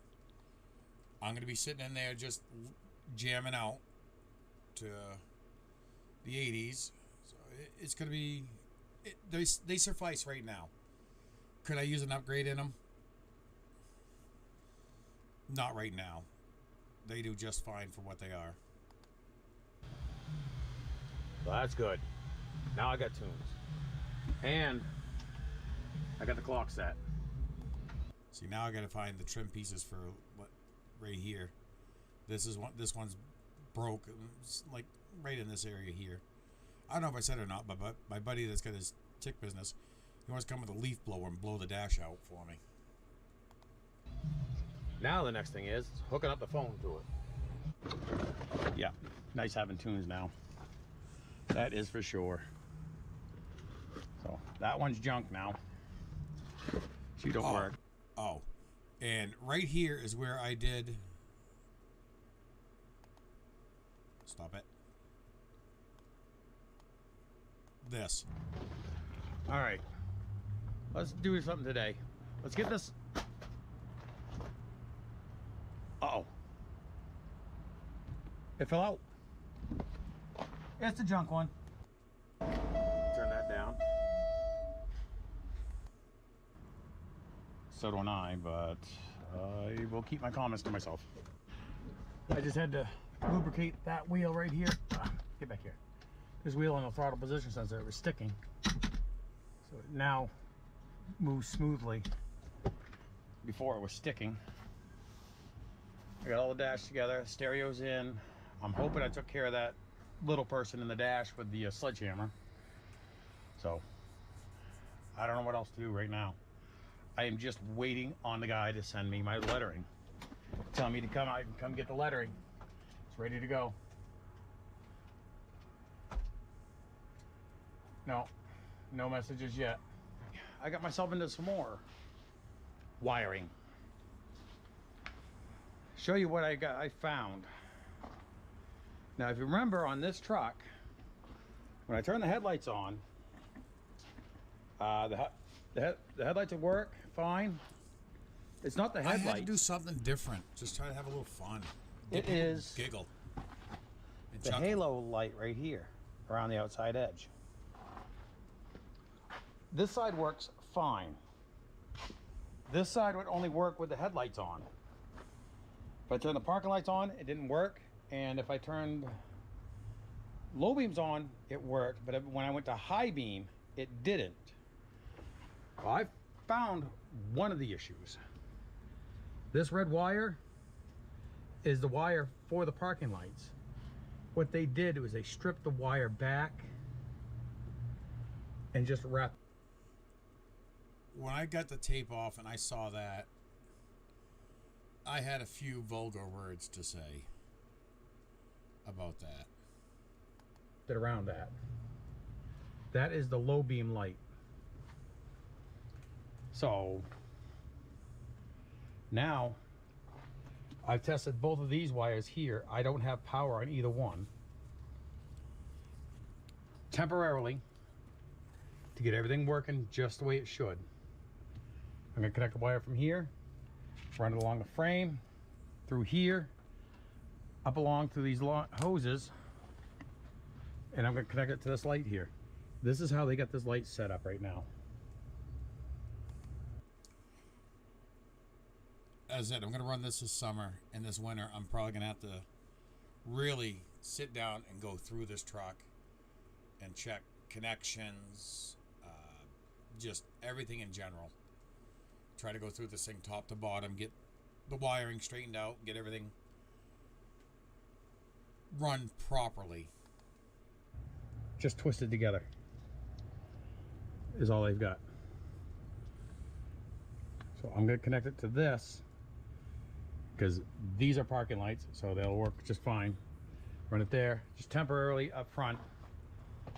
I'm gonna be sitting in there just jamming out to the 80s. So it's gonna be. They suffice right now. Could I use an upgrade in them? Not right now. They do just fine for what they are. Well, that's good. Now I got tunes. And I got the clock set. See, now I gotta find the trim pieces for what right here. This one's broke. It's like right in this area here. I don't know if I said it or not, but my buddy that's got his tick business, he wants to come with a leaf blower and blow the dash out for me. Now the next thing is hooking up the phone to it. Yeah, nice having tunes now. That is for sure. So that one's junk now. She don't work. Oh, and right here is where I did. Stop it. This. All right, let's do something today. Let's get this. Uh-oh. It fell out. It's a junk one. Turn that down. So don't I, but I will keep my comments to myself. I just had to lubricate that wheel right here. Get back here. This wheel on the throttle position sensor, it was sticking. So it now moves smoothly. Before it was sticking. I got all the dash together, stereo's in. I'm hoping I took care of that little person in the dash with the sledgehammer. So, I don't know what else to do right now. I am just waiting on the guy to send me my lettering. Tell me to come out and come get the lettering. It's ready to go. No messages yet. I got myself into some more wiring. Show you what I found. Now, if you remember on this truck, when I turn the headlights on, the headlights will work fine. It's not the I headlights. had to do something different. Just try to have a little fun. It is giggle. And the chuckle. halo light right here around the outside edge. This side works fine. This side would only work with the headlights on. If I turned the parking lights on, it didn't work. And if I turned low beams on, it worked. But when I went to high beam, it didn't. Well, I found one of the issues. This red wire is the wire for the parking lights. What they did was they stripped the wire back and just wrapped. When I got the tape off and I saw that, I had a few vulgar words to say about that. Around that. That is the low beam light. So now I've tested both of these wires here. I don't have power on either one. Temporarily, to get everything working just the way it should. I'm gonna connect the wire from here, run it along the frame, through here, up along through these hoses, and I'm gonna connect it to this light here. This is how they got this light set up right now. As I said, I'm going to run this summer, and this winter I'm probably going to have to really sit down and go through this truck and check connections, just everything in general. Try to go through this thing top to bottom, get the wiring straightened out, get everything run properly. Just twisted together is all they've got. So I'm going to connect it to this because these are parking lights, so they'll work just fine. Run it there, just temporarily up front.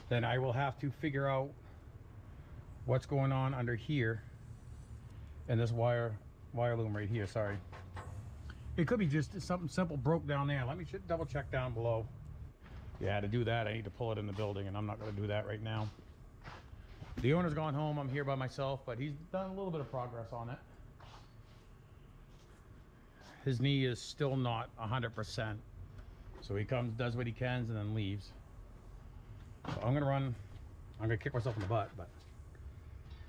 Then I will have to figure out what's going on under here and this wire loom right here. Sorry, it could be just something simple broke down there. Let me double check down below. Yeah, to do that I need to pull it in the building, and I'm not going to do that right now. The owner's gone home. I'm here by myself, but he's done a little bit of progress on it. His knee is still not 100%, so he comes, does what he can, and then leaves. So I'm gonna kick myself in the butt, but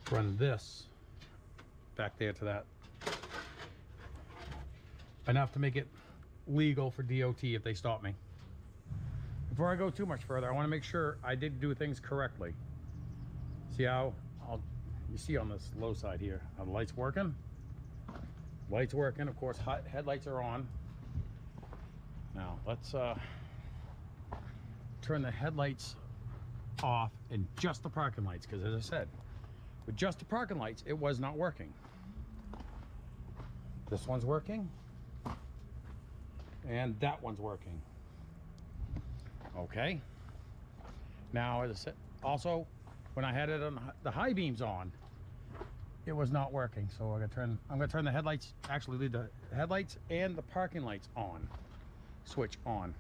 run this back there to that, enough to make it legal for DOT if they stop me. Before I go too much further, I want to make sure I did do things correctly. See how you see on this low side here how the light's working? Lights working, of course. Headlights are on. Now let's turn the headlights off and just the parking lights, because as I said, with just the parking lights it was not working. This one's working and that one's working. Okay, now as I said, also when I had it on the high beams on, it was not working. So I'm gonna turn the headlights, actually leave the headlights and the parking lights on, switch on.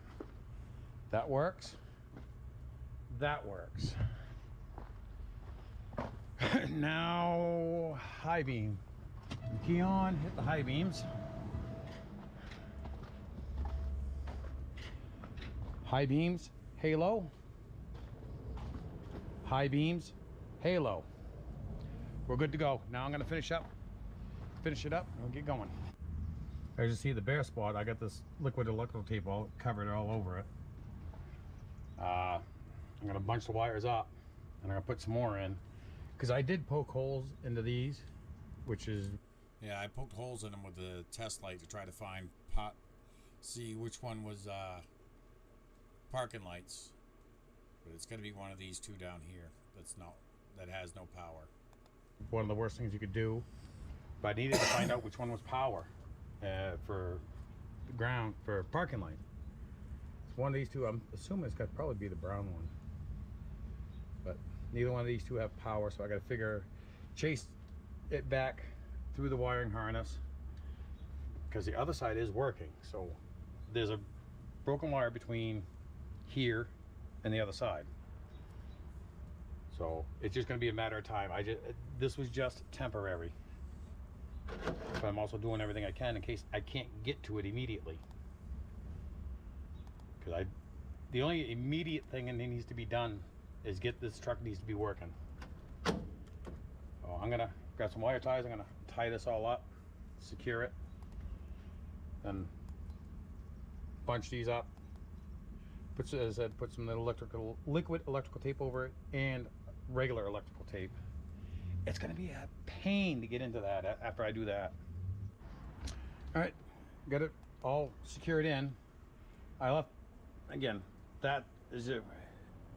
That works. That works. Now high beam. Key on, hit the high beams. High beams, halo. High beams, halo. We're good to go. Now I'm gonna finish it up and we'll get going. As you see the bare spot, I got this liquid electrical tape all covered all over it. I'm gonna bunch the wires up and I'm gonna put some more in, because I did poke holes into these, which is, yeah, I poked holes in them with the test light to try to find see which one was parking lights, but it's gonna be one of these two down here that has no power. One of the worst things you could do, but I needed to find out which one was power for the ground for parking light. It's one of these two. I'm assuming it's got to probably be the brown one, but neither one of these two have power, so I got to chase it back through the wiring harness, because the other side is working. So there's a broken wire between here and the other side, so it's just going to be a matter of time. This was just temporary, but I'm also doing everything I can in case I can't get to it immediately, because the only immediate thing that needs to be done is this truck needs to be working. So I'm gonna grab some wire ties. I'm gonna tie this all up, secure it, then bunch these up. As I said, put some liquid electrical tape over it and regular electrical tape. It's gonna be a pain to get into that after I do that. All right, got it all secured in. I left, again, that is it.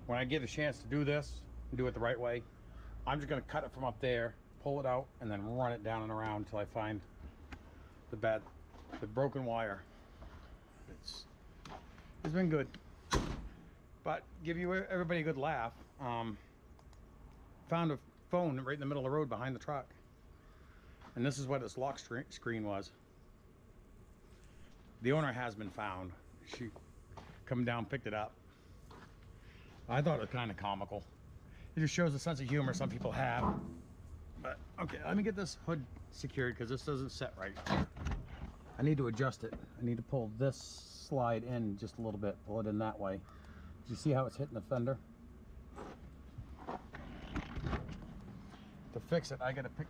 When I get a chance to do this and do it the right way, I'm just gonna cut it from up there, pull it out, and then run it down and around until I find the broken wire. It's been good, but give everybody a good laugh. Found a phone right in the middle of the road behind the truck, and this is what its lock screen was. The owner has been found. She come down, picked it up. I thought it was kind of comical. It just shows the sense of humor some people have. But okay, let me get this hood secured, because this doesn't set right. I need to adjust it. I need to pull this slide in just a little bit, pull it in that way. Do you see how it's hitting the fender? To fix it, I gotta pick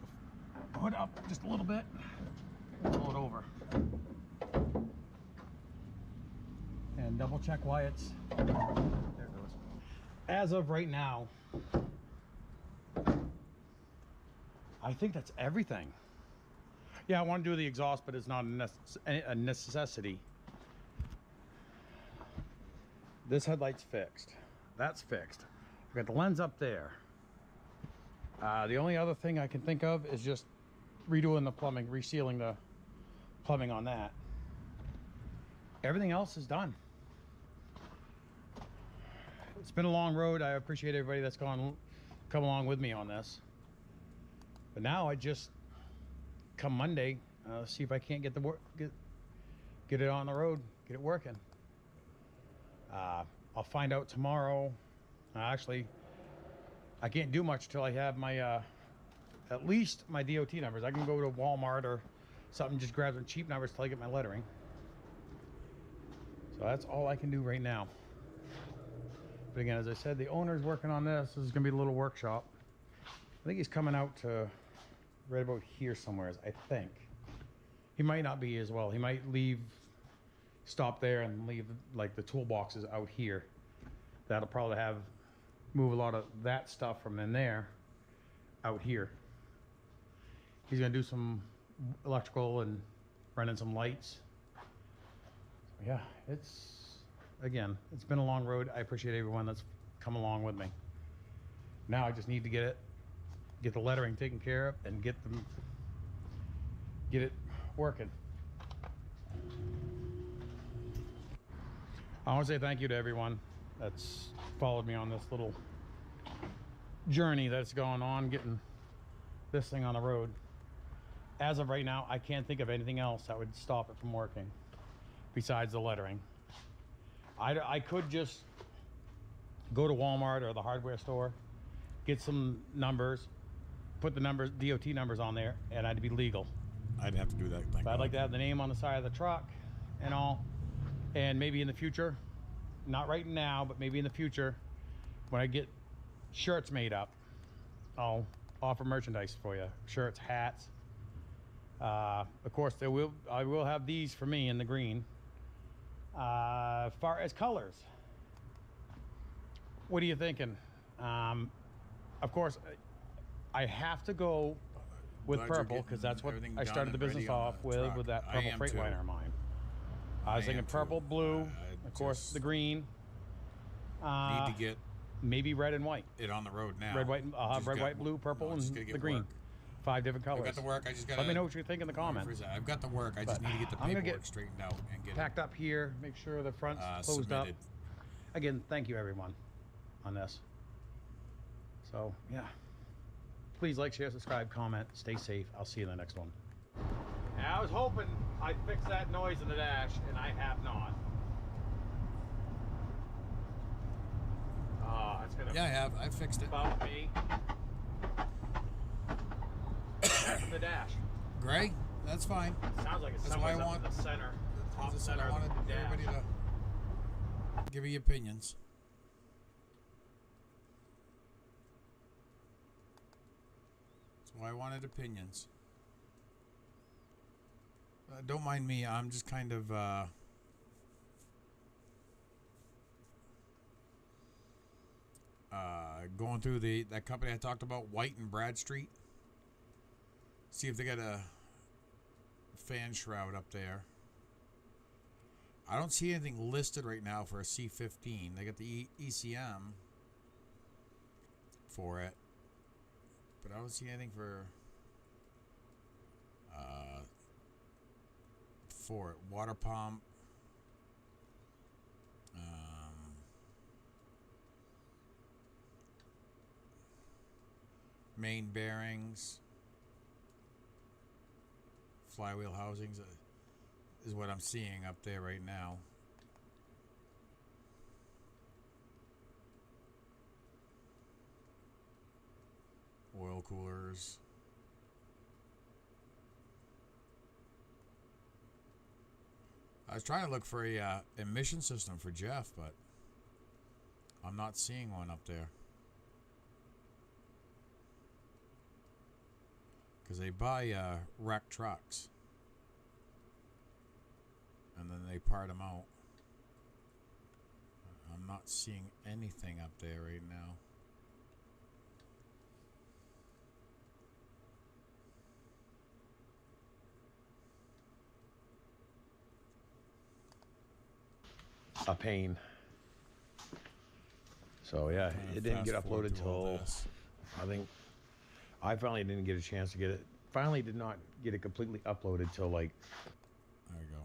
the hood up just a little bit, pull it over, and double check why it's, there it goes. As of right now, I think that's everything. Yeah, I want to do the exhaust, but it's not a necessity. This headlight's fixed. That's fixed. I've got the lens up there. The only other thing I can think of is just redoing the plumbing, resealing the plumbing on that. Everything else is done. It's been a long road. I appreciate everybody that's come along with me on this. But now I just come Monday, see if I can't get the work, get it on the road, get it working. I'll find out tomorrow. Actually, I can't do much till I have my at least my DOT numbers. I can go to Walmart or something, just grab some cheap numbers till I get my lettering. So that's all I can do right now. But again, as I said, the owner's working on this. This is gonna be a little workshop. I think he's coming out to right about here somewhere, I think. He might not be as well. He might stop there and leave like the toolboxes out here. That'll probably move a lot of that stuff from in there out here. He's gonna do some electrical and run in some lights. Yeah, it's been a long road. I appreciate everyone that's come along with me. Now I just need to get the lettering taken care of and get it working. I want to say thank you to everyone that's followed me on this little journey that's going on, getting this thing on the road. As of right now, I can't think of anything else that would stop it from working besides the lettering. I could just go to Walmart or the hardware store, get some numbers, put the numbers, DOT numbers on there, and I'd be legal. I'd have to do that. But I'd like to have the name on the side of the truck and all. And maybe in the future, not right now, but maybe in the future, when I get shirts made up, I'll offer merchandise for you. Shirts, hats. Of course, I will have these for me in the green. As far as colors, what are you thinking? Of course, I have to go with Glad you're purple because that's what getting I started the everything business done and off ready on the with truck. that I purple am Freightliner too. of mine. I was I thinking am too. purple, blue, I of course, just the green. need to get Maybe red and white. it on the road now. Red, white, I'll have Just red, got- white, blue, purple, no, and just gotta get the green. work. 5 different colors. I've got the work. I just got. Let me know what you think in the comments. I've got the work. I just But need to get the I'm gonna paperwork get straighted out and get Packed up here, make sure the front's it closed submitted. up. Again, thank you everyone on this. So, yeah. Please like, share, subscribe, comment, stay safe. I'll see you in the next one. And I was hoping I'd fix that noise in the dash, and I have not. It's gonna Yeah, I have. I fixed it. bump me. That's in the dash. Gray, that's fine. Sounds like it's That's why I somewhere up want- in the center. Top As I said, center I of wanted the dash. everybody to give me opinions. That's why I wanted opinions. Don't mind me. I'm just kind of going through that company I talked about, White and Bradstreet. See if they got a fan shroud up there. I don't see anything listed right now for a C15. They got the ECM for it, but I don't see anything for it. Water pump. Main bearings. Flywheel housings is what I'm seeing up there right now. Oil coolers. I was trying to look for a emission system for Jeff, but I'm not seeing one up there. Because they buy wrecked trucks. And then they part them out. I'm not seeing anything up there right now. A pain. So yeah, it didn't get Fast forward uploaded through all till this. I think I finally didn't get a chance to get it finally did not get it completely uploaded till like. There you go.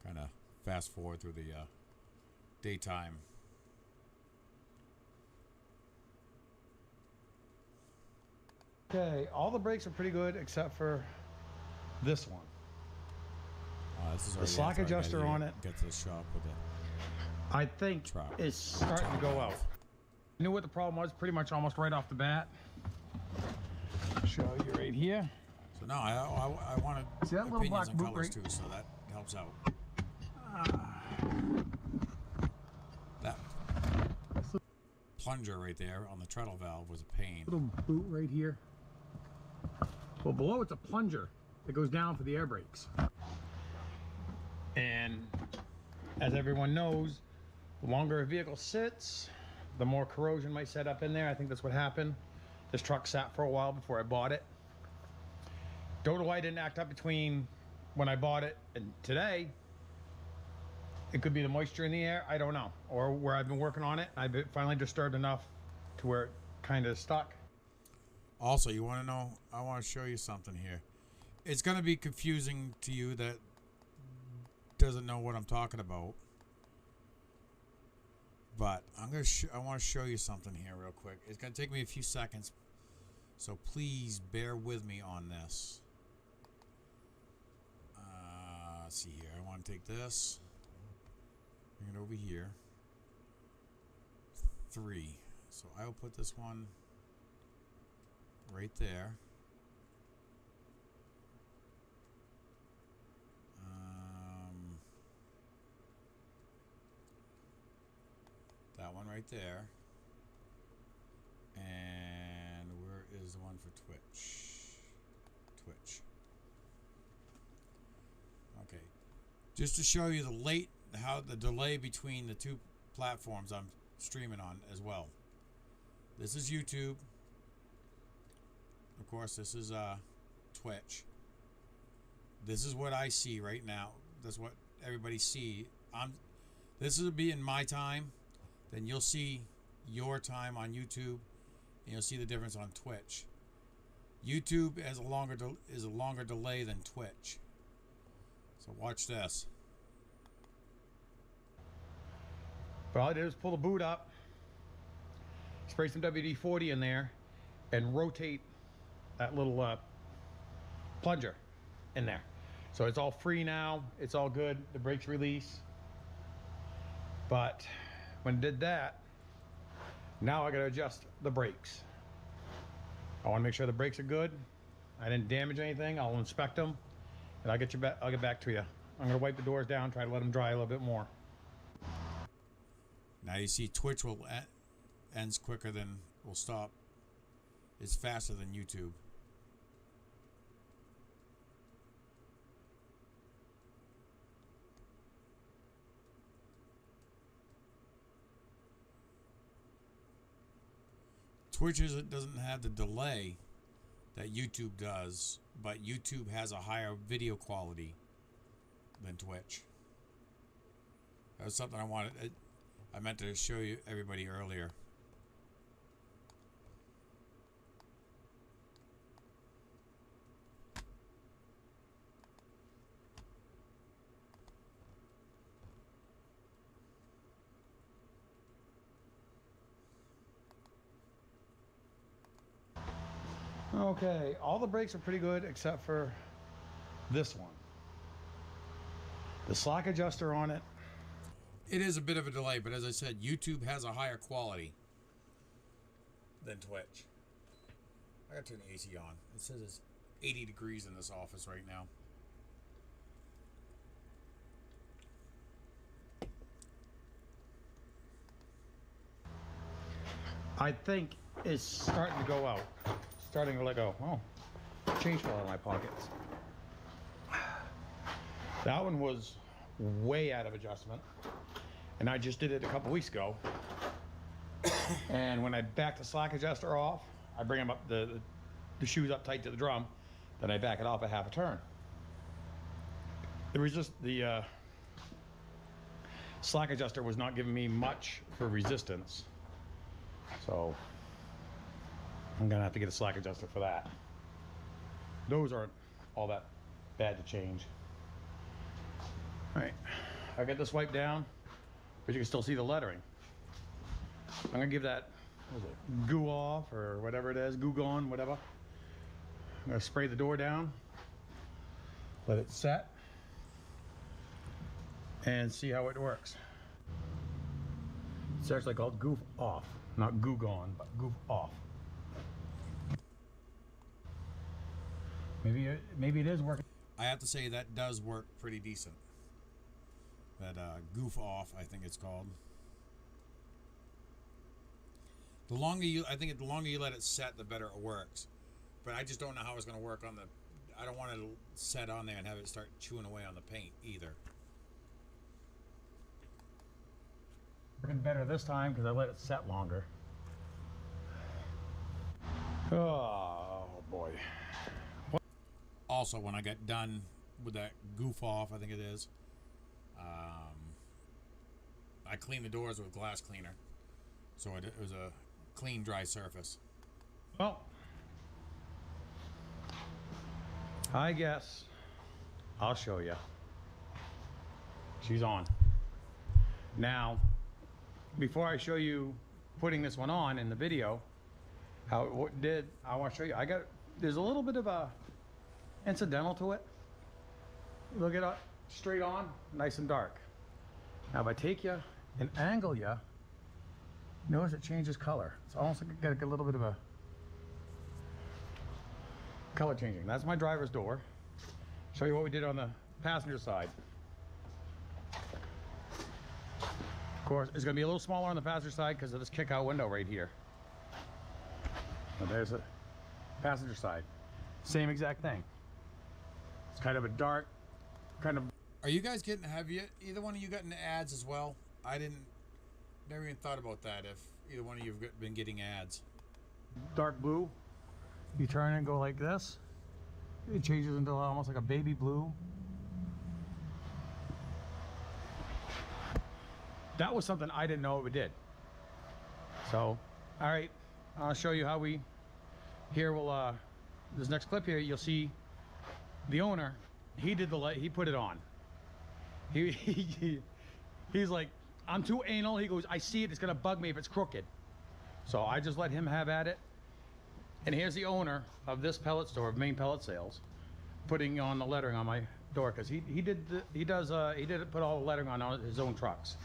Kind of fast forward through the daytime. Okay, all the brakes are pretty good except for this one. This is The slack adjuster on it. Get to the shop with it. I think Truck. it's starting to go out. I knew what the problem was pretty much almost right off the bat. Show you right here. So now I wanted See that little opinions black on boot colors right- too, so that helps out. That plunger right there on the treadle valve was a pain. Little boot right here. Well, below it's a plunger that goes down for the air brakes. And as everyone knows, the longer a vehicle sits, the more corrosion might set up in there. I think that's what happened. This truck sat for a while before I bought it. Don't know why it didn't act up between when I bought it and today. It could be the moisture in the air, I don't know. Or where I've been working on it, I've been finally disturbed enough to where it kind of stuck. Also, you want to know, I want to show you something here. It's going to be confusing to you that doesn't know what I'm talking about. But I want to show you something here real quick. It's going to take me a few seconds. So please bear with me on this. Let's see here. I want to take this. Bring it over here. 3. So I will put this one right there. That one right there. And where is the one for Twitch? Twitch. Okay. Just to show you how the delay between the two platforms I'm streaming on as well. This is YouTube. Of course, this is Twitch. This is what I see right now. That's what everybody see. This will be in my time. Then you'll see your time on YouTube, and you'll see the difference on Twitch. YouTube has is a longer delay than Twitch. So watch this. But all I did was pull the boot up, spray some WD-40 in there, and rotate that little plunger in there. So it's all free now. It's all good. The brakes release. But when I did that, now I got to adjust the brakes. I want to make sure the brakes are good. I didn't damage anything. I'll inspect them, and I'll get you back. I'll get back to you. I'm gonna wipe the doors down, try to let them dry a little bit more. Now you see Twitch ends quicker than will stop. It's faster than YouTube. Twitch doesn't have the delay that YouTube does, but YouTube has a higher video quality than Twitch. That was something I meant to show you everybody earlier. Okay, all the brakes are pretty good except for this one. The slack adjuster on it. It is a bit of a delay, but as I said, YouTube has a higher quality than Twitch. I gotta turn the AC on. It says it's 80 degrees in this office right now. I think it's starting to go out. Starting to let go. Oh, change fell out of my pockets. That one was way out of adjustment. And I just did it a couple weeks ago. And when I back the slack adjuster off, I bring them up the shoes up tight to the drum, then I back it off a half a turn. The slack adjuster was not giving me much for resistance. So I'm gonna have to get a slack adjuster for that. Those aren't all that bad to change. All right, I got this wiped down, but you can still see the lettering. I'm gonna give that, what is it, goo off or whatever it is, goo gone, whatever. I'm gonna spray the door down, let it set, and see how it works. It's actually called goof off, not goo gone, but goof off. Maybe it is working. I have to say that does work pretty decent. That goof off, I think it's called. The longer you let it set, the better it works. But I just don't know how it's going to work on the. I don't want it to set on there and have it start chewing away on the paint either. Working better this time because I let it set longer. Oh boy. Also, when I got done with that goof off, I think it is, I cleaned the doors with glass cleaner, so it was a clean, dry surface. Well, I guess I'll show you. She's on. Now, before I show you putting this one on in the video, how it did, I want to show you. There's a little bit of a incidental to it. Look at it straight on, nice and dark. Now if I take you and angle you, notice it changes color. It's almost like got a little bit of a color changing. That's my driver's door. Show you what we did on the passenger side. Of course, it's going to be a little smaller on the passenger side because of this kick-out window right here. Now there's the passenger side. Same exact thing. It's kind of a dark, kind of. Are you guys getting? Have you either one of you gotten ads as well? I never even thought about that. If either one of you have been getting ads. Dark blue. You turn and go like this. It changes into almost like a baby blue. That was something I didn't know it did. So, all right, I'll show you how we. Here we'll. This next clip here, you'll see the owner. He did he put it on. He's like, I'm too anal. He goes, I see it. It's gonna bug me if it's crooked. So I just let him have at it. And here's the owner of this pellet store, of Main Pellet Sales, putting on the lettering on my door because he did put all the lettering on his own trucks.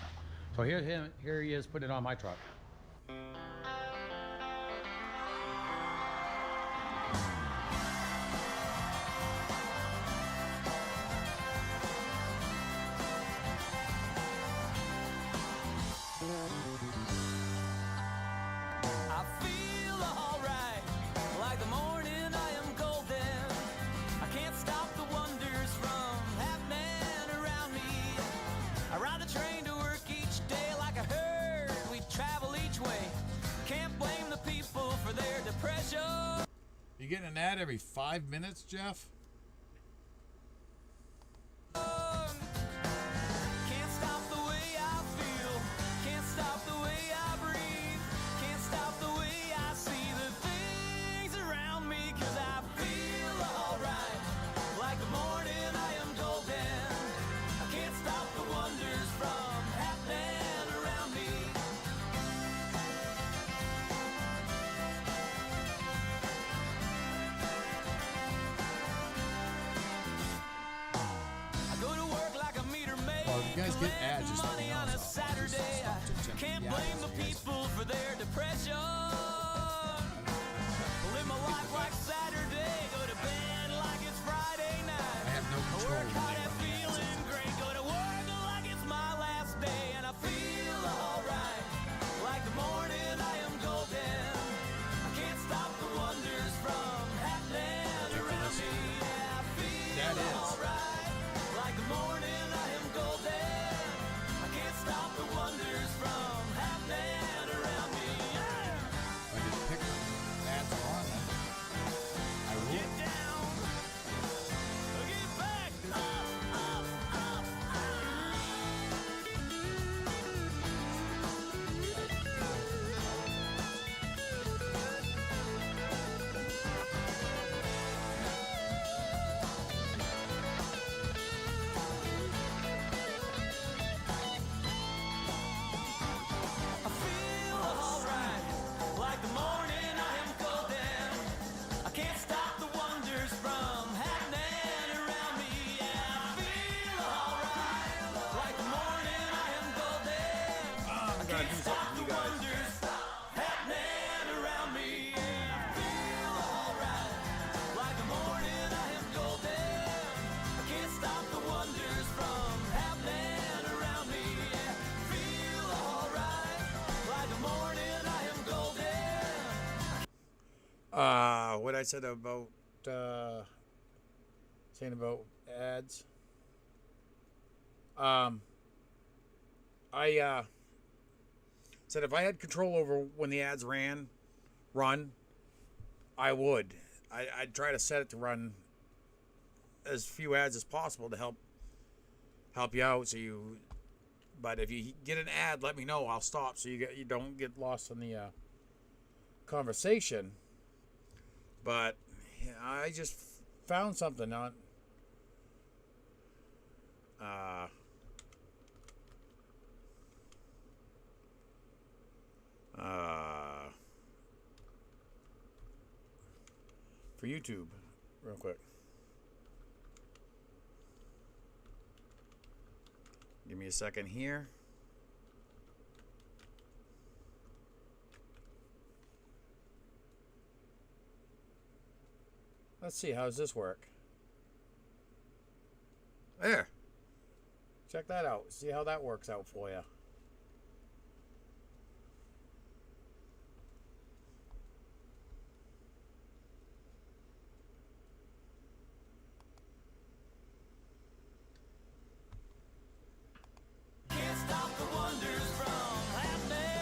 So here he is putting it on my truck. You getting an ad every 5 minutes, Jeff? Can't stop the way I feel. Can't stop the way I breathe. Can't stop the way I see the things around me. 'Cause I feel alright. Like the morning I am golden. I can't stop the wonders from happening around me. I go to work like a meter maid. Well, if you guys get ads, just let me Money know. on a So Saturday. I'll just stop Can't the blame ads the for you guys. people for their depression. Live my life like Saturday. Go to bed like it's Friday night. I have no control Work when hard they and run the ads. feeling great. Go to work like it's my last day. And I feel alright. Like the morning I am golden. I can't stop the wonders from happening around me. Yeah, I feel That is. alright. Like the morning I am golden. I can't stop the wonders from happening around me. Yeah. If I just pick them, ads are on them. I will trying to do something for you guys. Happening around me, I feel alright. Like the morning I am golden. I can't stop the wonders from happening around me. Feel alright. Like the morning I am golden. What I said about saying about ads. I said if I had control over when the ads run, I would. I'd try to set it to run as few ads as possible to help you out. But if you get an ad, let me know. I'll stop so you don't get lost in the conversation. But yeah, I just found something on. For YouTube, real quick. Give me a second here. Let's see, how does this work? There. Check that out. See how that works out for you. Can't stop the wonders from happening.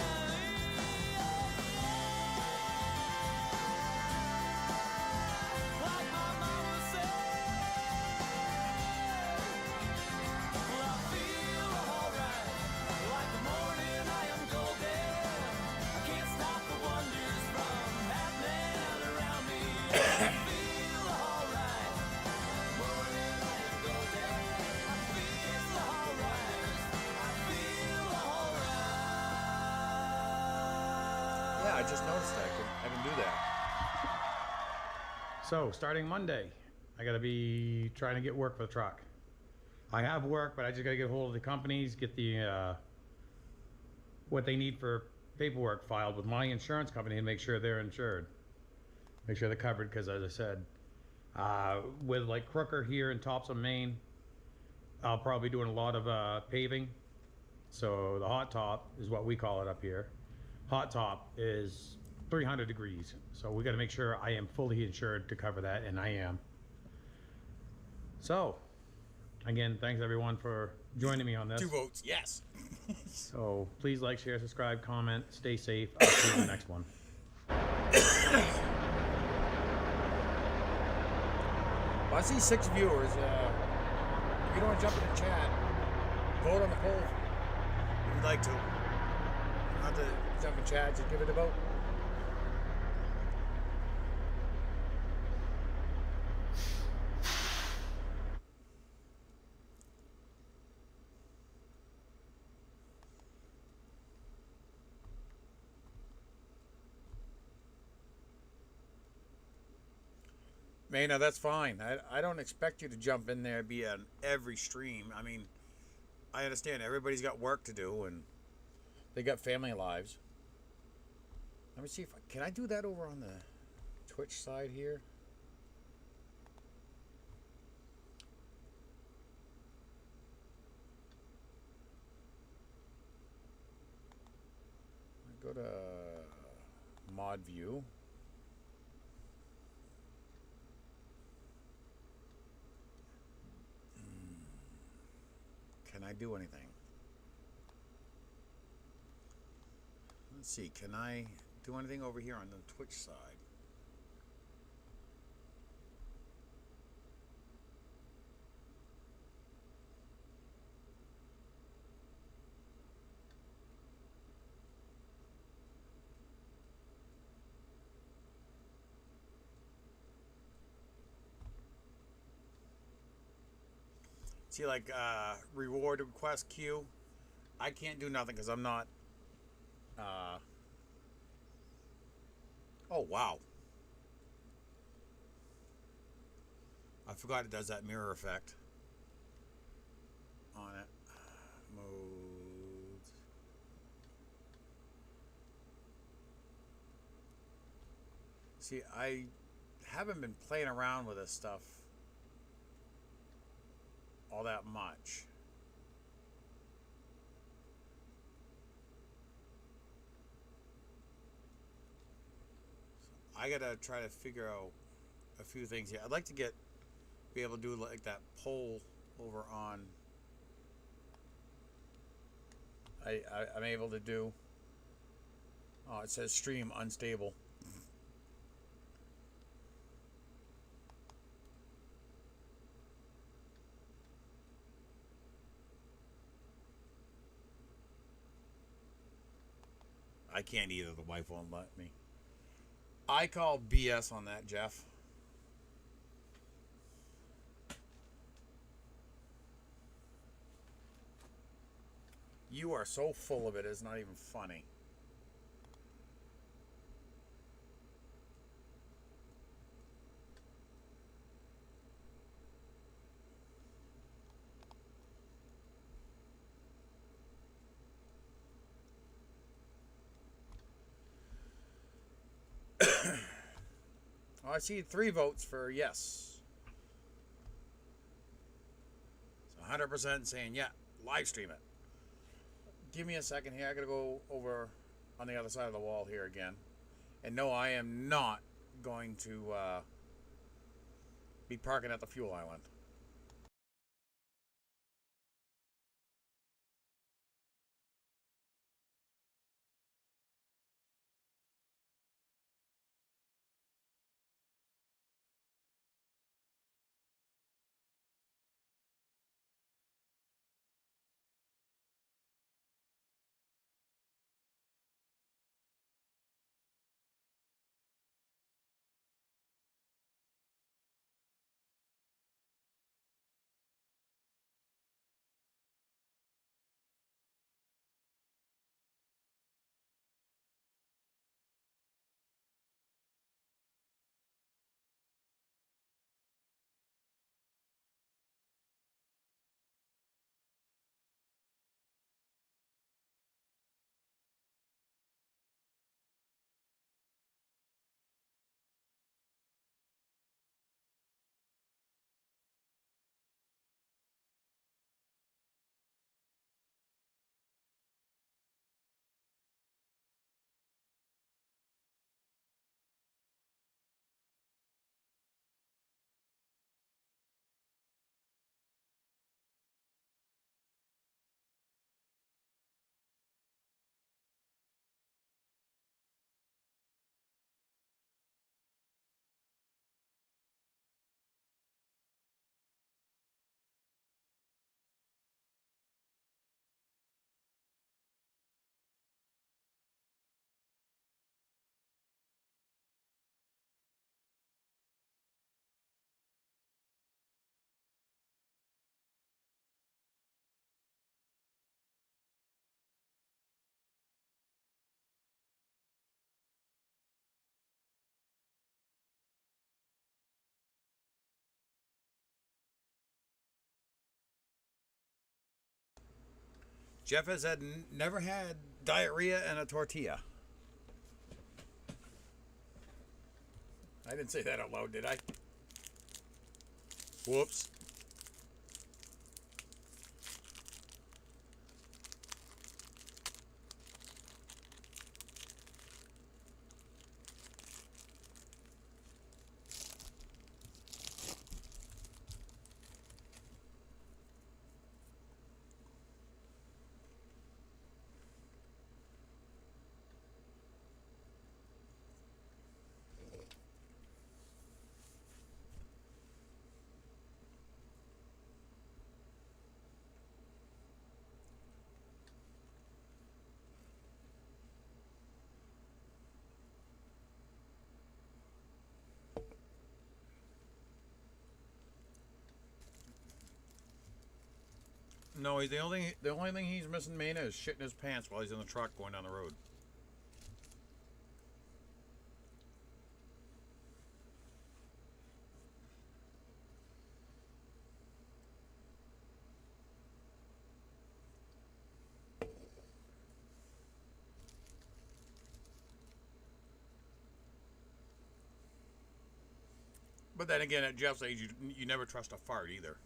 Like my mama said, well, I feel alright. Like the morning I am golden. I can't stop the wonders from happening around me. I feel alright. Morning I am golden. I feel alright. I feel alright. Yeah, I just noticed that. I can do that. So, starting Monday, I gotta be trying to get work for the truck. I have work, but I just gotta get a hold of the companies, get the what they need for paperwork filed with my insurance company and make sure they're insured. Make sure they're covered, because as I said, with like Crooker here in Topsom, Maine, I'll probably be doing a lot of paving. So the hot top is what we call it up here. Hot top is 300 degrees. So we got to make sure I am fully insured to cover that, and I am. So, again, thanks everyone for joining me on this. 2 votes, yes. So please like, share, subscribe, comment, stay safe. I'll see you in the next one. Well, I see 6 viewers. If you don't want to jump in the chat, vote on the poll if you'd like to. Not to jump in chat, just give it a vote. Mayna, that's fine. I don't expect you to jump in there and be on every stream. I mean, I understand everybody's got work to do and they got family lives. Let me see if can I do that over on the Twitch side here? Go to mod view. Can I do anything? Let's see, can I do anything over here on the Twitch side? See, like reward request queue, I can't do nothing because I'm not. Oh wow! I forgot it does that mirror effect on it. Modes. See, I haven't been playing around with this stuff all that much. So I gotta try to figure out a few things here. I'd like to be able to do like that poll over on. I'm able to do. Oh, it says stream unstable. I can't either. The wife won't let me. I call BS on that, Jeff. You are so full of it, it's not even funny. Oh, I see 3 votes for yes. So 100% saying, yeah, live stream it. Give me a second here. I gotta go over on the other side of the wall here again. And no, I am not going to be parking at the fuel island. Jeff has never had diarrhea and a tortilla. I didn't say that out loud, did I? Whoops. No, the only thing he's missing, Mana, is shitting his pants while he's in the truck going down the road. But then again, at Jeff's age, you never trust a fart either.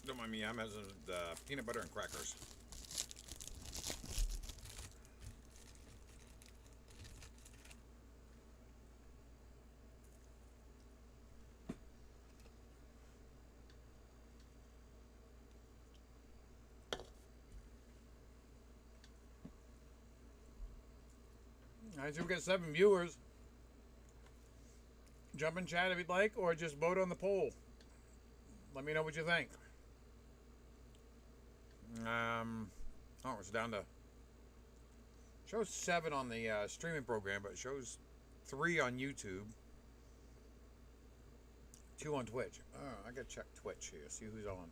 Don't mind me, I'm having the peanut butter and crackers. Alright, so we've got 7 viewers. Jump in chat if you'd like, or just vote on the poll. Let me know what you think. Oh, it's down to... shows 7 on the streaming program, but it shows 3 on YouTube. 2 on Twitch. Oh, I gotta check Twitch here, see who's on.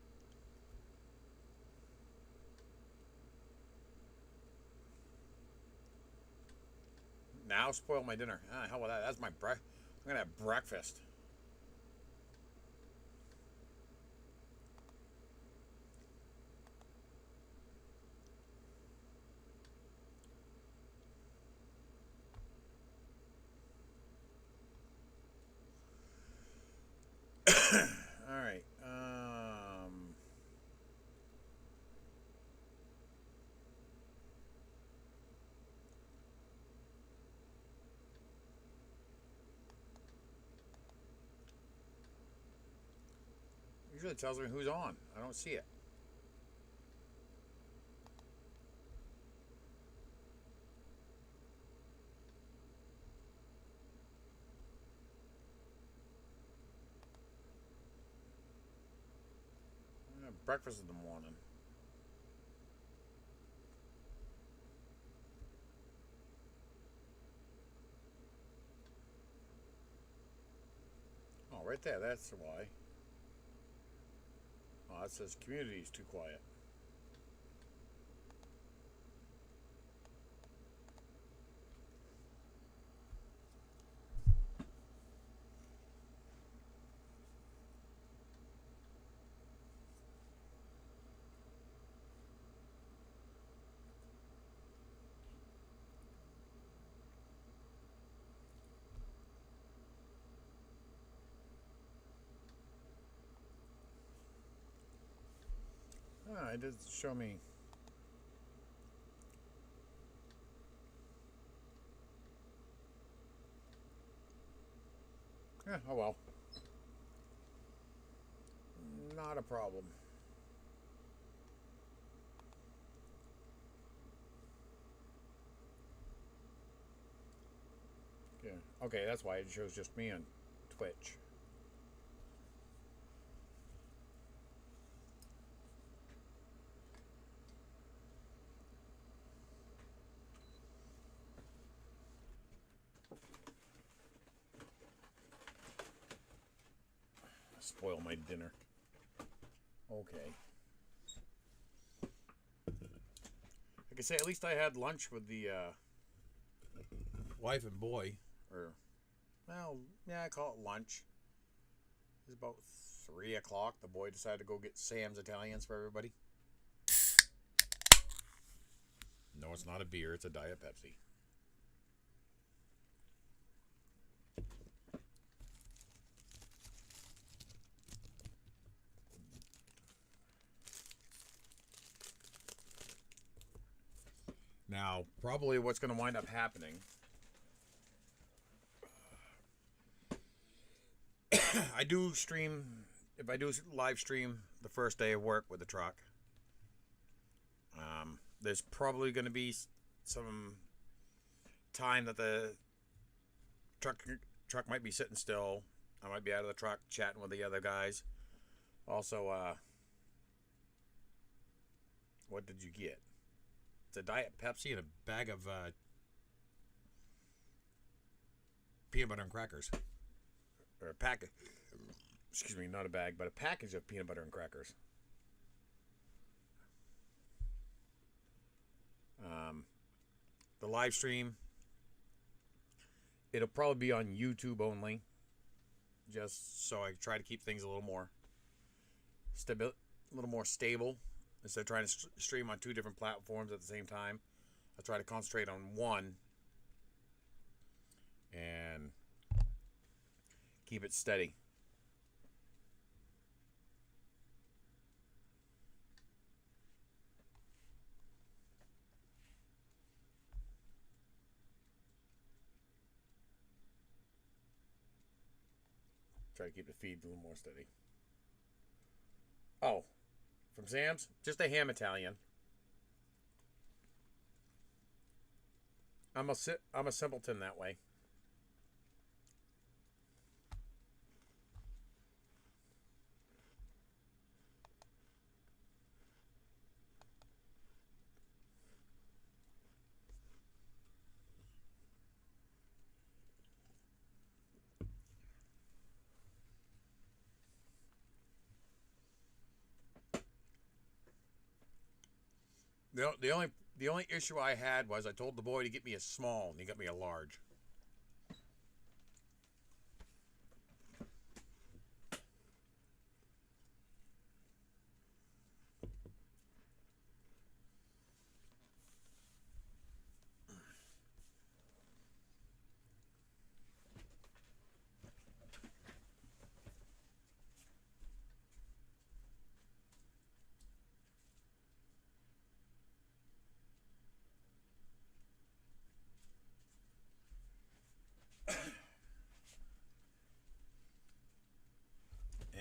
Now spoil my dinner. Ah, hell with that. That's my I'm gonna have breakfast. All right. Usually it tells me who's on. I don't see it. Breakfast in the morning. Oh, right there. That's why. Oh, it says community is too quiet. Ah, it does show me. Yeah, oh well. Not a problem. Yeah. Okay, that's why it shows just me on Twitch. Spoil my dinner. Okay. Like I say, at least I had lunch with the Wife and boy. or, well, yeah, I call it lunch. It was about 3 o'clock. The boy decided to go get Sam's Italians for everybody. No, it's not a beer. It's a Diet Pepsi. Now, probably what's going to wind up happening, I do stream, if I do live stream the first day of work with the truck, there's probably going to be some time that the truck might be sitting still. I might be out of the truck chatting with the other guys. Also, what did you get? It's a Diet Pepsi and a bag of peanut butter and crackers. Or a pack. Excuse me, not a bag, but a package of peanut butter and crackers. The live stream, it'll probably be on YouTube only, just so I try to keep things a little more stable, instead of trying to stream on 2 different platforms at the same time. I'll try to concentrate on one and keep it steady. Try to keep the feed a little more steady. Oh, from Sam's, just a ham Italian. I'm a simpleton that way. The only issue I had was I told the boy to get me a small, and he got me a large.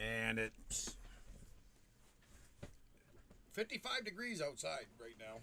And it's 55 degrees outside right now.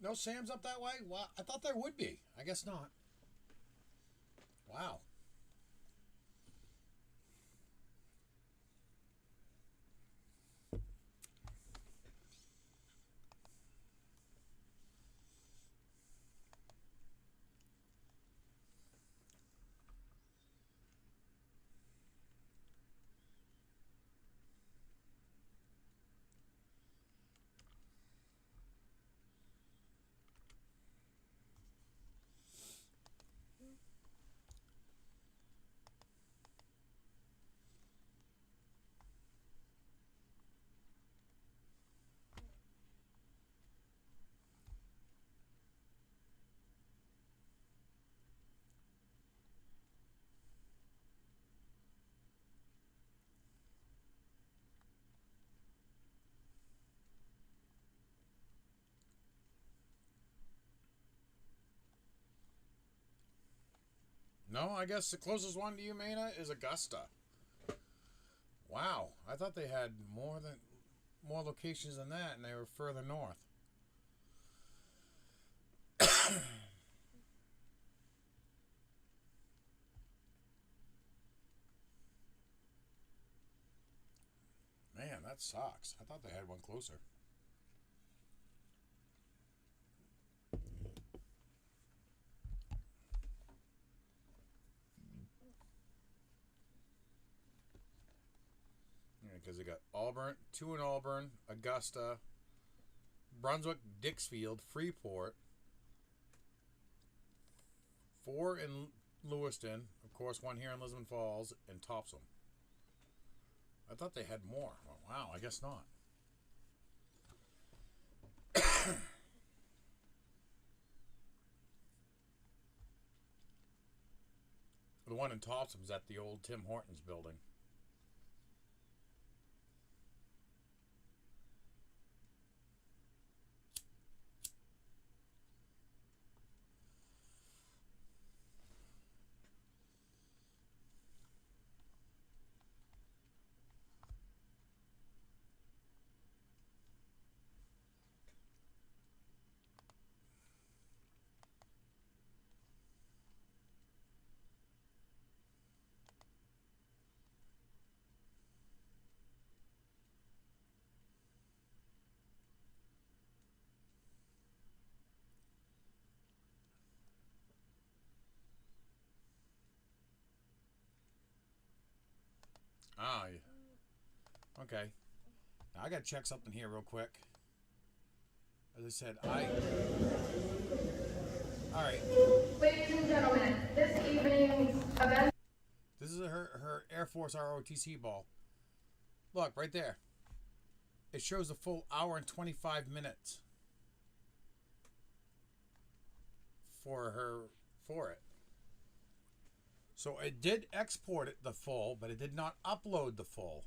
No Sam's up that way? Well, I thought there would be. I guess not. Wow. No, I guess the closest one to you, Mena, is Augusta. Wow, I thought they had more locations than that, and they were further north. Man, that sucks. I thought they had one closer. because they got Auburn, 2 in Auburn, Augusta, Brunswick, Dixfield, Freeport, 4 in Lewiston, of course, 1 here in Lisbon Falls, and Topsom. I thought they had more. Well, wow, I guess not. The one in Topsom's at the old Tim Hortons building. Ah, yeah. Okay. Now I gotta check something here real quick. As I said, Alright. Ladies and gentlemen, this evening's event. This is her Air Force ROTC ball. Look, right there. It shows a full hour and 25 minutes for it. So it did export it the full, but it did not upload the full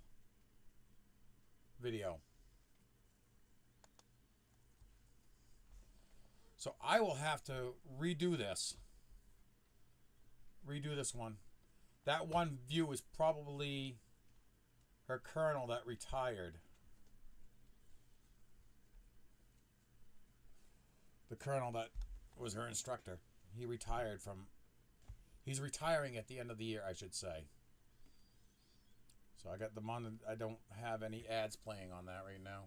video. So I will have to redo this. Redo this one. That one view is probably her colonel that retired. The colonel that was her instructor. He retired from... He's retiring at the end of the year, I should say. So I got the one. I don't have any ads playing on that right now.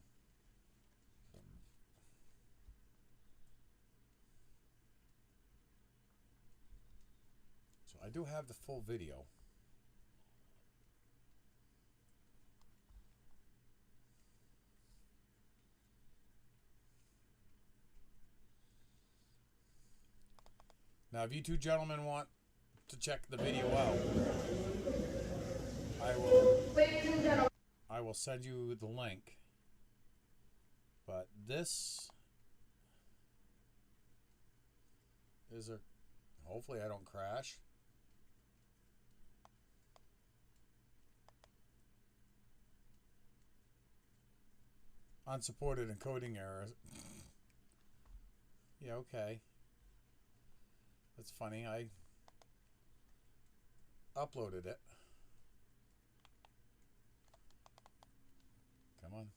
So I do have the full video. Now, if you two gentlemen want to check the video out, I will send you the link. But this is a... Hopefully I don't crash. Unsupported encoding errors. Yeah, okay. That's funny. I uploaded it. Come on.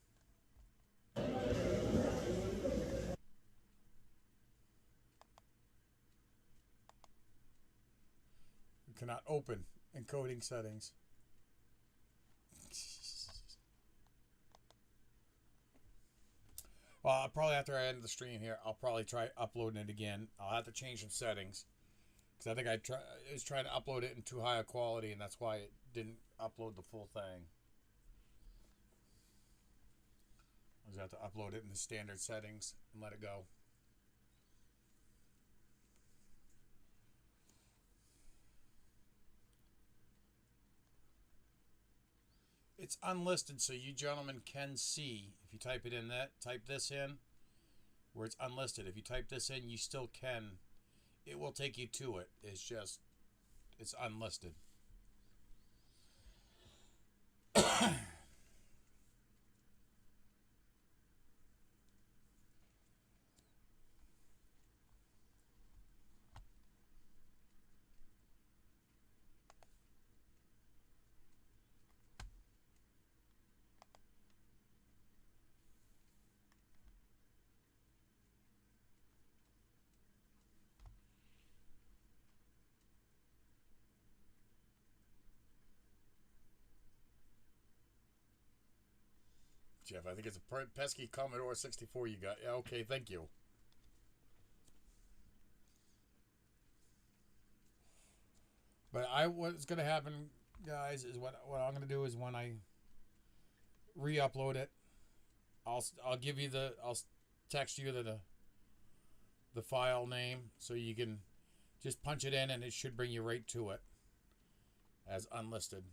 You cannot open encoding settings. Well, probably after I end the stream here, I'll probably try uploading it again. I'll have to change some settings. Because I think I was trying to upload it in too high a quality, and that's why it didn't upload the full thing. I was going to have to upload it in the standard settings and let it go. It's unlisted, so you gentlemen can see. If you type it in type this in, where it's unlisted. If you type this in, you still can. It will take you to it. It's just, it's unlisted. Jeff, I think it's a pesky Commodore 64 you got. Yeah, okay, thank you. But what's going to happen, guys, is what I'm going to do is when I re-upload it. I'll give you I'll text you the file name so you can just punch it in and it should bring you right to it as unlisted.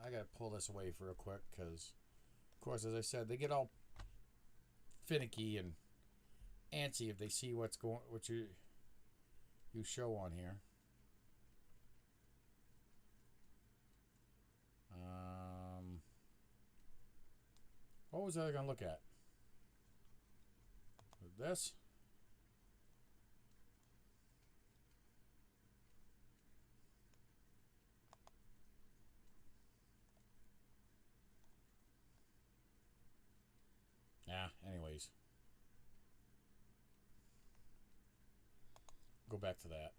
I gotta pull this away for real quick because, of course, as I said, they get all finicky and antsy if they see what you show on here. What was I gonna look at? This? Yeah, anyways. Go back to that.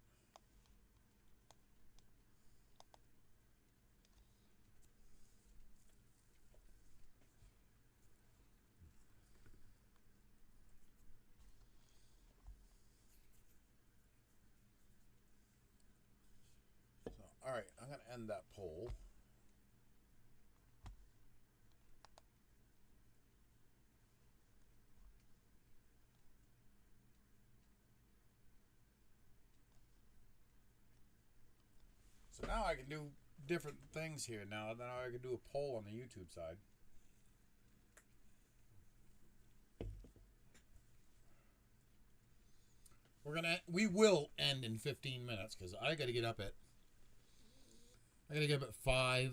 So, all right, I'm going to end that poll. So now I can do different things here. Now I can do a poll on the YouTube side. We will end in 15 minutes because I got to get up at 5.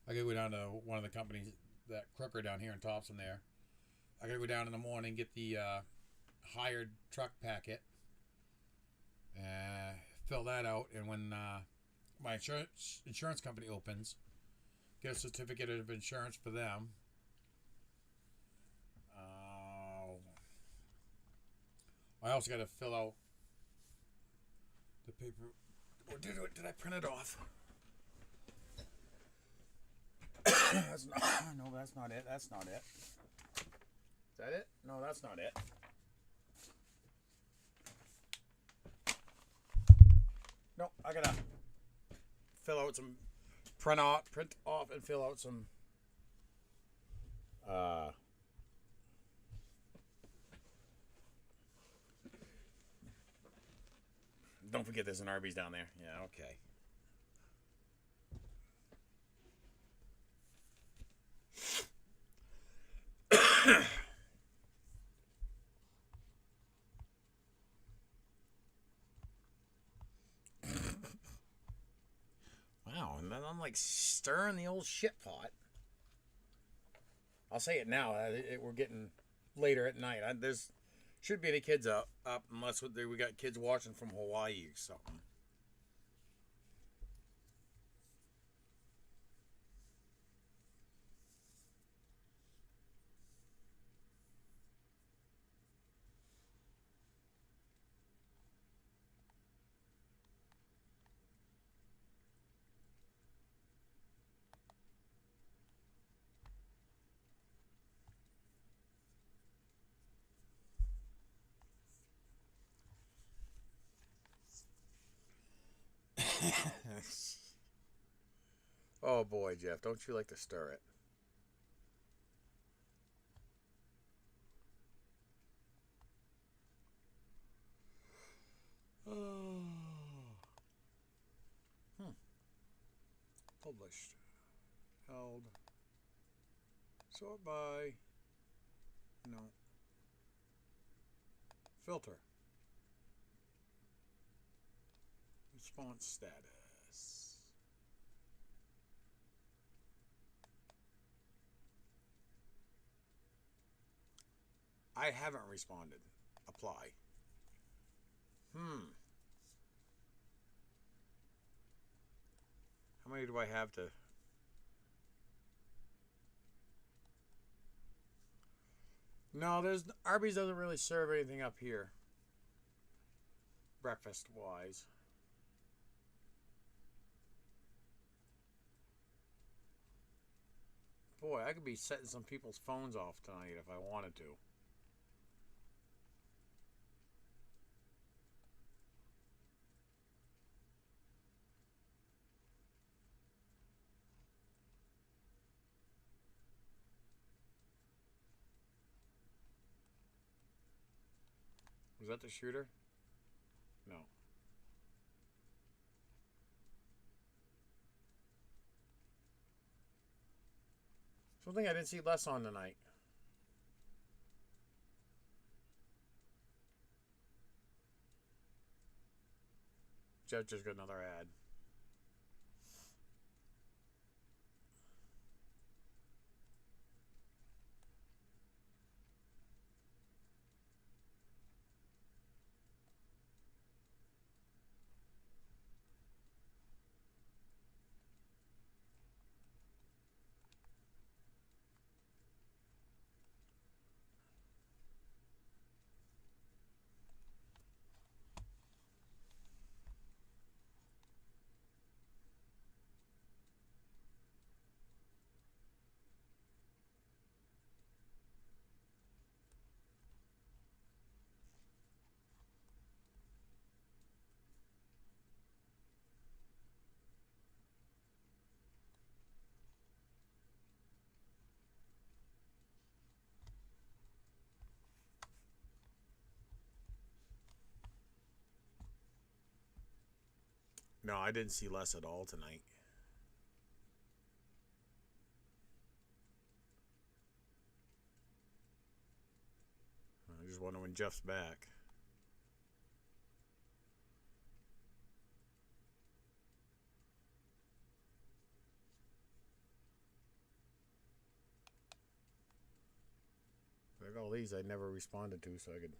I got to go down to one of the companies, that Crooker down here in Thompson there. I got to go down in the morning, get the hired truck packet, fill that out, and when my insurance company opens, get a certificate of insurance for them. I also got to fill out the paper. Or did I print it off? That's not, no, that's not it. That's not it. Is that it? No, that's not it. No, I gotta fill out some print off and fill out some don't forget there's an Arby's down there. Yeah, okay. Wow, and then I'm like stirring the old shit pot. I'll say it now. We're getting later at night. There's should be any kids up unless we got kids watching from Hawaii or something. Oh boy, Jeff, don't you like to stir it? Published. Held. Sort by. No. Filter. Response status. I haven't responded. Apply. How many do I have to? No, Arby's doesn't really serve anything up here. Breakfast wise. Boy, I could be setting some people's phones off tonight if I wanted to. Was that the shooter? No. Something I didn't see Les on tonight. Jeff just got another ad. No, I didn't see Les at all tonight. I just wonder when Jeff's back. Like all these I never responded to, so I could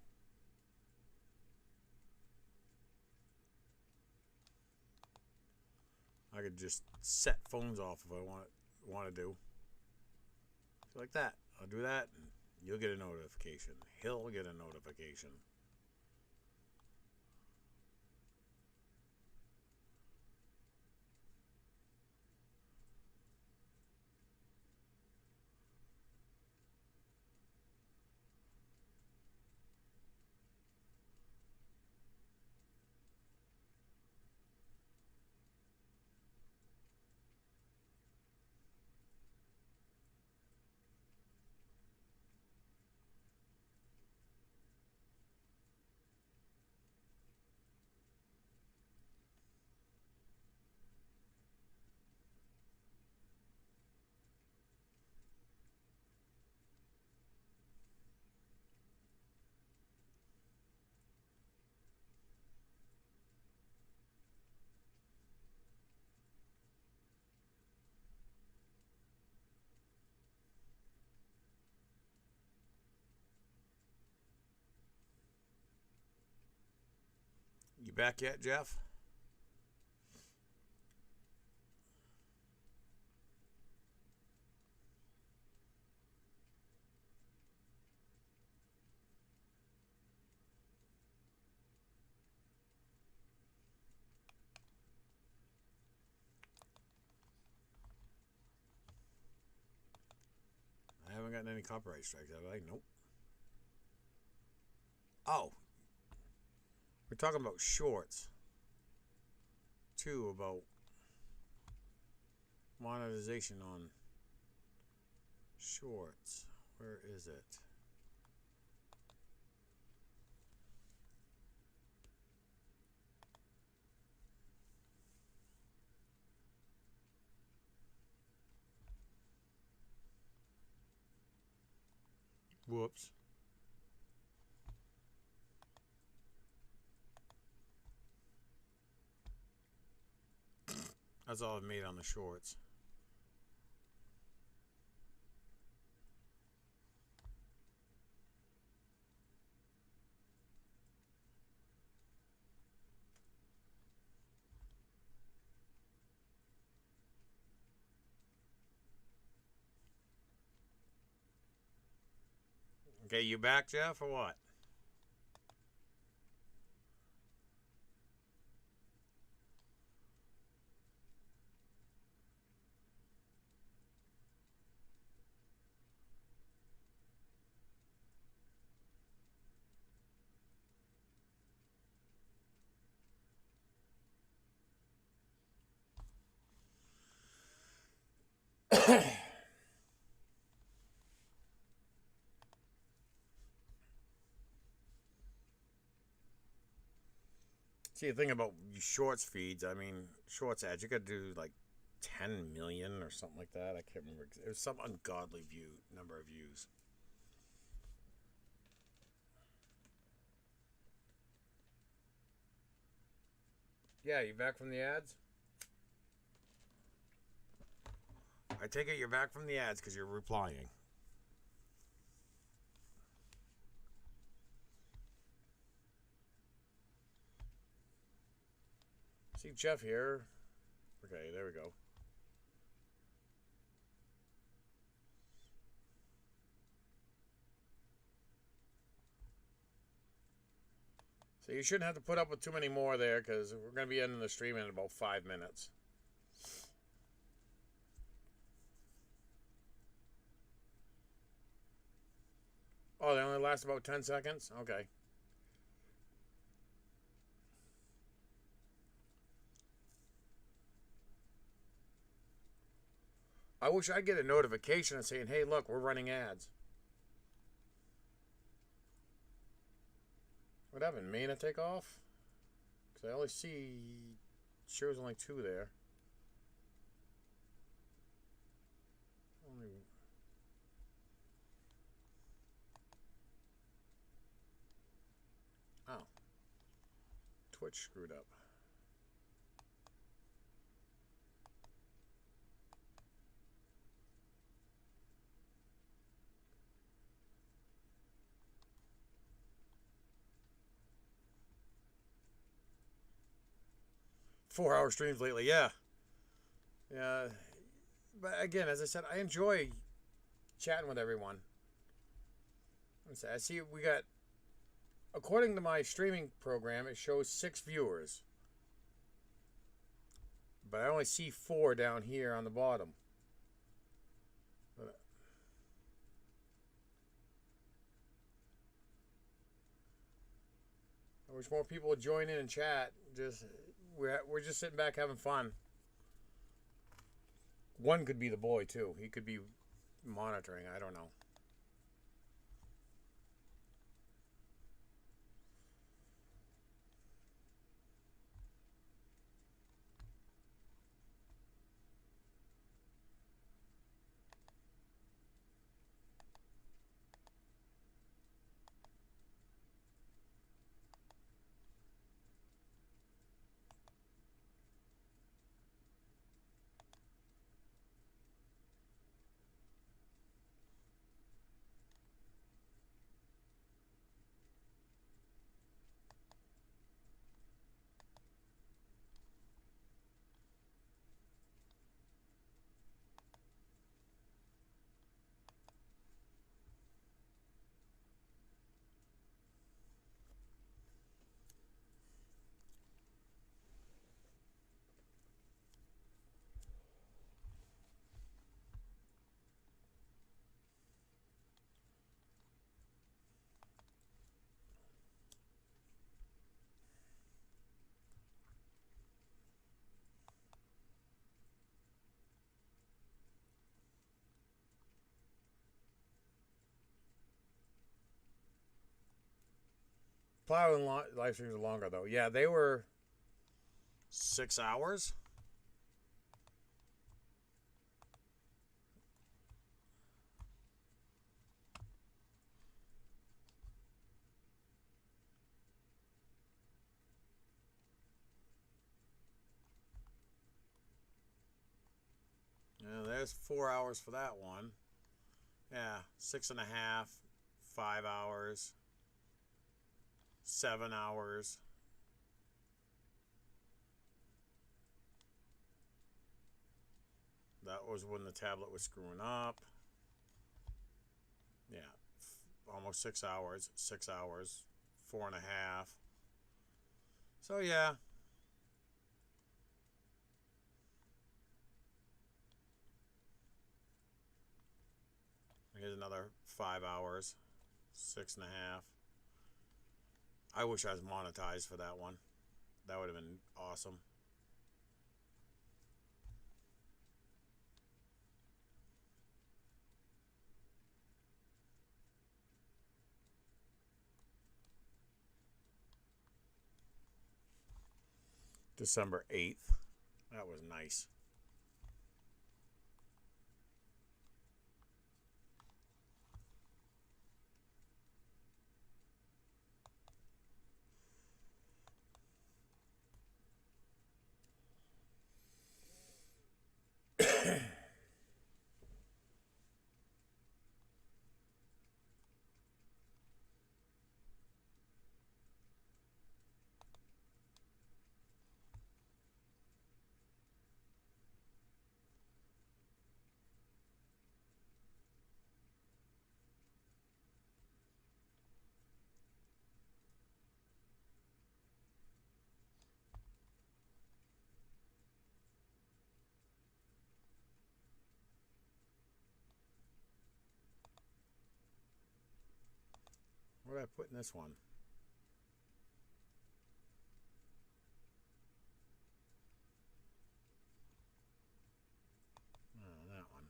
just set phones off if I want to do. So like that. I'll do that and you'll get a notification. He'll get a notification. You back yet, Jeff? I haven't gotten any copyright strikes, have I? Nope. Oh. We're talking about shorts. Too, about monetization on shorts. Where is it? Whoops. That's all I've made on the shorts. Okay, you back, Jeff, or what? See, the thing about shorts feeds, I mean, shorts ads, you got to do like 10 million or something like that. I can't remember. It was some ungodly number of views. Yeah, you back from the ads? I take it you're back from the ads because you're replying. See Jeff here. Okay, there we go. So you shouldn't have to put up with too many more there because we're going to be ending the stream in about 5 minutes. Oh, they only last about 10 seconds? Okay. I wish I'd get a notification saying, hey, look, we're running ads. What happened? Mana take off? Because I only see... shows only 2 there. Only... Oh. Twitch screwed up. Four-hour streams lately, yeah. Yeah. But again, as I said, I enjoy chatting with everyone. I see we got, according to my streaming program, it shows 6 viewers. But I only see 4 down here on the bottom. But I wish more people would join in and chat. We're just sitting back having fun. One could be the boy too. He could be monitoring. I don't know. Plowing live streams are longer though. Yeah, they were 6 hours. Yeah, there's 4 hours for that one. Yeah, 6.5, 5 hours, 7 hours. That was when the tablet was screwing up. Yeah, almost 6 hours, 6 hours, 4.5. So yeah. Here's another 5 hours, 6.5. I wish I was monetized for that one. That would have been awesome. December 8th. That was nice. What did I put in this one? Oh, that one.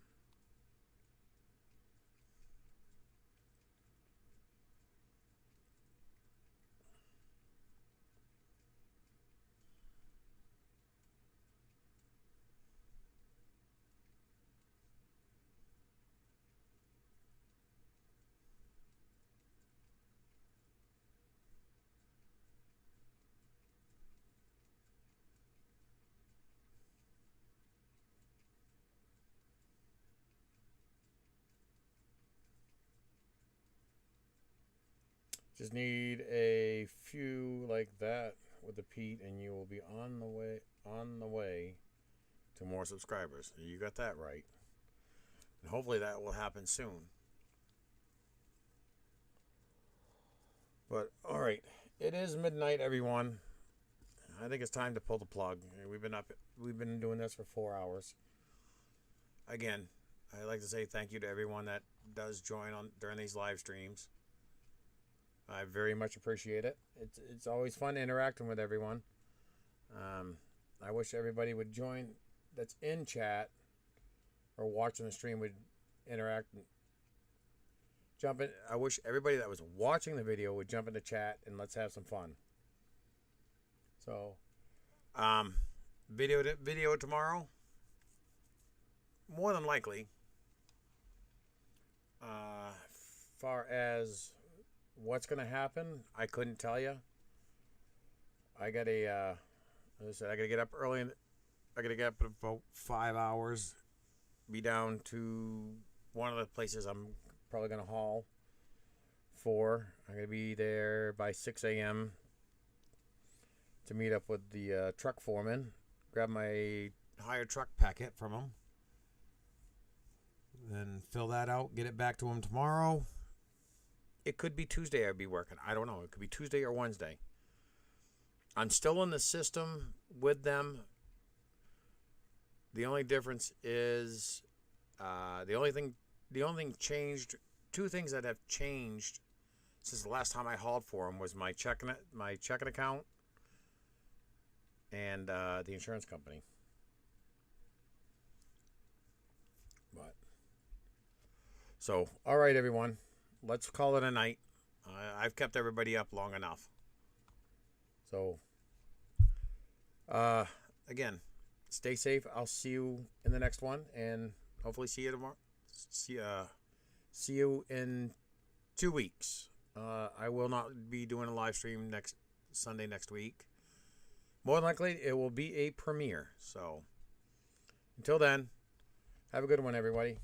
Just need a few like that with the Pete, and you will be on the way to more subscribers. You got that right, and hopefully that will happen soon. But all right, it is midnight, everyone. I think it's time to pull the plug. We've been doing this for 4 hours. Again, I'd like to say thank you to everyone that does join on during these live streams. I very much appreciate it. It's always fun interacting with everyone. I wish everybody would join that's in chat or watching the stream would interact and jump in. I wish everybody that was watching the video would jump into chat and let's have some fun. So, video tomorrow, more than likely. Far as what's going to happen, I couldn't tell you. I got as I said, I got to get up early. I got to get up in about 5 hours. Be down to one of the places I'm probably going to haul for. I'm going to be there by 6 a.m. to meet up with the truck foreman. Grab my hired truck packet from him. Then fill that out. Get it back to him tomorrow. It could be Tuesday I'd be working. I don't know. It could be Tuesday or Wednesday. I'm still in the system with them. The only difference is the only thing changed. Two things that have changed since the last time I hauled for them was my checking account and the insurance company. But so, all right, everyone. Let's call it a night. I've kept everybody up long enough. So, again, stay safe. I'll see you in the next one, and hopefully see you tomorrow. See you in 2 weeks. I will not be doing a live stream next Sunday next week. More than likely, it will be a premiere. So, until then, have a good one, everybody.